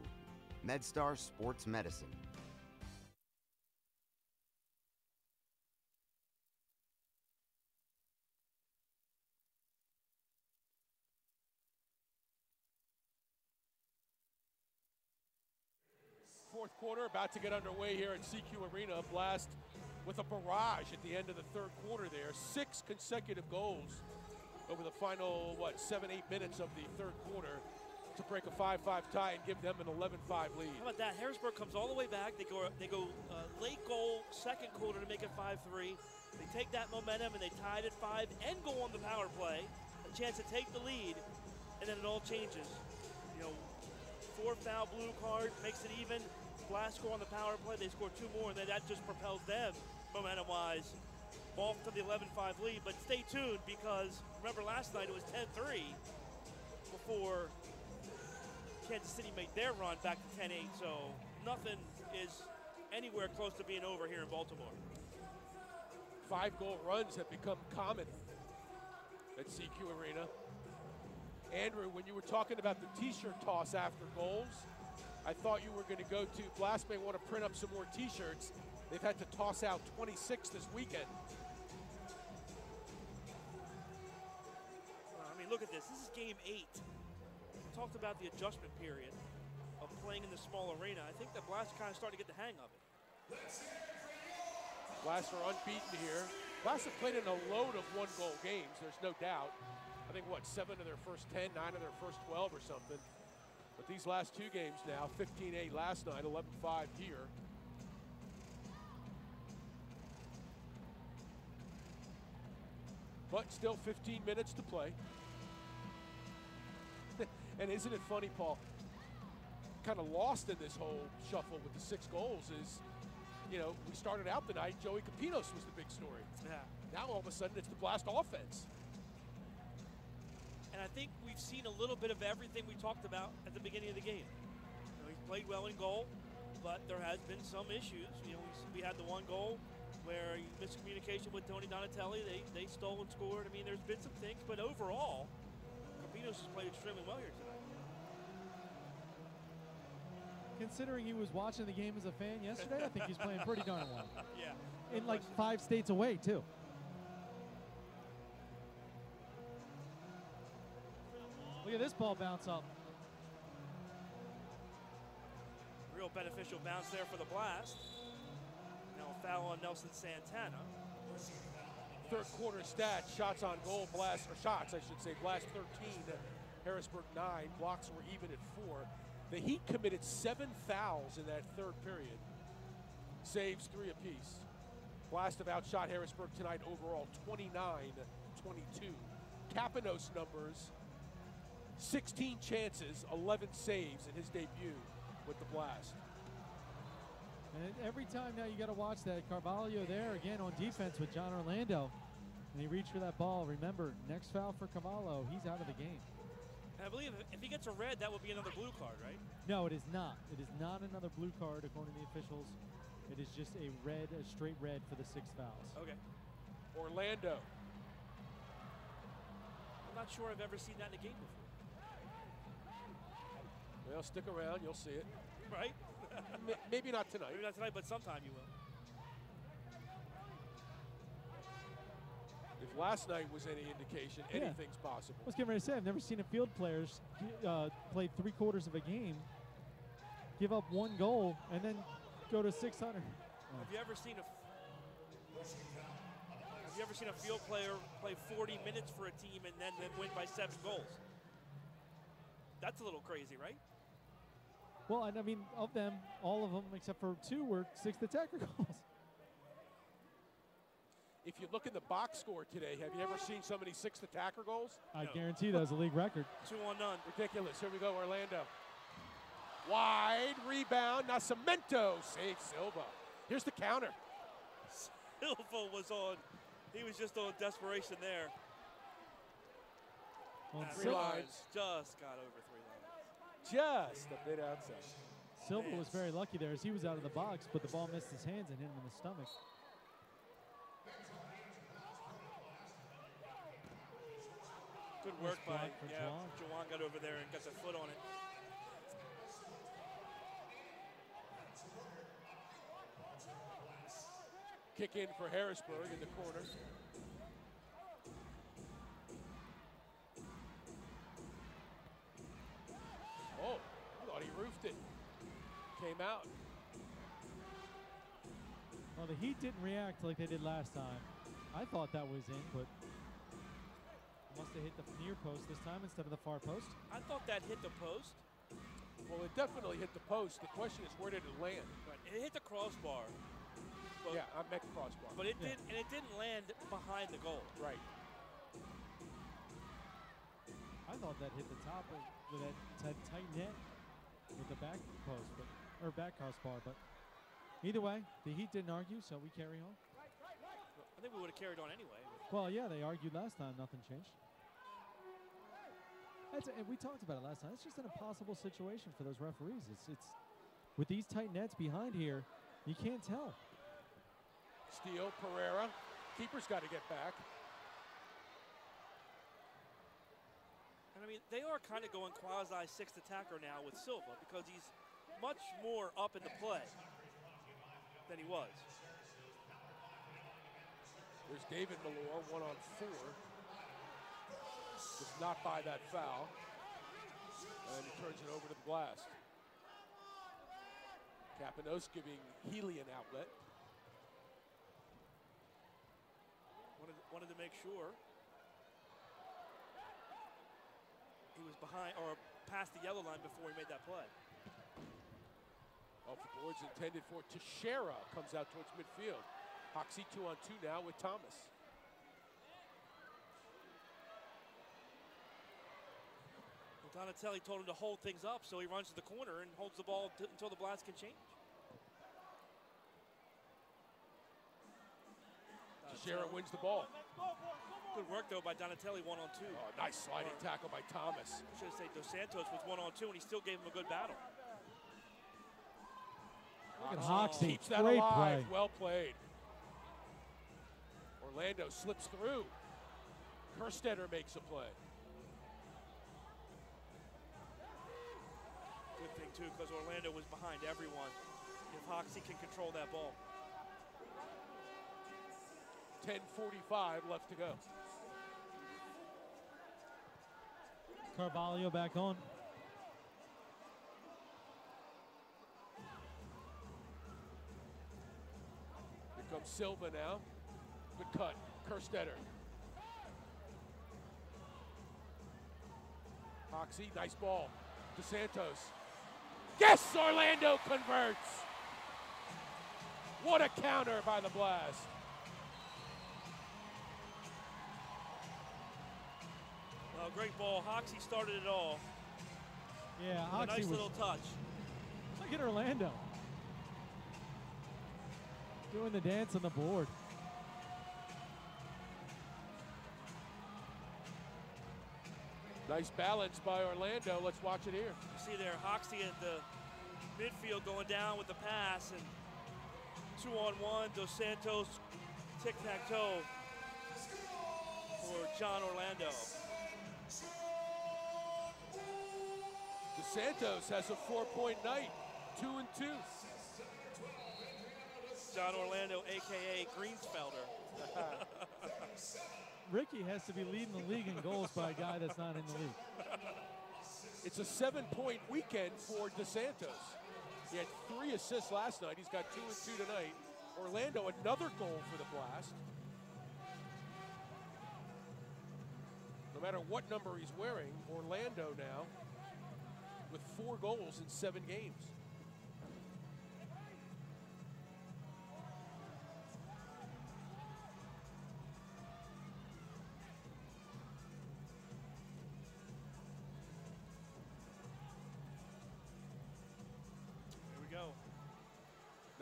MedStar Sports Medicine. Fourth quarter about to get underway here at CQ Arena. Blast with a barrage at the end of the third quarter there. 6 consecutive goals over the final, 7-8 minutes of the third quarter to break a 5-5 tie and give them an 11-5 lead. How about that? Harrisburg comes all the way back. They go late goal, second quarter to make it 5-3. They take that momentum and they tied at 5 and go on the power play. A chance to take the lead, and then it all changes. 4 foul, blue card, makes it even. Blast score on the power play. They score 2 more, and then that just propels them momentum-wise off to the 11-5 lead. But stay tuned, because remember last night it was 10-3 before Kansas City made their run back to 10-8. So nothing is anywhere close to being over here in Baltimore. 5-goal runs have become common at CQ Arena. Andrew, when you were talking about the T-shirt toss after goals, I thought you were going to go to Blast may want to print up some more T-shirts. They've had to toss out 26 this weekend. I mean, look at this. This is game 8. We talked about the adjustment period of playing in the small arena. I think the Blast kind of starting to get the hang of it. Blast are unbeaten here. Blast have played in a load of 1-goal games, there's no doubt. I think, 7 of their first 10, 9 of their first 12 or something. But these last 2 games now, 15-8 last night, 11-5 here. But still 15 minutes to play. And isn't it funny, Paul? Kind of lost in this whole shuffle with the 6 goals is, we started out the night, Joey Capinos was the big story. Yeah. Now all of a sudden it's the Blast offense. And I think we've seen a little bit of everything we talked about at the beginning of the game. He's played well in goal, but there has been some issues. We had the 1 goal where miscommunication with Tony Donatelli. They stole and scored. I mean, there's been some things, but overall, Capinos has played extremely well here tonight. Considering he was watching the game as a fan yesterday, I think he's playing pretty darn well. Yeah. In like 5 states away, too. Look at this ball bounce up. Real beneficial bounce there for the Blast. Now a foul on Nelson Santana. Third quarter stats, shots on goal, Blast, or shots, I should say, Blast 13, Harrisburg 9, blocks were even at 4. The Heat committed 7 fouls in that third period. Saves 3 apiece. Blast have outshot Harrisburg tonight overall 29-22. Capinos numbers, 16 chances, 11 saves in his debut with the Blast. And every time now you got to watch that. Carvalho there again on defense with John Orlando. And he reached for that ball. Remember, next foul for Carvalho, he's out of the game. And I believe if he gets a red, that would be another blue card, right? No, it is not. It is not another blue card according to the officials. It is just a straight red for the 6 fouls. Okay. Orlando. I'm not sure I've ever seen that in a game before. Well, stick around, you'll see it. Right? Maybe not tonight. Maybe not tonight, but sometime you will. If last night was any indication, anything's possible. I was getting ready to say, I've never seen a field players play 3/4 of a game, give up 1 goal, and then go to 600. Have you ever seen a field player play 40 minutes for a team and then win by 7 goals? That's a little crazy, right? Well, and I mean, of them, all of them except for 2 were 6th attacker goals. If you look in the box score today, have you ever seen so many 6th attacker goals? I guarantee that was a league record. 2 on none. Ridiculous. Here we go, Orlando. Wide rebound. Nascimento saves Silva. Here's the counter. Silva was on, he was just on desperation there. Well, And three lines. Just got over 3 lines. Just a bit outside. Silva was very lucky there as he was out of the box, but the ball missed his hands and hit him in the stomach. Good work Nice by block for Jawan got over there and got the foot on it. Kick in for Harrisburg in the corner. Oh, I thought he roofed it. Came out. Well, the Heat didn't react like they did last time. I thought that was in, but must have hit the near post this time instead of the far post. I thought that hit the post. Well, it definitely hit the post. The question is, where did it land? Right. It hit the crossbar. But, yeah, I meant crossbar. But it didn't, and it didn't land behind the goal. Right. I thought that hit the top of that tight net with the back post, or back crossbar. But either way, the Heat didn't argue, so we carry on. I think we would have carried on anyway. Well, yeah, they argued last time. Nothing changed. And we talked about it last time. It's just an impossible situation for those referees. It's with these tight nets behind here, you can't tell. Steal, Pereira. Keeper's got to get back. And I mean, they are kind of going quasi sixth attacker now with Silva because he's much more up in the play than he was. There's David Malore, 1-on-4. Does not buy that foul. And he turns it over to the Blast. Capanos giving Healy an outlet. Wanted to make sure he was behind or past the yellow line before he made that play. Off the boards intended for Teixeira. Comes out towards midfield. Hoxie 2-on-2 now with Thomas. Well, Donatelli told him to hold things up, so he runs to the corner and holds the ball until the Blast can change. Teixeira wins the ball. Good work, though, by Donatelli, 1-on-2. Oh, nice sliding tackle by Thomas. I should say Dos Santos was 1-on-2, and he still gave him a good battle. Look at Hoxie. Keeps that Great alive. play. Well played. Orlando slips through. Kerstetter makes a play. Good thing, too, because Orlando was behind everyone. If Hoxie can control that ball. 10:45 left to go. Carvalho back on. Here comes Silva now. Good cut. Kerstetter. Hoxie, nice ball. DeSantos. Yes, Orlando converts. What a counter by the Blast. Great ball. Hoxie started it all. Yeah, A Hoxie nice was, little touch. Look at Orlando. Doing the dance on the board. Nice balance by Orlando. Let's watch it here. You see there, Hoxie at the midfield going down with the pass, and 2-on-1, Dos Santos tic-tac-toe for John Orlando. DeSantos has a 4-point night, 2-2. John Orlando, a.k.a. Greensfelder. Ricky has to be leading the league in goals by a guy that's not in the league. It's a 7-point weekend for DeSantos. He had 3 assists last night. He's got 2 and 2 tonight. Orlando, another goal for the Blast. No matter what number he's wearing, Orlando now with 4 goals in 7 games.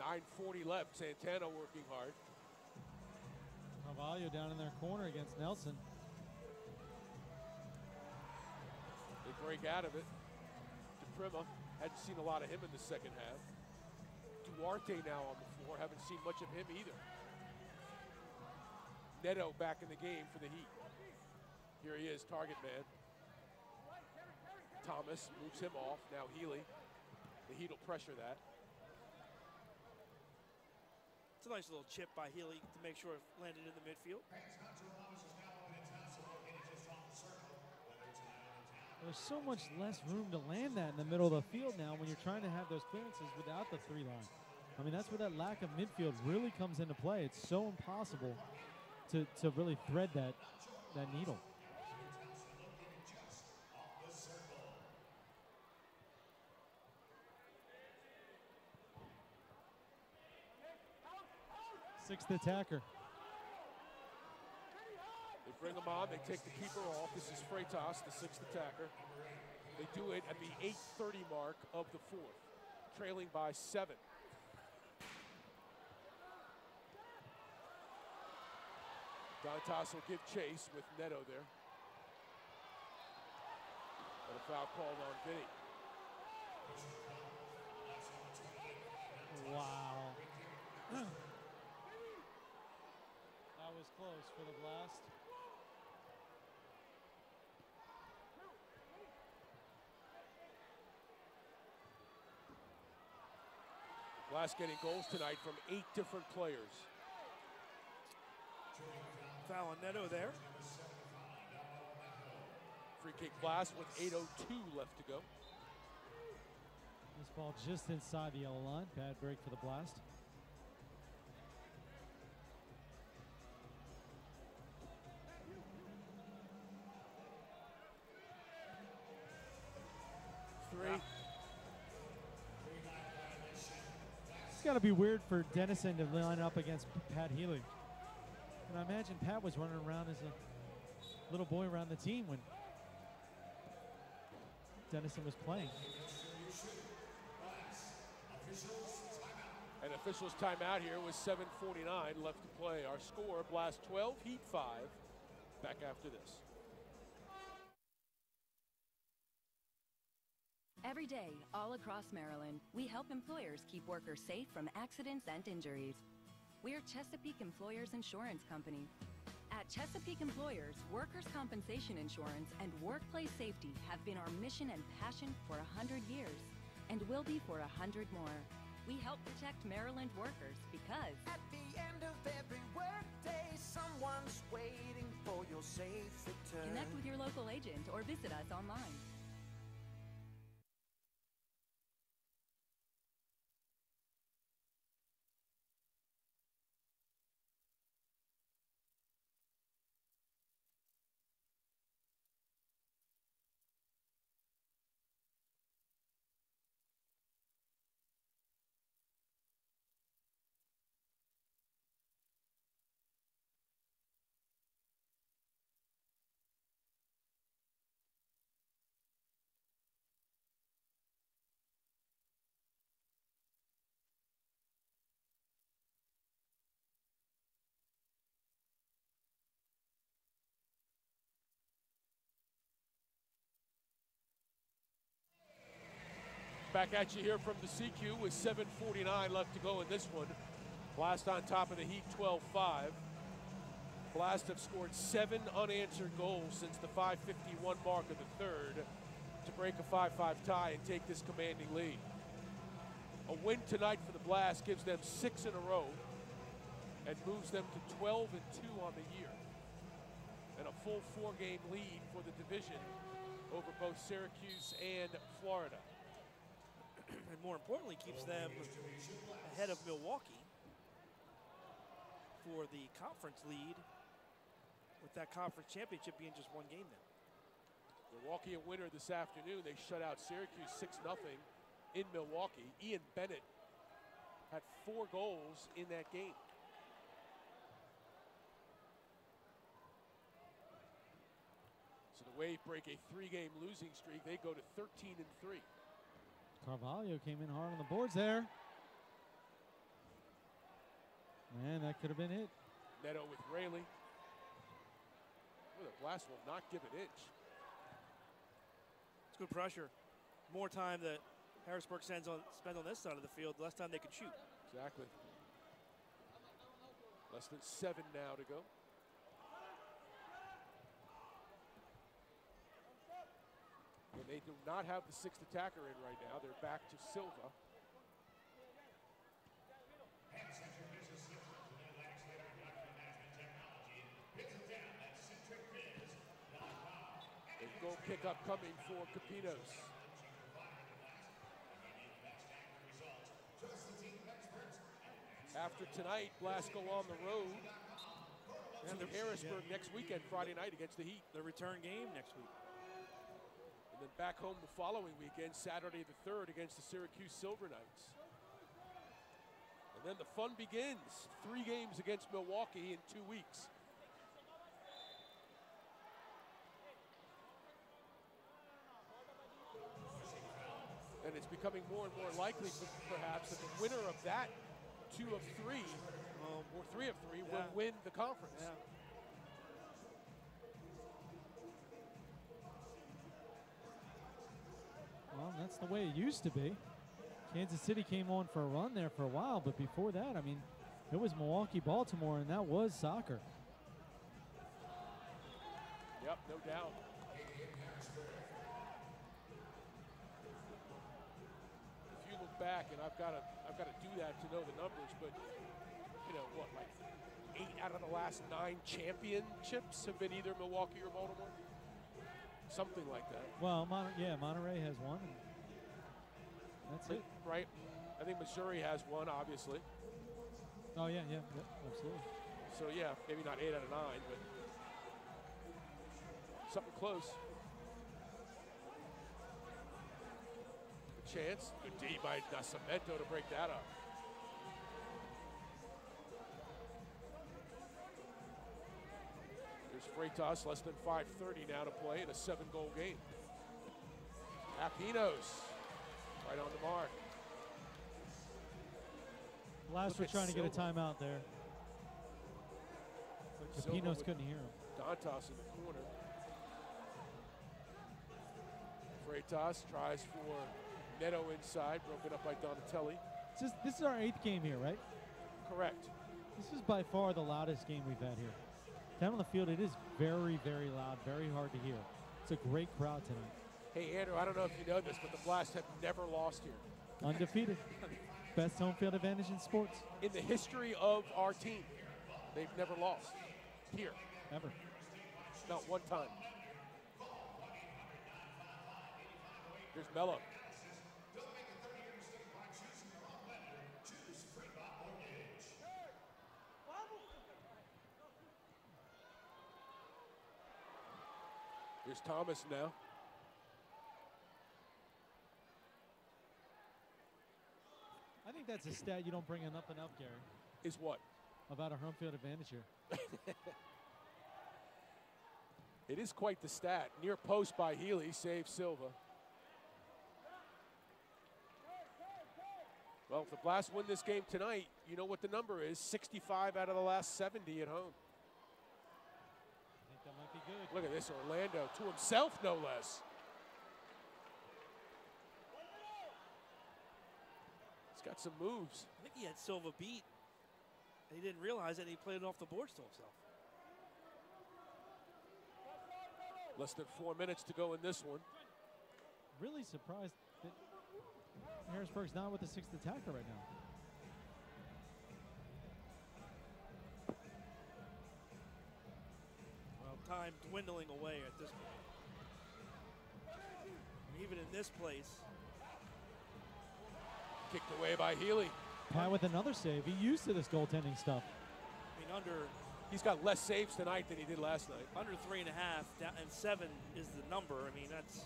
9:40 left. Santana working hard. Carvalho down in their corner against Nelson. They break out of it. DePrima, hadn't seen a lot of him in the second half. Duarte now on the floor, haven't seen much of him either. Neto back in the game for the Heat. Here he is, target man. Thomas moves him off, now Healy. The Heat will pressure that. It's a nice little chip by Healy to make sure it landed in the midfield. There's so much less room to land that in the middle of the field now when you're trying to have those clearances without the 3 line. I mean, that's where that lack of midfield really comes into play. It's so impossible to really thread that needle. Sixth attacker. They bring him on, they take the keeper off. This is Freitas, the 6th attacker. They do it at the 8:30 mark of the 4th, trailing by 7. Dantas will give chase with Neto there. And a foul called on Vinny. Wow. That was close for the Blast. Blast getting goals tonight from 8 different players. Foul on Neto there. Free kick Blast with 8:02 left to go. This ball just inside the yellow line. Bad break for the Blast. It's got to be weird for Dennison to line up against Pat Healy. And I imagine Pat was running around as a little boy around the team when Dennison was playing. And officials timeout here with 7:49 left to play. Our score, Blast 12, Heat 5. Back after this. Every day, all across Maryland, we help employers keep workers safe from accidents and injuries. We're Chesapeake Employers Insurance Company. At Chesapeake Employers, workers' compensation insurance and workplace safety have been our mission and passion for 100 years, and will be for 100 more. We help protect Maryland workers because at the end of every workday, someone's waiting for your safe return. Connect with your local agent or visit us online. Back at you here from the CQ with 7:49 left to go in this one. Blast on top of the Heat 12-5. Blast have scored 7 unanswered goals since the 5:51 mark of the third to break a 5-5 tie and take this commanding lead. A win tonight for the Blast gives them 6 in a row and moves them to 12-2 on the year. And a full 4-game lead for the division over both Syracuse and Florida. And more importantly, keeps them ahead of Milwaukee for the conference lead, with that conference championship being just 1 game now. Milwaukee a winner this afternoon. They shut out Syracuse 6-0 in Milwaukee. Ian Bennett had 4 goals in that game. So the Wave break a 3-game losing streak. They go to 13-3. Carvalho came in hard on the boards there. Man, that could have been it. Neto with Rayleigh. Well, the Blast will not give an inch. It's good pressure. More time that Harrisburg spends on this side of the field, the less time they can shoot. Exactly. Less than 7 now to go. And they do not have the 6th attacker in right now. They're back to Silva. A goal pickup coming for Capinos. After tonight, Blast go on the road to Harrisburg next weekend, Friday night against the Heat. The return game next week. And then back home the following weekend, Saturday the 3rd against the Syracuse Silver Knights. And then the fun begins. 3 games against Milwaukee in 2 weeks. And it's becoming more and more likely, perhaps, that the winner of that 2 of 3, or 3 of 3, will win the conference. Yeah. Well, that's the way it used to be. Kansas City came on for a run there for a while, but before that, I mean, it was Milwaukee, Baltimore, and that was soccer. Yep, no doubt. If you look back, and I've got to do that to know the numbers, but you know what, like 8 out of the last 9 championships have been either Milwaukee or Baltimore, something like that. Well, Monterey has one. And that's it. Right. I think Missouri has one, obviously. Oh yeah, absolutely. So yeah, maybe not 8 out of 9, but something close. Good chance. Good D by Nascimento to break that up. There's Freitas, less than 5:30 now to play in a 7-goal game. Apinos, right on the mark. Last, we're trying to get a timeout there. But Capinos couldn't hear him. Dantas in the corner. Freitas tries for Neto inside, broken up by Donatelli. This is our 8th game here, right? Correct. This is by far the loudest game we've had here. Down on the field, it is very, very loud, very hard to hear. It's a great crowd tonight. Hey, Andrew, I don't know if you know this, but the Blast have never lost here. Undefeated. Best home field advantage in sports. In the history of our team, they've never lost here. Ever. Not one time. Here's Mello. Here's Thomas now. I think that's a stat you don't bring up enough, Gary. Is what? About our home field advantage here. It is quite the stat. Near post by Healy, saves Silva. Well, if the Blast win this game tonight, you know what the number is. 65 out of the last 70 at home. I think that might be good. Look at this, Orlando, to himself, no less. He's got some moves. I think he had Silva beat. And he didn't realize that he played it off the boards to himself. Less than 4 minutes to go in this one. Really surprised that Harrisburg's not with the 6th attacker right now. Well, time dwindling away at this point. Even in this place. Kicked away by Healy. Pat with another save. He used to this goaltending stuff. I mean, he's got less saves tonight than he did last night. Under 3.5, down, and 7 is the number. I mean, that's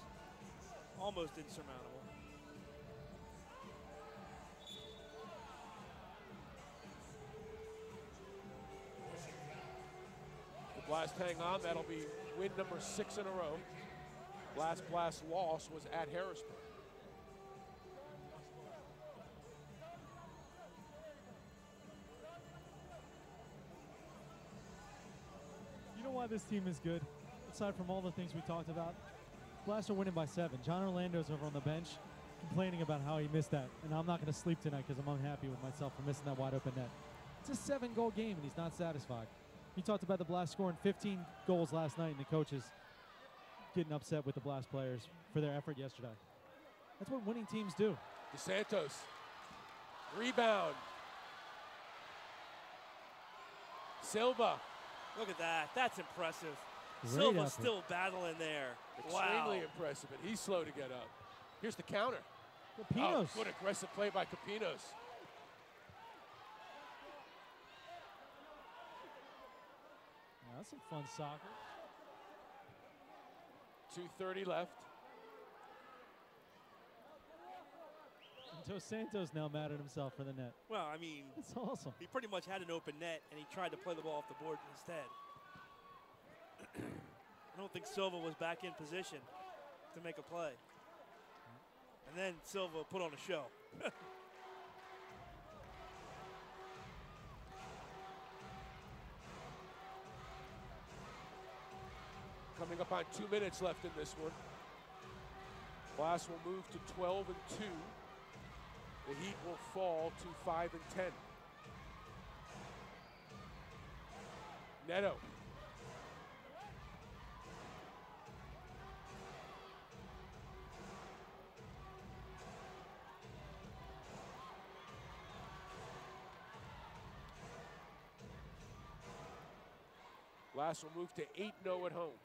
almost insurmountable. The Blast hang on. That'll be win number 6 in a row. Last Blast loss was at Harrisburg. this team is good. Aside from all the things we talked about, Blast are winning by 7. John Orlando's over on the bench complaining about how he missed that. And I'm not going to sleep tonight because I'm unhappy with myself for missing that wide open net. It's a 7-goal game, and he's not satisfied. You talked about the Blast scoring 15 goals last night, and the coaches getting upset with the Blast players for their effort yesterday. That's what winning teams do. DeSantos. Rebound. Silva. Look at that. That's impressive. Great Silva's effort. still battling there. Extremely Wow. impressive, and he's slow to get up. Here's the counter. Capinos. Oh, good aggressive play by Capinos. That's some fun soccer. 2:30 left. And Dos Santos now mad at himself for the net. Well, I mean, That's awesome. he pretty much had an open net, and he tried to play the ball off the board instead. I don't think Silva was back in position to make a play. And then Silva put on a show. Coming up on 2 minutes left in this one. Blast will move to 12-2. The Heat will fall to 5-10. Neto. Blast will move to 8-0 at home.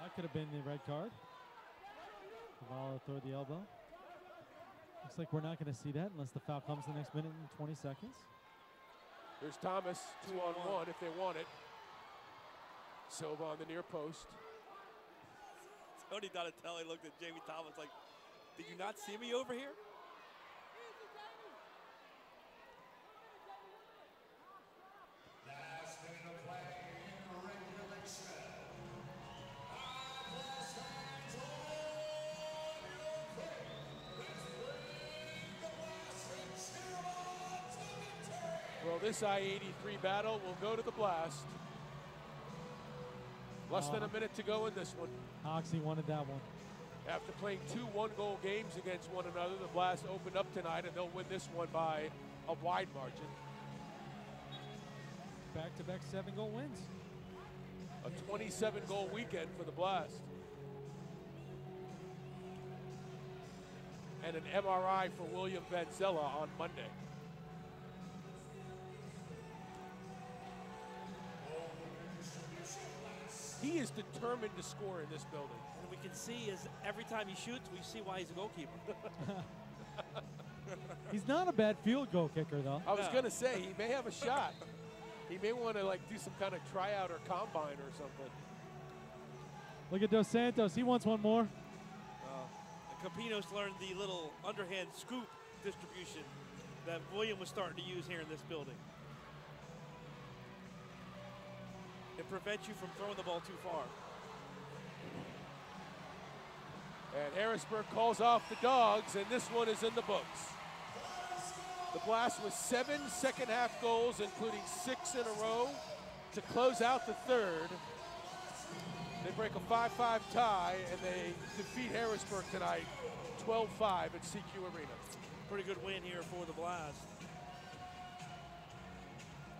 That could have been the red card. Cavallo throw the elbow. Looks like we're not going to see that unless the foul comes the next minute and 20 seconds. Here's Thomas, 2-on-1 if they want it. Silva on the near post. Tony Donatelli looked at Jamie Thomas like, did you not see me over here? Last minute of play in regulation. Well, this I-83 battle will go to the Blast. Less than a minute to go in this one. Hoxie wanted that one. After playing 2 one-goal games against one another, the Blast opened up tonight, and they'll win this one by a wide margin. Back-to-back 7-goal wins. A 27-goal weekend for the Blast. And an MRI for William Vanzella on Monday. He is determined to score in this building. And we can see as every time he shoots, we see why he's a goalkeeper. He's not a bad field goal kicker, though. I was going to say, he may have a shot. He may want to do some kind of tryout or combine or something. Look at Dos Santos. He wants one more. Capinos learned the little underhand scoop distribution that William was starting to use here in this building. It prevents you from throwing the ball too far. And Harrisburg calls off the Dogs, and this one is in the books. The Blast with 7 second-half goals, including 6 in a row, to close out the third. They break a 5-5 tie, and they defeat Harrisburg tonight, 12-5 at CQ Arena. Pretty good win here for the Blast.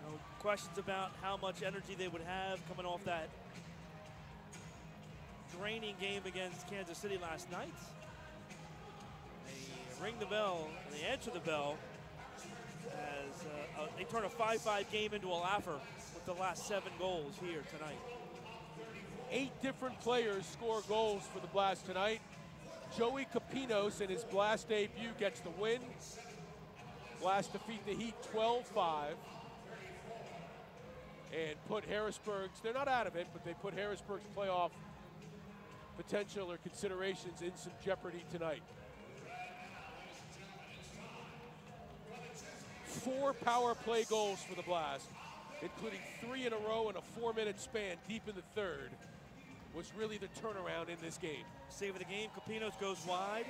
No questions about how much energy they would have coming off that draining game against Kansas City last night. They ring the bell, and they answer the bell as they turn a 5-5 game into a laugher with the last 7 goals here tonight. 8 different players score goals for the Blast tonight. Joey Capinos in his Blast debut gets the win. Blast defeat the Heat 12-5 and put Harrisburg's, they're not out of it, but they put Harrisburg's playoff potential or considerations in some jeopardy tonight. 4 power play goals for the Blast, including 3 in a row in a 4-minute span deep in the third, was really the turnaround in this game. Save of the game, Capinos goes wide.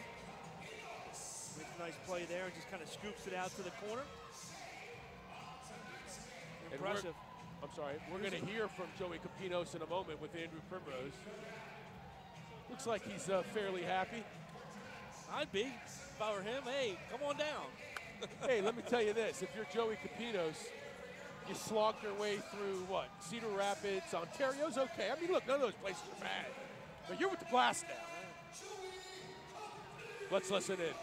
With Nice play there, and just kind of scoops it out to the corner. And Impressive. We're going to hear from Joey Capinos in a moment with Andrew Primrose. Looks like he's fairly happy. I'd be if I were him. Hey, come on down. Hey, let me tell you this. If you're Joey Capinos, you slogged your way through, what, Cedar Rapids, Ontario's okay. I mean, look, none of those places are bad. But you're with the Blast now. Let's listen in.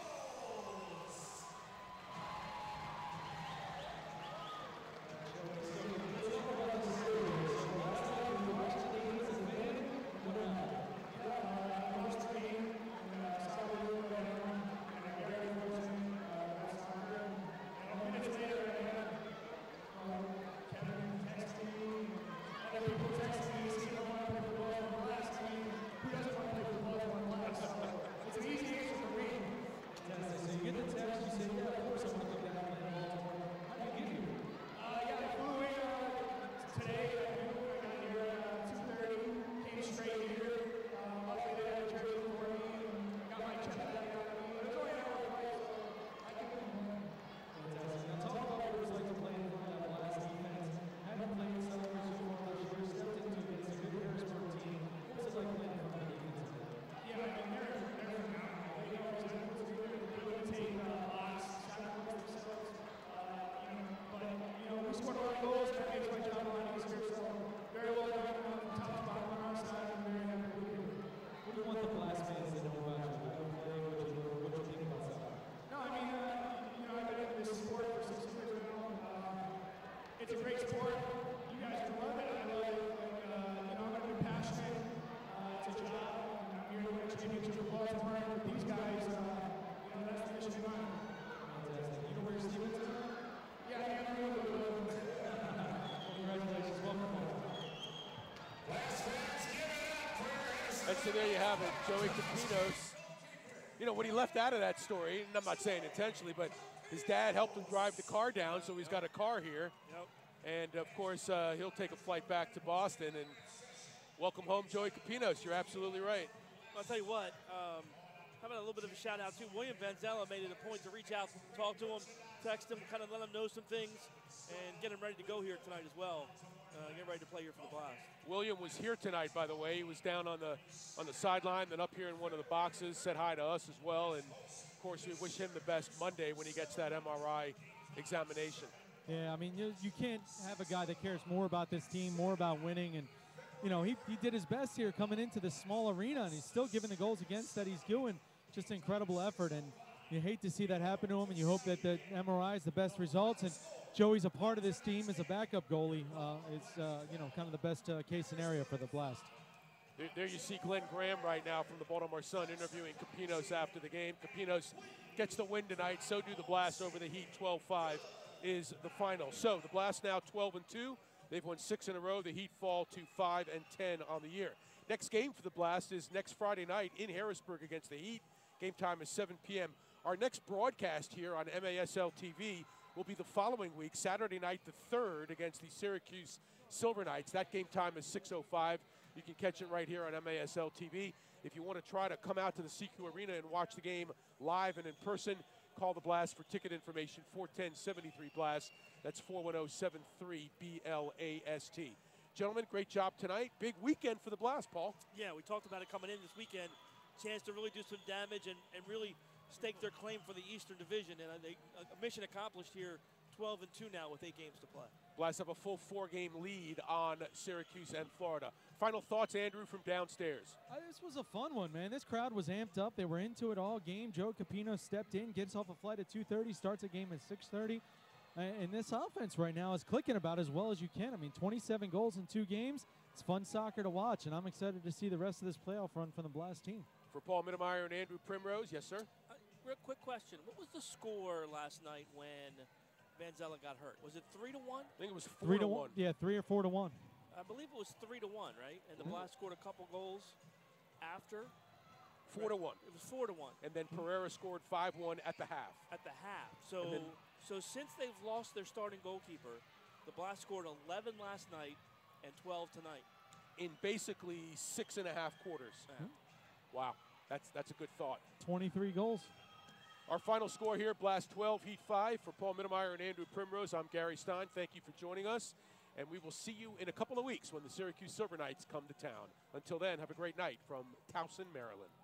And so there you have it, Joey Capinos. You know, what he left out of that story, and I'm not saying intentionally, but his dad helped him drive the car down, so he's got a car here. Yep. And, of course, he'll take a flight back to Boston. And welcome home, Joey Capinos. You're absolutely right. I'll tell you what, how about a little bit of a shout-out, too. William Vanzella made it a point to reach out, talk to him, text him, kind of let him know some things, and get him ready to go here tonight as well. Get ready to play here for the Blast. William was here tonight, by the way. He was down on the sideline, then up here in one of the boxes, said hi to us as well. And, of course, we wish him the best Monday when he gets that MRI examination. Yeah, I mean, you can't have a guy that cares more about this team, more about winning. And, you know, he did his best here coming into this small arena, and he's still giving the goals against that he's doing. Just incredible effort. And you hate to see that happen to him, and you hope that the MRI is the best results. And Joey's a part of this team as a backup goalie. It's, you know, kind of the best case scenario for the Blast. There you see Glenn Graham right now from the Baltimore Sun interviewing Capinos after the game. Capinos gets the win tonight. So do the Blast over the Heat. 12-5 is the final. So the Blast now 12-2. They've won 6 in a row. The Heat fall to 5-10 on the year. Next game for the Blast is next Friday night in Harrisburg against the Heat. Game time is 7 p.m. Our next broadcast here on MASL TV will be the following week, Saturday night the 3rd against the Syracuse Silver Knights. That game time is 6:05. You can catch it right here on MASL TV. If you want to try to come out to the CQ Arena and watch the game live and in person, call the Blast for ticket information, 410-73-BLAST. That's 410-73-BLAST. Gentlemen, great job tonight. Big weekend for the Blast, Paul. Yeah, we talked about it coming in this weekend. Chance to really do some damage and really stake their claim for the Eastern Division. And a mission accomplished here, 12-2 now with 8 games to play. Blast have a full 4-game lead on Syracuse and Florida. Final thoughts, Andrew, from downstairs. This was a fun one, man. This crowd was amped up. They were into it all game. Joe Capino stepped in, gets off a flight at 2:30, starts a game at 6:30. And this offense right now is clicking about as well as you can. I mean, 27 goals in 2 games. It's fun soccer to watch, and I'm excited to see the rest of this playoff run from the Blast team. For Paul Mittermeier and Andrew Primrose, yes, sir? Real quick question. What was the score last night when Vanzella got hurt? Was it 3-1? I think it was 4-1. Yeah, 3 or 4-1. I believe it was 3-1, right? And the Blast scored a couple goals after. 4-1. It was 4-1. And then Pereira scored 5-1 at the half. At the half. So since they've lost their starting goalkeeper, the Blast scored 11 last night and 12 tonight. In basically 6.5 quarters. Yeah. Wow, that's a good thought. 23 goals. Our final score here, Blast 12, Heat 5. For Paul Mittermeier and Andrew Primrose, I'm Gary Stein. Thank you for joining us. And we will see you in a couple of weeks when the Syracuse Silver Knights come to town. Until then, have a great night from Towson, Maryland.